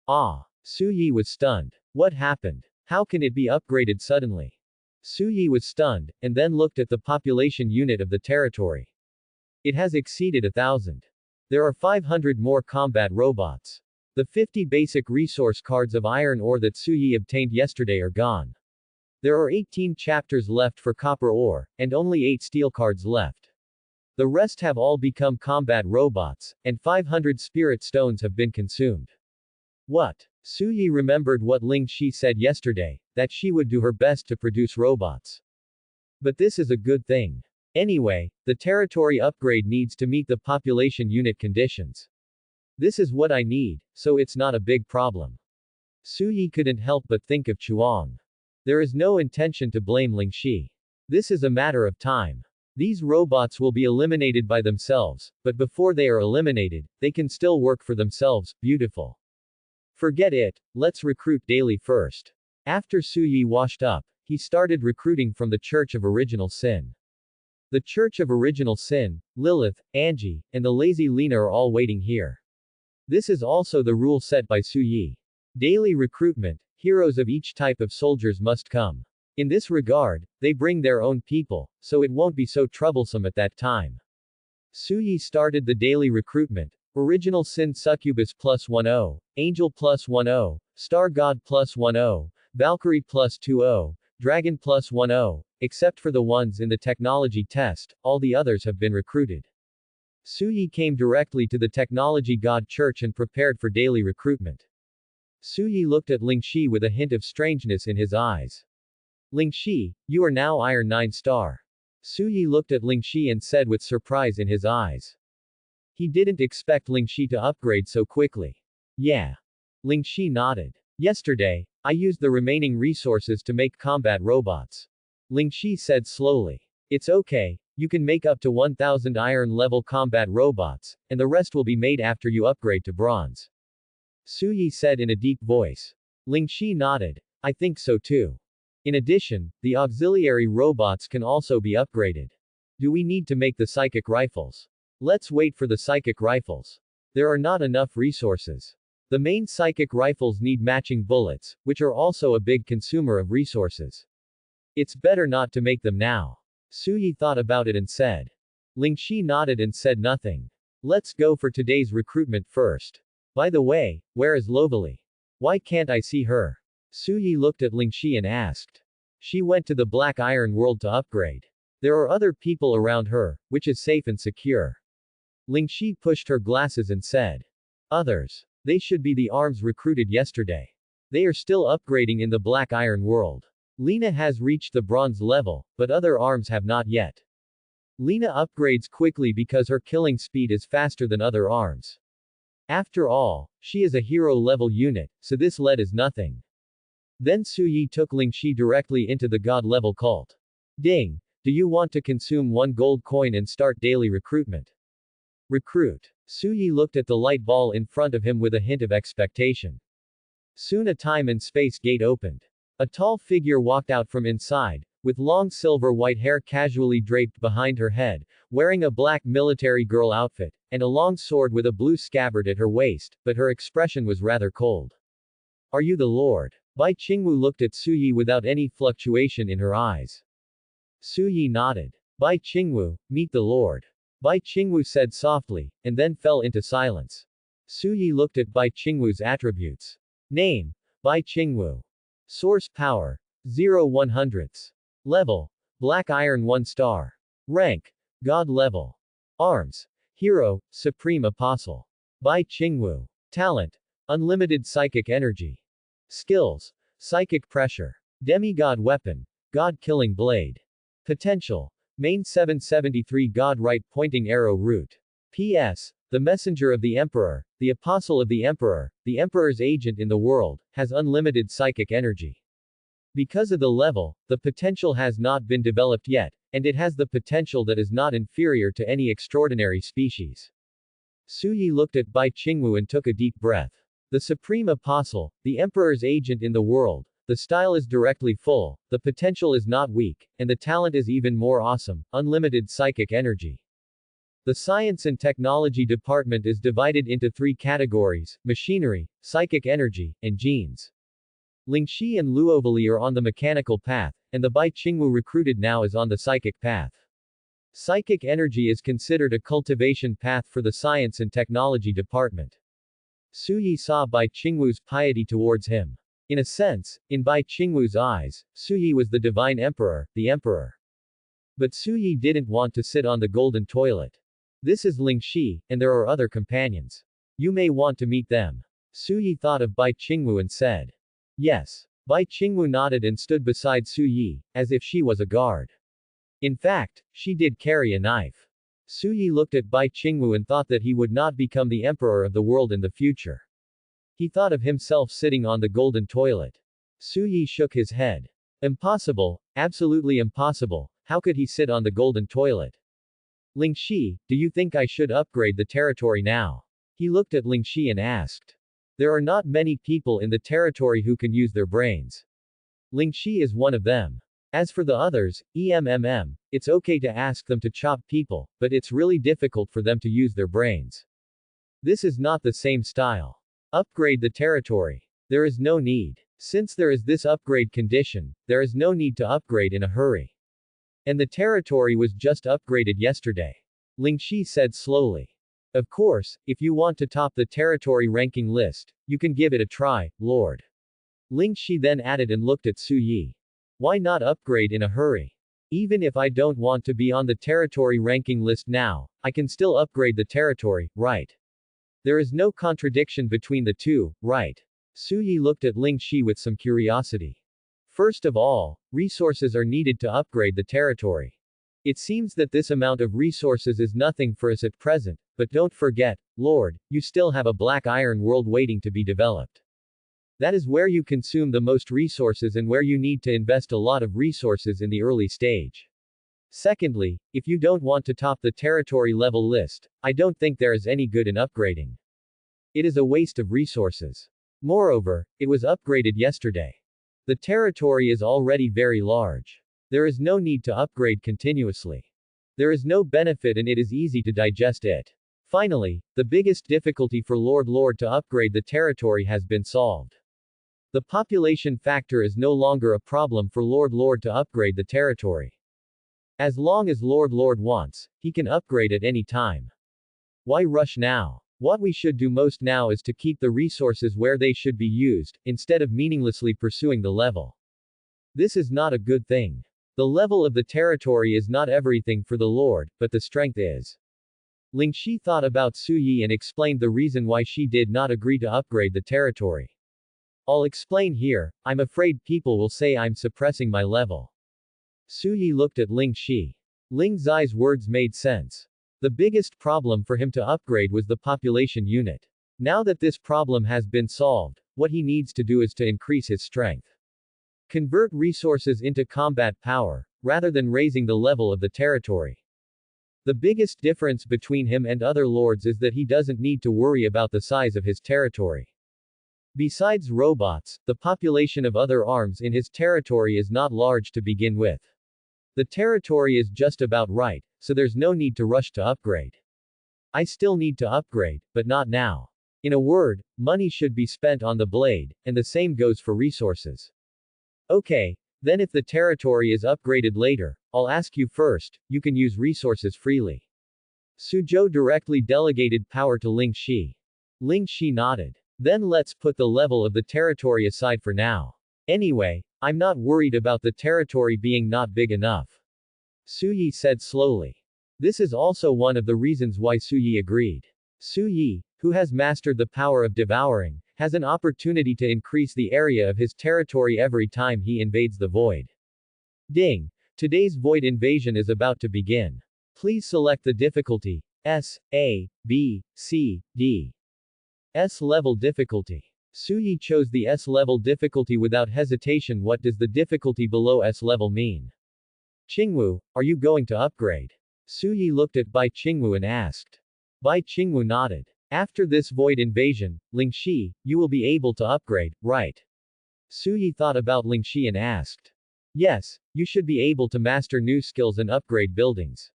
Ah! Suyi was stunned. What happened? How can it be upgraded suddenly? Suyi was stunned, and then looked at the population unit of the territory. It has exceeded 1,000. There are 500 more combat robots. The 50 basic resource cards of iron ore that Suyi obtained yesterday are gone. There are 18 chapters left for copper ore, and only 8 steel cards left. The rest have all become combat robots, and 500 spirit stones have been consumed. What? Suyi remembered what Ling Shi said yesterday, that she would do her best to produce robots. But this is a good thing. Anyway, the territory upgrade needs to meet the population unit conditions. This is what I need, so it's not a big problem. Suyi couldn't help but think of Chuang. There is no intention to blame Ling Shi. This is a matter of time. These robots will be eliminated by themselves, but before they are eliminated, they can still work for themselves. Beautiful. Forget it, let's recruit daily first. After Suyi washed up, he started recruiting from the Church of Original Sin. The Church of Original Sin, Lilith, Angie, and the lazy Lena are all waiting here. This is also the rule set by Suyi. Daily recruitment, heroes of each type of soldiers must come. In this regard, they bring their own people, so it won't be so troublesome at that time. Suyi started the daily recruitment. Original Sin Succubus +10, Angel +10, Star God +10, Valkyrie +20, Dragon +10, except for the ones in the technology test, all the others have been recruited. Suyi came directly to the Technology God Church and prepared for daily recruitment. Suyi looked at Ling Shi with a hint of strangeness in his eyes. Ling Shi, you are now Iron 9 star. Suyi looked at Ling Shi and said with surprise in his eyes. He didn't expect Ling Shi to upgrade so quickly. Yeah. Ling Shi nodded. Yesterday, I used the remaining resources to make combat robots. Ling Shi said slowly. It's okay, you can make up to 1000 iron level combat robots, and the rest will be made after you upgrade to bronze. Suyi said in a deep voice. Ling Shi nodded. I think so too. In addition, the auxiliary robots can also be upgraded. Do we need to make the psychic rifles? Let's wait for the psychic rifles. There are not enough resources. The main psychic rifles need matching bullets, which are also a big consumer of resources. It's better not to make them now. Suyi thought about it and said. Ling Shi nodded and said nothing. Let's go for today's recruitment first. By the way, where is Lovely? Why can't I see her? Suyi looked at Ling Shi and asked. She went to the Black Iron World to upgrade. There are other people around her, which is safe and secure. Ling Shi pushed her glasses and said. Others. They should be the arms recruited yesterday. They are still upgrading in the Black Iron World. Lena has reached the bronze level, but other arms have not yet. Lena upgrades quickly because her killing speed is faster than other arms. After all, she is a hero-level unit, so this lead is nothing. Then Suyi took Ling Shi directly into the god-level cult. Ding! Do you want to consume 1 gold coin and start daily recruitment? Recruit. Suyi looked at the light ball in front of him with a hint of expectation. Soon a time and space gate opened. A tall figure walked out from inside, with long silver-white hair casually draped behind her head, wearing a black military girl outfit, and a long sword with a blue scabbard at her waist, but her expression was rather cold. Are you the Lord? Bai Qingwu looked at Suyi without any fluctuation in her eyes. Suyi nodded. Bai Qingwu, meet the Lord. Bai Qingwu said softly, and then fell into silence. Suyi looked at Bai Qingwu's attributes. Name: Bai Qingwu. Source power: 0 100ths. Level. Black Iron 1 star. Rank. God level. Arms. Hero, Supreme Apostle. Bai Qingwu. Talent. Unlimited Psychic Energy. Skills. Psychic Pressure. Demigod Weapon. God-Killing Blade. Potential. Main 773 God Right Pointing Arrow Root. P.S. The Messenger of the Emperor, the Apostle of the Emperor's agent in the world, has unlimited psychic energy. Because of the level, the potential has not been developed yet, and it has the potential that is not inferior to any extraordinary species. Su Yi looked at Bai Qingwu and took a deep breath. The Supreme Apostle, the Emperor's agent in the world, the style is directly full, the potential is not weak, and the talent is even more awesome, unlimited psychic energy. The Science and Technology Department is divided into 3 categories: machinery, psychic energy, and genes. Lingxi and Luovali are on the mechanical path, and the Bai Qingwu recruited now is on the psychic path. Psychic energy is considered a cultivation path for the Science and Technology Department. Su Yi saw Bai Qingwu's piety towards him. In a sense, in Bai Qingwu's eyes, Su Yi was the divine emperor, the emperor. But Su Yi didn't want to sit on the golden toilet. This is Lingxi, and there are other companions. You may want to meet them. Su Yi thought of Bai Qingwu and said. Yes. Bai Qingwu nodded and stood beside Su Yi, as if she was a guard. In fact, she did carry a knife. Su Yi looked at Bai Qingwu and thought that he would not become the emperor of the world in the future. He thought of himself sitting on the golden toilet. Su Yi shook his head. Impossible, absolutely impossible, how could he sit on the golden toilet? Lingxi, do you think I should upgrade the territory now? He looked at Lingxi and asked. There are not many people in the territory who can use their brains. Lingxi is one of them. As for the others, it's okay to ask them to chop people, but it's really difficult for them to use their brains. This is not the same style. Upgrade the territory. There is no need. Since there is this upgrade condition, there is no need to upgrade in a hurry. And the territory was just upgraded yesterday. Lingxi said slowly. Of course, if you want to top the territory ranking list, you can give it a try, Lord. Lingxi then added and looked at Su Yi. Why not upgrade in a hurry? Even if I don't want to be on the territory ranking list now, I can still upgrade the territory, right? There is no contradiction between the two, right? Su Yi looked at Lingxi with some curiosity. First of all, resources are needed to upgrade the territory. It seems that this amount of resources is nothing for us at present, but don't forget, Lord, you still have a black iron world waiting to be developed. That is where you consume the most resources and where you need to invest a lot of resources in the early stage. Secondly, if you don't want to top the territory level list, I don't think there is any good in upgrading. It is a waste of resources. Moreover, it was upgraded yesterday. The territory is already very large. There is no need to upgrade continuously. There is no benefit and it is easy to digest it. Finally, the biggest difficulty for Lord to upgrade the territory has been solved. The population factor is no longer a problem for Lord to upgrade the territory. As long as Lord wants, he can upgrade at any time. Why rush now? What we should do most now is to keep the resources where they should be used, instead of meaninglessly pursuing the level. This is not a good thing. The level of the territory is not everything for the Lord, but the strength is. Lingxi thought about Su Yi and explained the reason why she did not agree to upgrade the territory. I'll explain here, I'm afraid people will say I'm suppressing my level. Su Yi looked at Lingxi. Ling Zai's words made sense. The biggest problem for him to upgrade was the population unit. Now that this problem has been solved, what he needs to do is to increase his strength. Convert resources into combat power, rather than raising the level of the territory. The biggest difference between him and other lords is that he doesn't need to worry about the size of his territory. Besides robots, the population of other arms in his territory is not large to begin with. The territory is just about right, so there's no need to rush to upgrade. I still need to upgrade, but not now. In a word, money should be spent on the blade, and the same goes for resources. Okay, then if the territory is upgraded later, I'll ask you first, you can use resources freely. Suzhou directly delegated power to Lingxi. Lingxi nodded. Then let's put the level of the territory aside for now. Anyway, I'm not worried about the territory being not big enough. Suyi said slowly. This is also one of the reasons why Suyi agreed. Suyi, who has mastered the power of devouring, has an opportunity to increase the area of his territory every time he invades the void. Ding! Today's void invasion is about to begin. Please select the difficulty. S, A, B, C, D. S level difficulty. Suyi chose the S level difficulty without hesitation. What does the difficulty below S level mean? Qingwu, are you going to upgrade? Suyi looked at Bai Qingwu and asked. Bai Qingwu nodded. After this void invasion, Lingxi, you will be able to upgrade, right? Suyi thought about Lingxi and asked. Yes, you should be able to master new skills and upgrade buildings.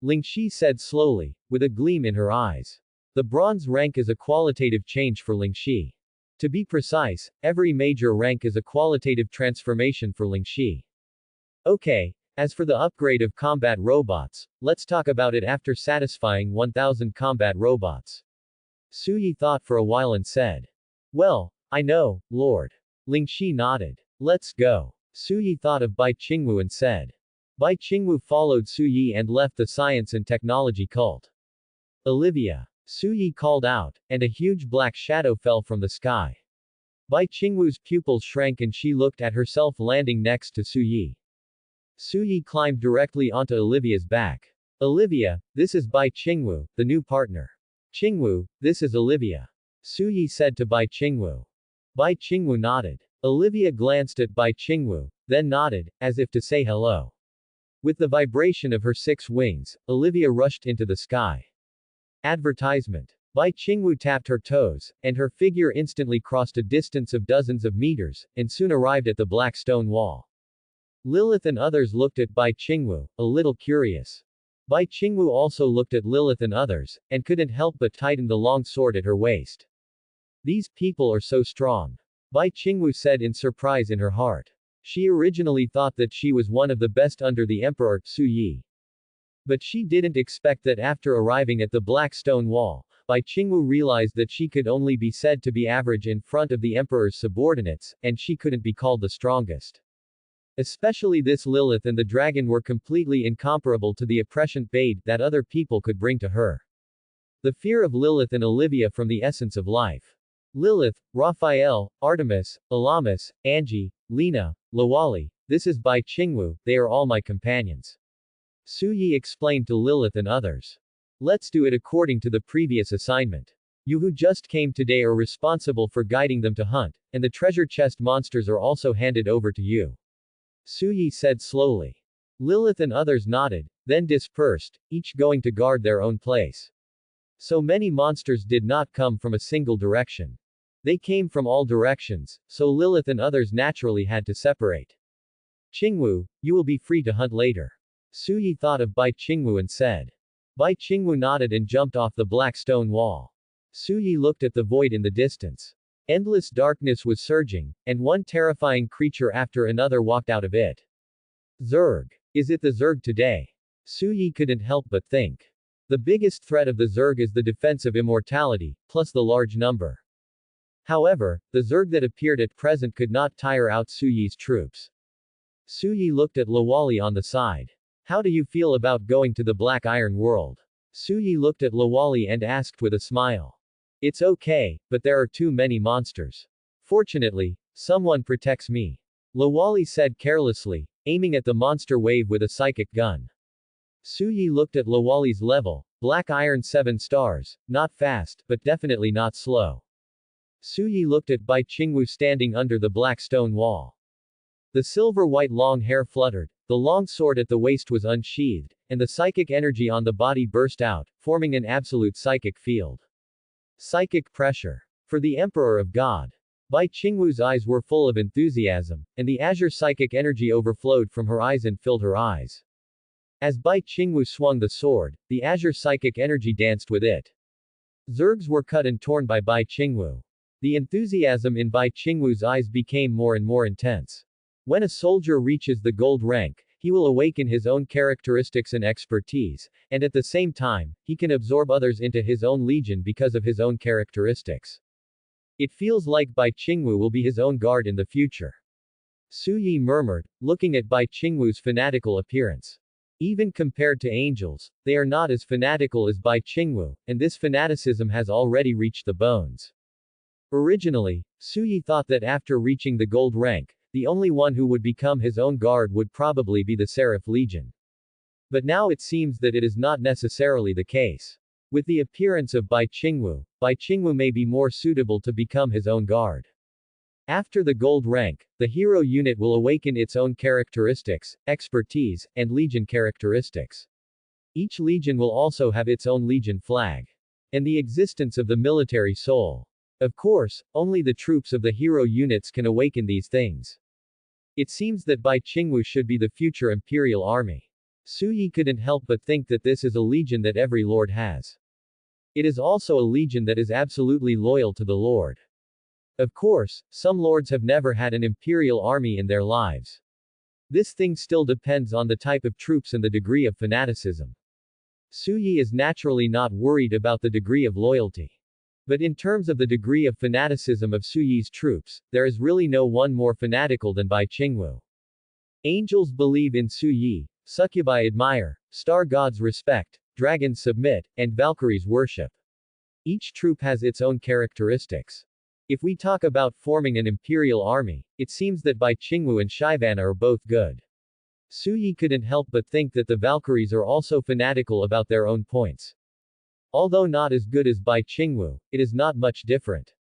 Lingxi said slowly, with a gleam in her eyes. The bronze rank is a qualitative change for Lingxi. To be precise, every major rank is a qualitative transformation for Lingxi. Okay, as for the upgrade of combat robots, let's talk about it after satisfying 1000 combat robots. Suyi thought for a while and said. Well, I know, Lord. Lingxi nodded. Let's go. Suyi thought of Bai Qingwu and said. Bai Qingwu followed Suyi and left the science and technology cult. Olivia. Suyi called out, and a huge black shadow fell from the sky. Bai Qingwu's pupils shrank and she looked at herself landing next to Suyi. Suyi climbed directly onto Olivia's back. Olivia, this is Bai Qingwu, the new partner. Qingwu, this is Olivia. Suyi said to Bai Qingwu. Bai Qingwu nodded. Olivia glanced at Bai Qingwu, then nodded, as if to say hello. With the vibration of her 6 wings, Olivia rushed into the sky. Advertisement. Bai Qingwu tapped her toes, and her figure instantly crossed a distance of dozens of meters, and soon arrived at the black stone wall. Lilith and others looked at Bai Qingwu, a little curious. Bai Qingwu also looked at Lilith and others, and couldn't help but tighten the long sword at her waist. These people are so strong. Bai Qingwu said in surprise in her heart. She originally thought that she was one of the best under the Emperor, Su Yi. But she didn't expect that after arriving at the black stone wall, Bai Qingwu realized that she could only be said to be average in front of the Emperor's subordinates, and she couldn't be called the strongest. Especially this Lilith and the dragon were completely incomparable to the oppression bait that other people could bring to her. The fear of Lilith and Olivia from the essence of life. Lilith, Raphael, Artemis, Alamis, Angie, Lena, Lawali, this is Bai Qingwu, they are all my companions. Suyi explained to Lilith and others. Let's do it according to the previous assignment. You who just came today are responsible for guiding them to hunt, and the treasure chest monsters are also handed over to you. Suyi said slowly. Lilith and others nodded, then dispersed, each going to guard their own place. So many monsters did not come from a single direction. They came from all directions, so Lilith and others naturally had to separate. Qingwu, you will be free to hunt later. Suyi thought of Bai Qingwu and said. Bai Qingwu nodded and jumped off the black stone wall. Suyi looked at the void in the distance. Endless darkness was surging, and one terrifying creature after another walked out of it. Zerg. Is it the Zerg today? Suyi couldn't help but think. The biggest threat of the Zerg is the defense of immortality, plus the large number. However, the Zerg that appeared at present could not tire out Suyi's troops. Suyi looked at Lawali on the side. How do you feel about going to the Black Iron world? Suyi looked at Lawali and asked with a smile. It's okay, but there are too many monsters. Fortunately, someone protects me. Lawali said carelessly, aiming at the monster wave with a psychic gun. Suyi looked at Lawali's level, Black Iron 7 stars, not fast, but definitely not slow. Suyi looked at Bai Qingwu standing under the black stone wall. The silver-white long hair fluttered, the long sword at the waist was unsheathed, and the psychic energy on the body burst out, forming an absolute psychic field. Psychic pressure. For the Emperor of God. Bai Qingwu's eyes were full of enthusiasm, and the azure psychic energy overflowed from her eyes and filled her eyes. As Bai Qingwu swung the sword, the azure psychic energy danced with it. Zergs were cut and torn by Bai Qingwu. The enthusiasm in Bai Qingwu's eyes became more and more intense. When a soldier reaches the gold rank, he will awaken his own characteristics and expertise, and at the same time, he can absorb others into his own legion because of his own characteristics. It feels like Bai Qingwu will be his own guard in the future. Su Yi murmured, looking at Bai Qingwu's fanatical appearance. Even compared to angels, they are not as fanatical as Bai Qingwu, and this fanaticism has already reached the bones. Originally, Su Yi thought that after reaching the gold rank, the only one who would become his own guard would probably be the Seraph Legion. But now it seems that it is not necessarily the case. With the appearance of Bai Qingwu may be more suitable to become his own guard. After the gold rank, the hero unit will awaken its own characteristics, expertise, and legion characteristics. Each legion will also have its own legion flag. And the existence of the military soul. Of course, only the troops of the hero units can awaken these things. It seems that Bai Qingwu should be the future imperial army. Su Yi couldn't help but think that this is a legion that every lord has. It is also a legion that is absolutely loyal to the lord. Of course, some lords have never had an imperial army in their lives. This thing still depends on the type of troops and the degree of fanaticism. Su Yi is naturally not worried about the degree of loyalty. But in terms of the degree of fanaticism of Su Yi's troops, there is really no one more fanatical than Bai Qingwu. Angels believe in Su Yi, succubi admire, star gods respect, dragons submit, and Valkyries worship. Each troop has its own characteristics. If we talk about forming an imperial army, it seems that Bai Qingwu and Shyvana are both good. Su Yi couldn't help but think that the Valkyries are also fanatical about their own points. Although not as good as Bai Qingwu, it is not much different.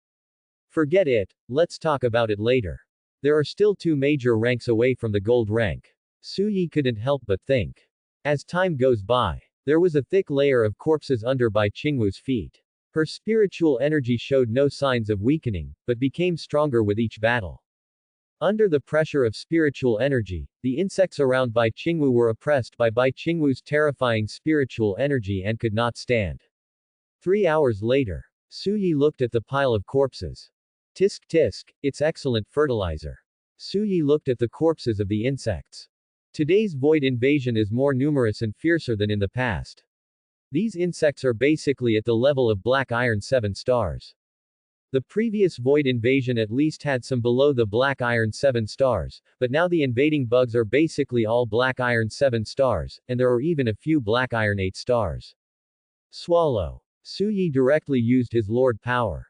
Forget it, let's talk about it later. There are still 2 major ranks away from the gold rank. Su Yi couldn't help but think. As time goes by, there was a thick layer of corpses under Bai Qingwu's feet. Her spiritual energy showed no signs of weakening, but became stronger with each battle. Under the pressure of spiritual energy, the insects around Bai Qingwu were oppressed by Bai Qingwu's terrifying spiritual energy and could not stand. 3 hours later, Su Yi looked at the pile of corpses. Tisk tisk, it's excellent fertilizer. Su Yi looked at the corpses of the insects. Today's void invasion is more numerous and fiercer than in the past. These insects are basically at the level of Black Iron 7 stars. The previous void invasion at least had some below the Black Iron 7 stars, but now the invading bugs are basically all Black Iron 7 stars, and there are even a few Black Iron 8 stars. Swallow. Su Yi directly used his lord power.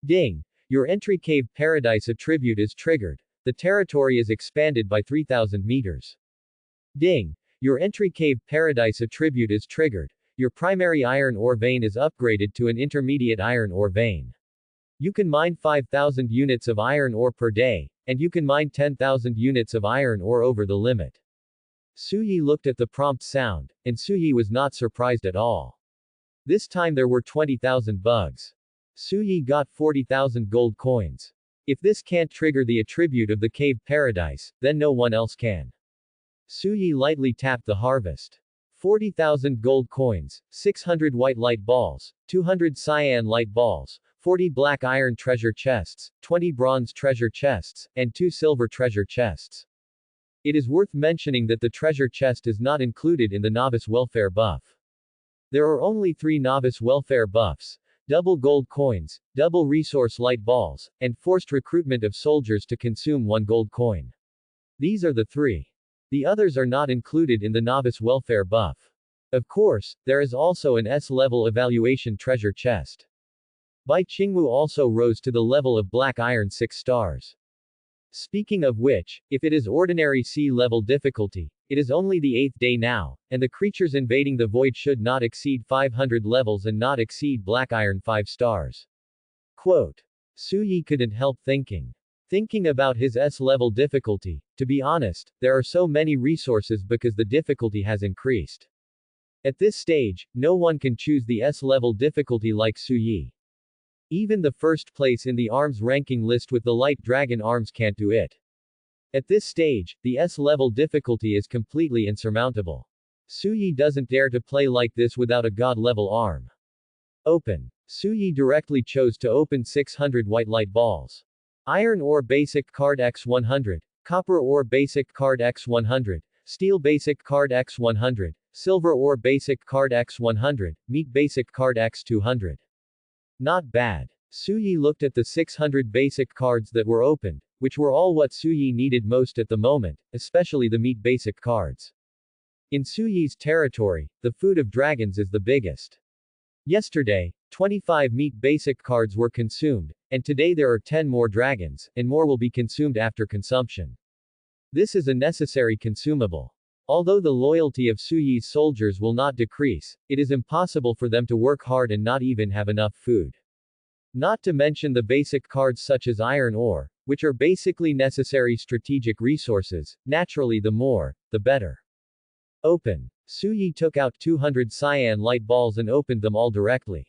Ding! Your entry cave paradise attribute is triggered. The territory is expanded by 3,000 meters. Ding! Your entry cave paradise attribute is triggered. Your primary iron ore vein is upgraded to an intermediate iron ore vein. You can mine 5,000 units of iron ore per day, and you can mine 10,000 units of iron ore over the limit. Su Yi looked at the prompt sound, and Su Yi was not surprised at all. This time there were 20,000 bugs. Su Yi got 40,000 gold coins. If this can't trigger the attribute of the cave paradise, then no one else can. Su Yi lightly tapped the harvest. 40,000 gold coins, 600 white light balls, 200 cyan light balls, 40 black iron treasure chests, 20 bronze treasure chests, and 2 silver treasure chests. It is worth mentioning that the treasure chest is not included in the novice welfare buff. There are only 3 novice welfare buffs: double gold coins, double resource light balls, and forced recruitment of soldiers to consume 1 gold coin. These are the 3. The others are not included in the novice welfare buff. Of course, there is also an S-level evaluation treasure chest. Bai Qingwu also rose to the level of Black Iron 6 stars. Speaking of which, if it is ordinary C-level difficulty, it is only the 8th day now, and the creatures invading the void should not exceed 500 levels and not exceed Black Iron 5 stars. Quote. Su Yi couldn't help thinking about his S-level difficulty. To be honest, there are so many resources because the difficulty has increased. At this stage, no one can choose the S-level difficulty like Su Yi. Even the first place in the arms ranking list with the light dragon arms can't do it. At this stage, the S-level difficulty is completely insurmountable. Su Yi doesn't dare to play like this without a god-level arm. Open. Su Yi directly chose to open 600 white light balls. Iron ore basic card X100, copper ore basic card X100, steel basic card X100, silver ore basic card X100, meat basic card X200. Not bad. Su Yi looked at the 600 basic cards that were opened, which were all what Suyi needed most at the moment, especially the meat basic cards. In Suyi's territory, the food of dragons is the biggest. Yesterday, 25 meat basic cards were consumed, and today there are 10 more dragons, and more will be consumed after consumption. This is a necessary consumable. Although the loyalty of Suyi's soldiers will not decrease, it is impossible for them to work hard and not even have enough food. Not to mention the basic cards such as iron ore, which are basically necessary strategic resources, naturally the more, the better. Open. Suyi took out 200 cyan light balls and opened them all directly.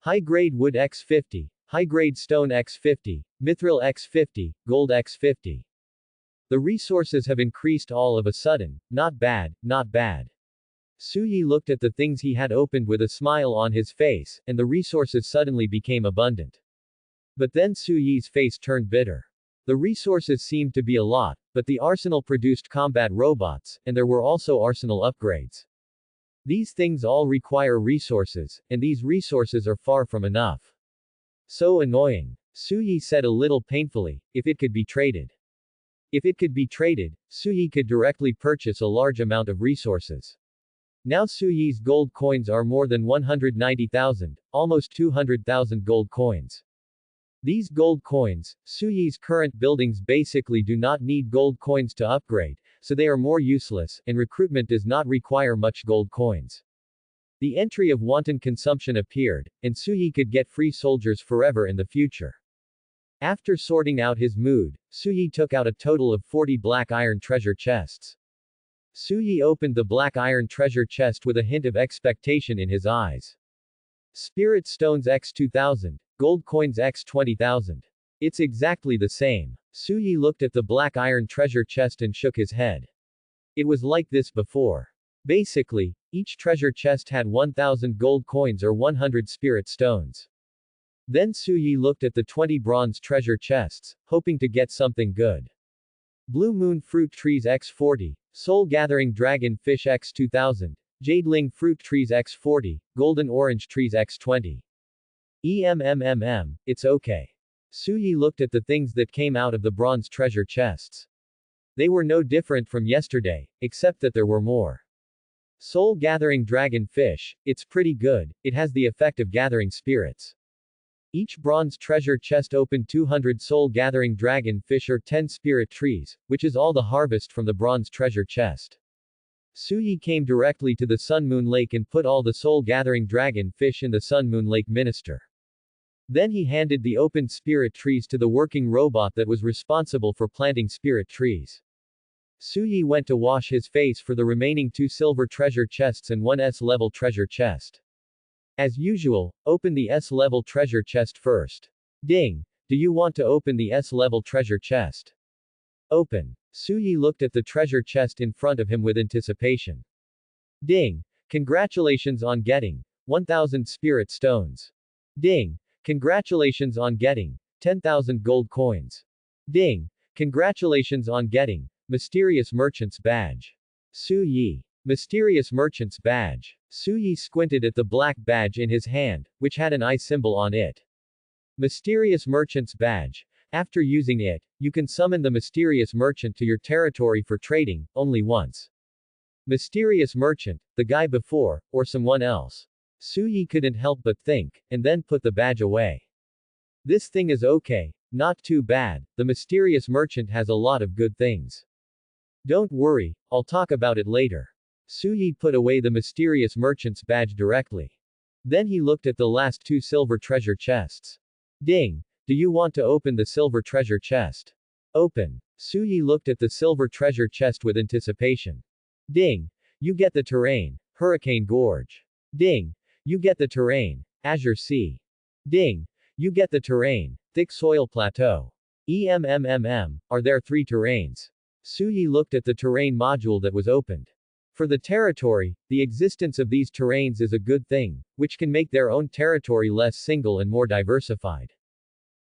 High-grade wood X50, high-grade stone X50, mithril X50, gold X50. The resources have increased all of a sudden. Not bad, not bad. Suyi looked at the things he had opened with a smile on his face, and the resources suddenly became abundant. But then Suyi's face turned bitter. The resources seemed to be a lot, but the arsenal produced combat robots, and there were also arsenal upgrades. These things all require resources, and these resources are far from enough. So annoying. Suyi said a little painfully, if it could be traded. If it could be traded, Suyi could directly purchase a large amount of resources. Now Suyi's gold coins are more than 190,000, almost 200,000 gold coins. These gold coins, Suyi's current buildings basically do not need gold coins to upgrade, so they are more useless, and recruitment does not require much gold coins. The entry of wanton consumption appeared, and Suyi could get free soldiers forever in the future. After sorting out his mood, Suyi took out a total of 40 black iron treasure chests. Suyi opened the black iron treasure chest with a hint of expectation in his eyes. Spirit stones x 2000, gold coins x 20,000. It's exactly the same. Suyi looked at the black iron treasure chest and shook his head. It was like this before. Basically, each treasure chest had 1,000 gold coins or 100 spirit stones. Then Suyi looked at the 20 bronze treasure chests, hoping to get something good. Blue Moon Fruit Trees x40, Soul Gathering Dragon Fish x 2000, Jadeling Fruit Trees x40, Golden Orange Trees x20. It's okay. Suyi looked at the things that came out of the bronze treasure chests. They were no different from yesterday, except that there were more. Soul Gathering Dragon Fish, it's pretty good, it has the effect of gathering spirits. Each bronze treasure chest opened 200 soul-gathering dragon fish or 10 spirit trees, which is all the harvest from the bronze treasure chest. Suyi came directly to the Sun Moon Lake and put all the soul-gathering dragon fish in the Sun Moon Lake Minister. Then he handed the opened spirit trees to the working robot that was responsible for planting spirit trees. Suyi went to wash his face for the remaining 2 silver treasure chests and 1 S-level treasure chest. As usual, open the S-level treasure chest first. Ding! Do you want to open the S-level treasure chest? Open. Suyi looked at the treasure chest in front of him with anticipation. Ding! Congratulations on getting 1,000 spirit stones. Ding! Congratulations on getting 10,000 gold coins. Ding! Congratulations on getting Mysterious Merchant's Badge. Suyi. Mysterious Merchant's Badge. Suyi squinted at the black badge in his hand, which had an eye symbol on it. Mysterious Merchant's Badge. After using it, you can summon the Mysterious Merchant to your territory for trading, only once. Mysterious Merchant, the guy before, or someone else? Suyi couldn't help but think, and then put the badge away. This thing is okay, not too bad, the Mysterious Merchant has a lot of good things. Don't worry, I'll talk about it later. Suyi put away the Mysterious Merchant's badge directly. Then he looked at the last 2 silver treasure chests. Ding! Do you want to open the silver treasure chest? Open. Suyi looked at the silver treasure chest with anticipation. Ding! You get the terrain, Hurricane Gorge. Ding! You get the terrain, Azure Sea. Ding! You get the terrain, Thick Soil Plateau. Are there 3 terrains? Suyi looked at the terrain module that was opened. For the territory, the existence of these terrains is a good thing, which can make their own territory less single and more diversified.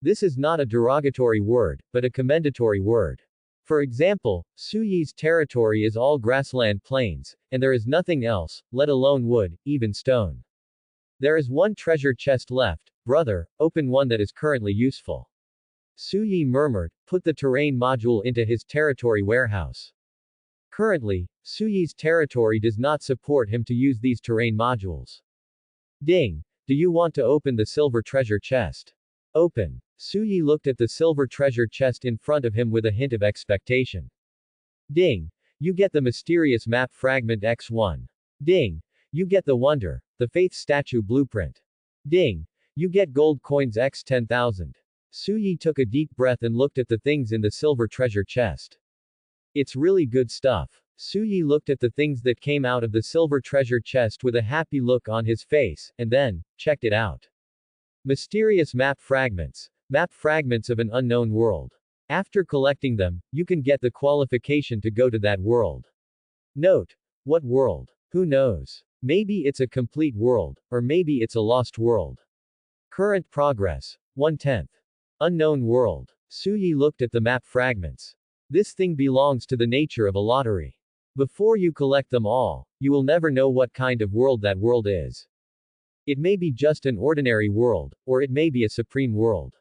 This is not a derogatory word, but a commendatory word. For example, Suyi's territory is all grassland plains, and there is nothing else, let alone wood, even stone. There is 1 treasure chest left, brother, open one that is currently useful. Suyi murmured, put the terrain module into his territory warehouse. Currently, Suyi's territory does not support him to use these terrain modules. Ding. Do you want to open the silver treasure chest? Open. Suyi looked at the silver treasure chest in front of him with a hint of expectation. Ding. You get the mysterious map fragment X1. Ding. You get the wonder, the faith statue blueprint. Ding. You get gold coins X 10,000. Suyi took a deep breath and looked at the things in the silver treasure chest. It's really good stuff. Suyi looked at the things that came out of the silver treasure chest with a happy look on his face, and then, checked it out. Mysterious map fragments. Map fragments of an unknown world. After collecting them, you can get the qualification to go to that world. Note. What world? Who knows? Maybe it's a complete world, or maybe it's a lost world. Current progress. 1/10. Unknown world. Suyi looked at the map fragments. This thing belongs to the nature of a lottery. Before you collect them all, you will never know what kind of world that world is. It may be just an ordinary world, or it may be a supreme world.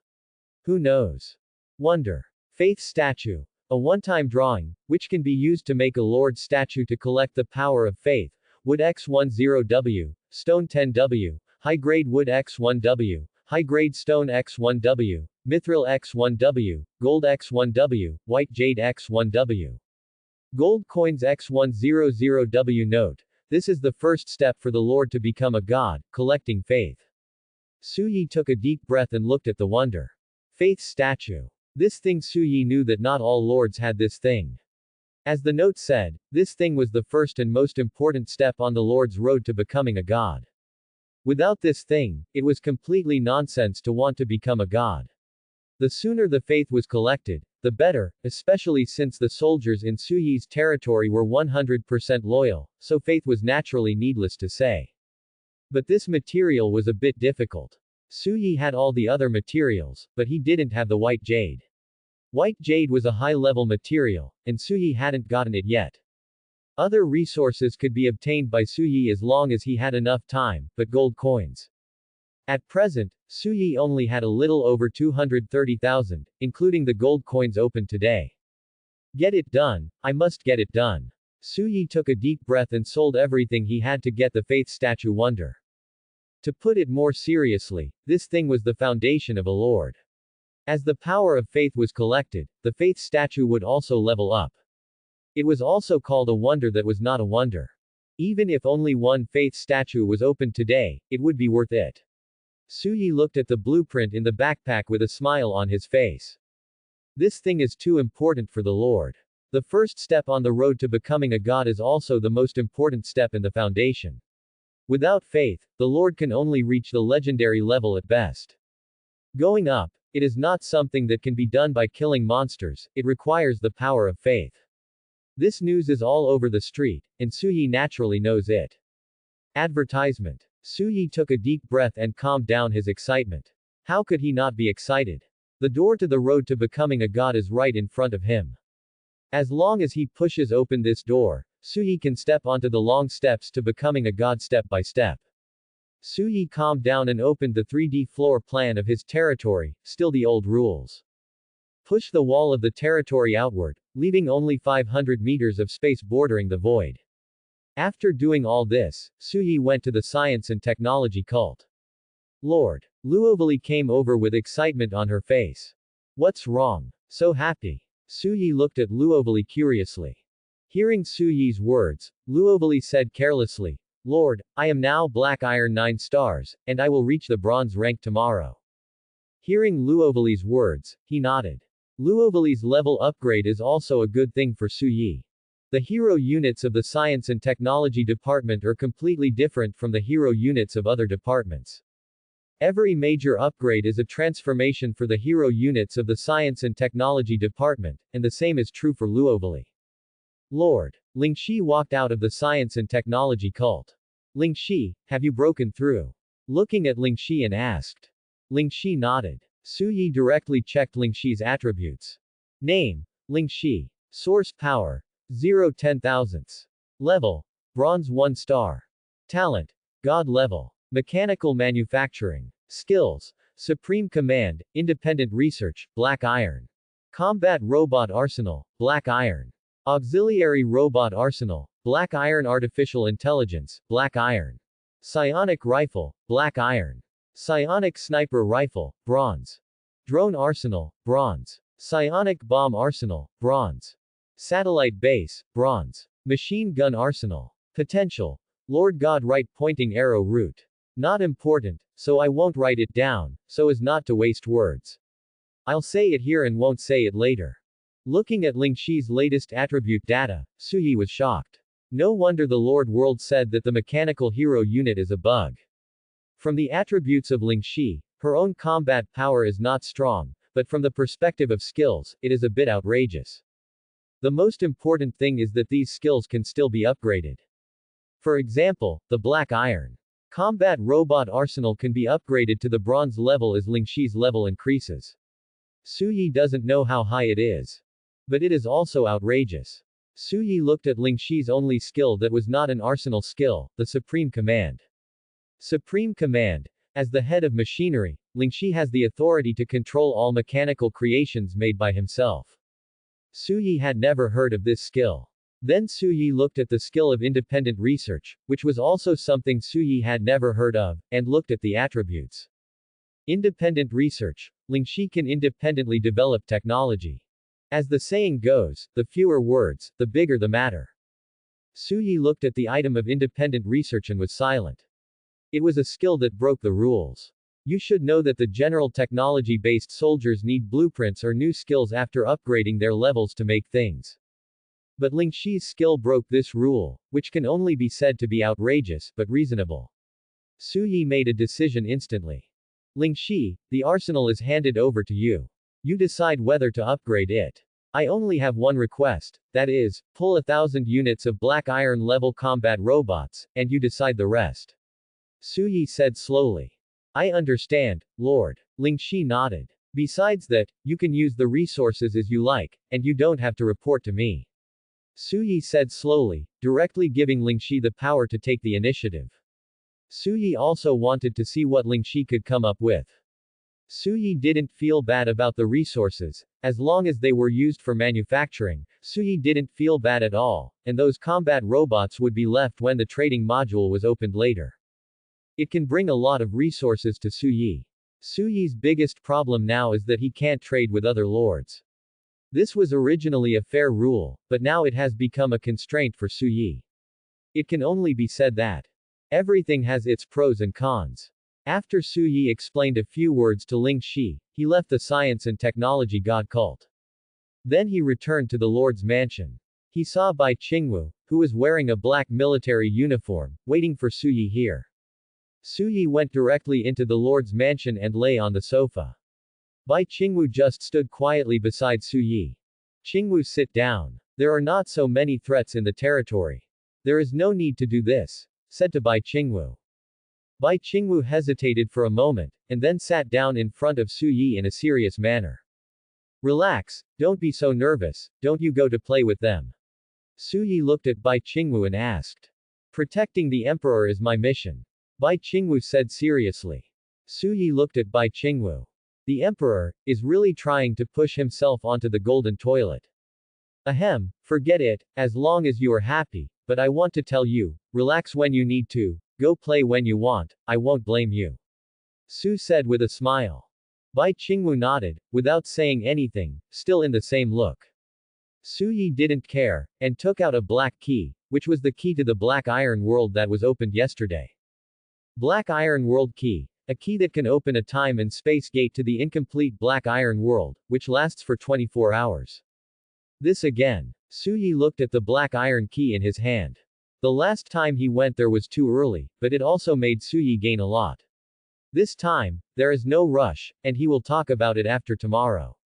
Who knows? Wonder. Faith statue. A one-time drawing, which can be used to make a Lord statue to collect the power of faith. Wood X10W, stone 10W, high-grade wood X1W, high-grade stone X1W, mithril X1W, gold X1W, white jade X1W. Gold coins X100W. Note. This is the first step for the Lord to become a god, collecting faith. Suyi took a deep breath and looked at the wonder. Faith statue. This thing. Suyi knew that not all lords had this thing. As the note said, this thing was the first and most important step on the Lord's road to becoming a god. Without this thing, it was completely nonsense to want to become a god. The sooner the faith was collected, the better, especially since the soldiers in Suyi's territory were 100% loyal, so faith was naturally needless to say. But this material was a bit difficult. Suyi had all the other materials, but he didn't have the white jade. White jade was a high-level material, and Suyi hadn't gotten it yet. Other resources could be obtained by Suyi as long as he had enough time, but gold coins. At present, Suyi only had a little over 230,000, including the gold coins opened today. Get it done, I must get it done. Suyi took a deep breath and sold everything he had to get the faith statue wonder. To put it more seriously, this thing was the foundation of a lord. As the power of faith was collected, the faith statue would also level up. It was also called a wonder that was not a wonder. Even if only one faith statue was opened today, it would be worth it. Suyi looked at the blueprint in the backpack with a smile on his face. This thing is too important for the Lord. The first step on the road to becoming a god is also the most important step in the foundation. Without faith, the Lord can only reach the legendary level at best. Going up, it is not something that can be done by killing monsters, it requires the power of faith. This news is all over the street, and Suyi naturally knows it. Advertisement. Suyi took a deep breath and calmed down his excitement. How could he not be excited? The door to the road to becoming a god is right in front of him. As long as he pushes open this door, Suyi can step onto the long steps to becoming a god step by step. Suyi calmed down and opened the 3D floor plan of his territory, still the old rules. Push the wall of the territory outward, leaving only 500 meters of space bordering the void. After doing all this, Suyi went to the science and technology cult. Lord. Luovali came over with excitement on her face. What's wrong? So happy. Suyi looked at Luovali curiously. Hearing Suyi's words, Luovali said carelessly, Lord, I am now Black Iron 9 stars, and I will reach the bronze rank tomorrow. Hearing Luovali's words, he nodded. Luovali's level upgrade is also a good thing for Suyi. The hero units of the Science and Technology Department are completely different from the hero units of other departments. Every major upgrade is a transformation for the hero units of the Science and Technology Department, and the same is true for Luovali. Lord. Lingxi walked out of the Science and Technology cult. Lingxi, have you broken through? Looking at Lingxi and asked. Lingxi nodded. Suyi directly checked Lingxi's attributes. Name. Lingxi. Source power. 0/10,000. Level. Bronze 1 star. Talent. God level. Mechanical manufacturing. Skills. Supreme Command, Independent Research, Black Iron. Combat Robot Arsenal, Black Iron. Auxiliary Robot Arsenal, Black Iron. Artificial Intelligence, Black Iron. Psionic Rifle, Black Iron. Psionic Sniper Rifle, Bronze. Drone Arsenal, Bronze. Psionic Bomb Arsenal, Bronze. Satellite Base, Bronze. Machine Gun Arsenal. Potential. Lord God. Right pointing arrow route. Not important, so I won't write it down, so as not to waste words. I'll say it here and won't say it later. Looking at Lingxi's latest attribute data, Suyi was shocked. No wonder the Lord World said that the mechanical hero unit is a bug. From the attributes of Lingxi, her own combat power is not strong, but from the perspective of skills, it is a bit outrageous. The most important thing is that these skills can still be upgraded. For example, the Black Iron. Combat Robot Arsenal can be upgraded to the bronze level as Lingxi's level increases. Suyi doesn't know how high it is. But it is also outrageous. Suyi looked at Lingxi's only skill that was not an arsenal skill, the Supreme Command. Supreme Command. As the head of machinery, Lingxi has the authority to control all mechanical creations made by himself. Suyi had never heard of this skill. Then Suyi looked at the skill of independent research, which was also something Suyi had never heard of, and looked at the attributes. Independent research. Lingxi can independently develop technology. As the saying goes, the fewer words, the bigger the matter. Suyi looked at the item of independent research and was silent. It was a skill that broke the rules. You should know that the general technology-based soldiers need blueprints or new skills after upgrading their levels to make things. But Lingxi's skill broke this rule, which can only be said to be outrageous, but reasonable. Suyi made a decision instantly. Lingxi, the arsenal is handed over to you. You decide whether to upgrade it. I only have one request, that is, pull 1,000 units of Black Iron level combat robots, and you decide the rest. Suyi said slowly. I understand, Lord. Lingxi nodded. Besides that, you can use the resources as you like, and you don't have to report to me. Suyi said slowly, directly giving Lingxi the power to take the initiative. Suyi also wanted to see what Lingxi could come up with. Suyi didn't feel bad about the resources, as long as they were used for manufacturing. Suyi didn't feel bad at all, and those combat robots would be left when the trading module was opened later. It can bring a lot of resources to Suyi. Suyi's biggest problem now is that he can't trade with other lords. This was originally a fair rule, but now it has become a constraint for Suyi. It can only be said that everything has its pros and cons. After Suyi explained a few words to Lingxi, he left the science and technology god cult. Then he returned to the Lord's mansion. He saw Bai Qingwu, who was wearing a black military uniform, waiting for Suyi here. Suyi went directly into the Lord's mansion and lay on the sofa. Bai Qingwu just stood quietly beside Suyi. Qingwu, sit down. There are not so many threats in the territory. There is no need to do this, said to Bai Qingwu. Bai Qingwu hesitated for a moment, and then sat down in front of Suyi in a serious manner. Relax, don't be so nervous, don't you go to play with them. Suyi looked at Bai Qingwu and asked. Protecting the emperor is my mission. Bai Qingwu said seriously. Suyi looked at Bai Qingwu. The emperor is really trying to push himself onto the golden toilet. Ahem, forget it, as long as you are happy, but I want to tell you, relax when you need to, go play when you want, I won't blame you. Su said with a smile. Bai Qingwu nodded, without saying anything, still in the same look. Suyi didn't care, and took out a black key, which was the key to the Black Iron World that was opened yesterday. Black Iron World Key. A key that can open a time and space gate to the incomplete Black Iron World, which lasts for 24 hours. This again. Suyi looked at the Black Iron Key in his hand. The last time he went there was too early, but it also made Suyi gain a lot. This time, there is no rush, and he will talk about it after tomorrow.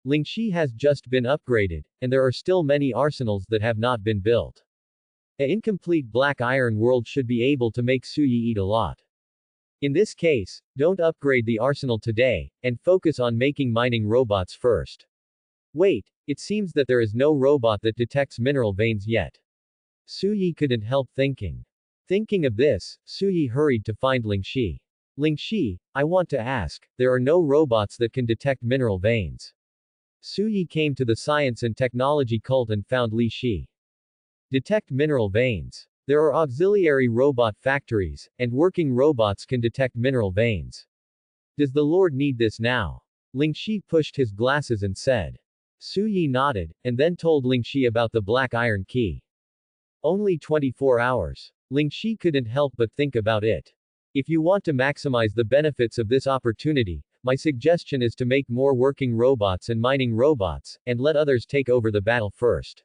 Lingxi has just been upgraded, and there are still many arsenals that have not been built. An incomplete Black Iron World should be able to make Suyi eat a lot. In this case, don't upgrade the arsenal today, and focus on making mining robots first. Wait, it seems that there is no robot that detects mineral veins yet. Suyi couldn't help thinking. Thinking of this, Suyi hurried to find Lingxi. Ling Shi, I want to ask, there are no robots that can detect mineral veins. Su Yi came to the science and technology cult and found Li Shi. Detect mineral veins. There are auxiliary robot factories, and working robots can detect mineral veins. Does the Lord need this now? Ling Shi pushed his glasses and said. Su Yi nodded, and then told Ling Shi about the black iron key. Only 24 hours. Ling Shi couldn't help but think about it. If you want to maximize the benefits of this opportunity, my suggestion is to make more working robots and mining robots, and let others take over the battle first.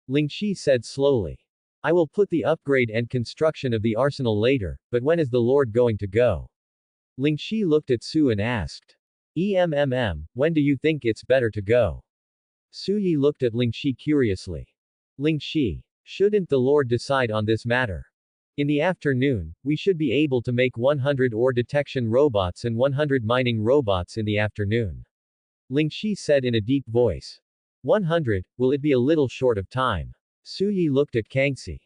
Ling Shi said slowly. I will put the upgrade and construction of the arsenal later, but when is the Lord going to go? Ling Shi looked at Su and asked. When do you think it's better to go? Su Yi looked at Ling Shi curiously. Ling Shi, shouldn't the Lord decide on this matter? In the afternoon, we should be able to make 100 ore detection robots and 100 mining robots in the afternoon. Ling Shi said in a deep voice. 100, will it be a little short of time? Su Yi looked at Kangxi.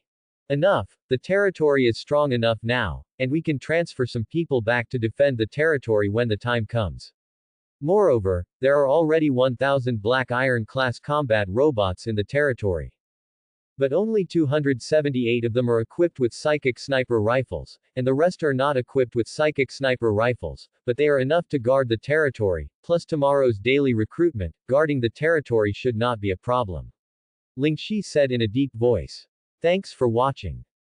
Enough, the territory is strong enough now, and we can transfer some people back to defend the territory when the time comes. Moreover, there are already 1,000 Black Iron class combat robots in the territory. But only 278 of them are equipped with psychic sniper rifles, and the rest are not equipped with psychic sniper rifles, but they are enough to guard the territory, plus tomorrow's daily recruitment, guarding the territory should not be a problem. Ling Shi said in a deep voice. Thanks for watching.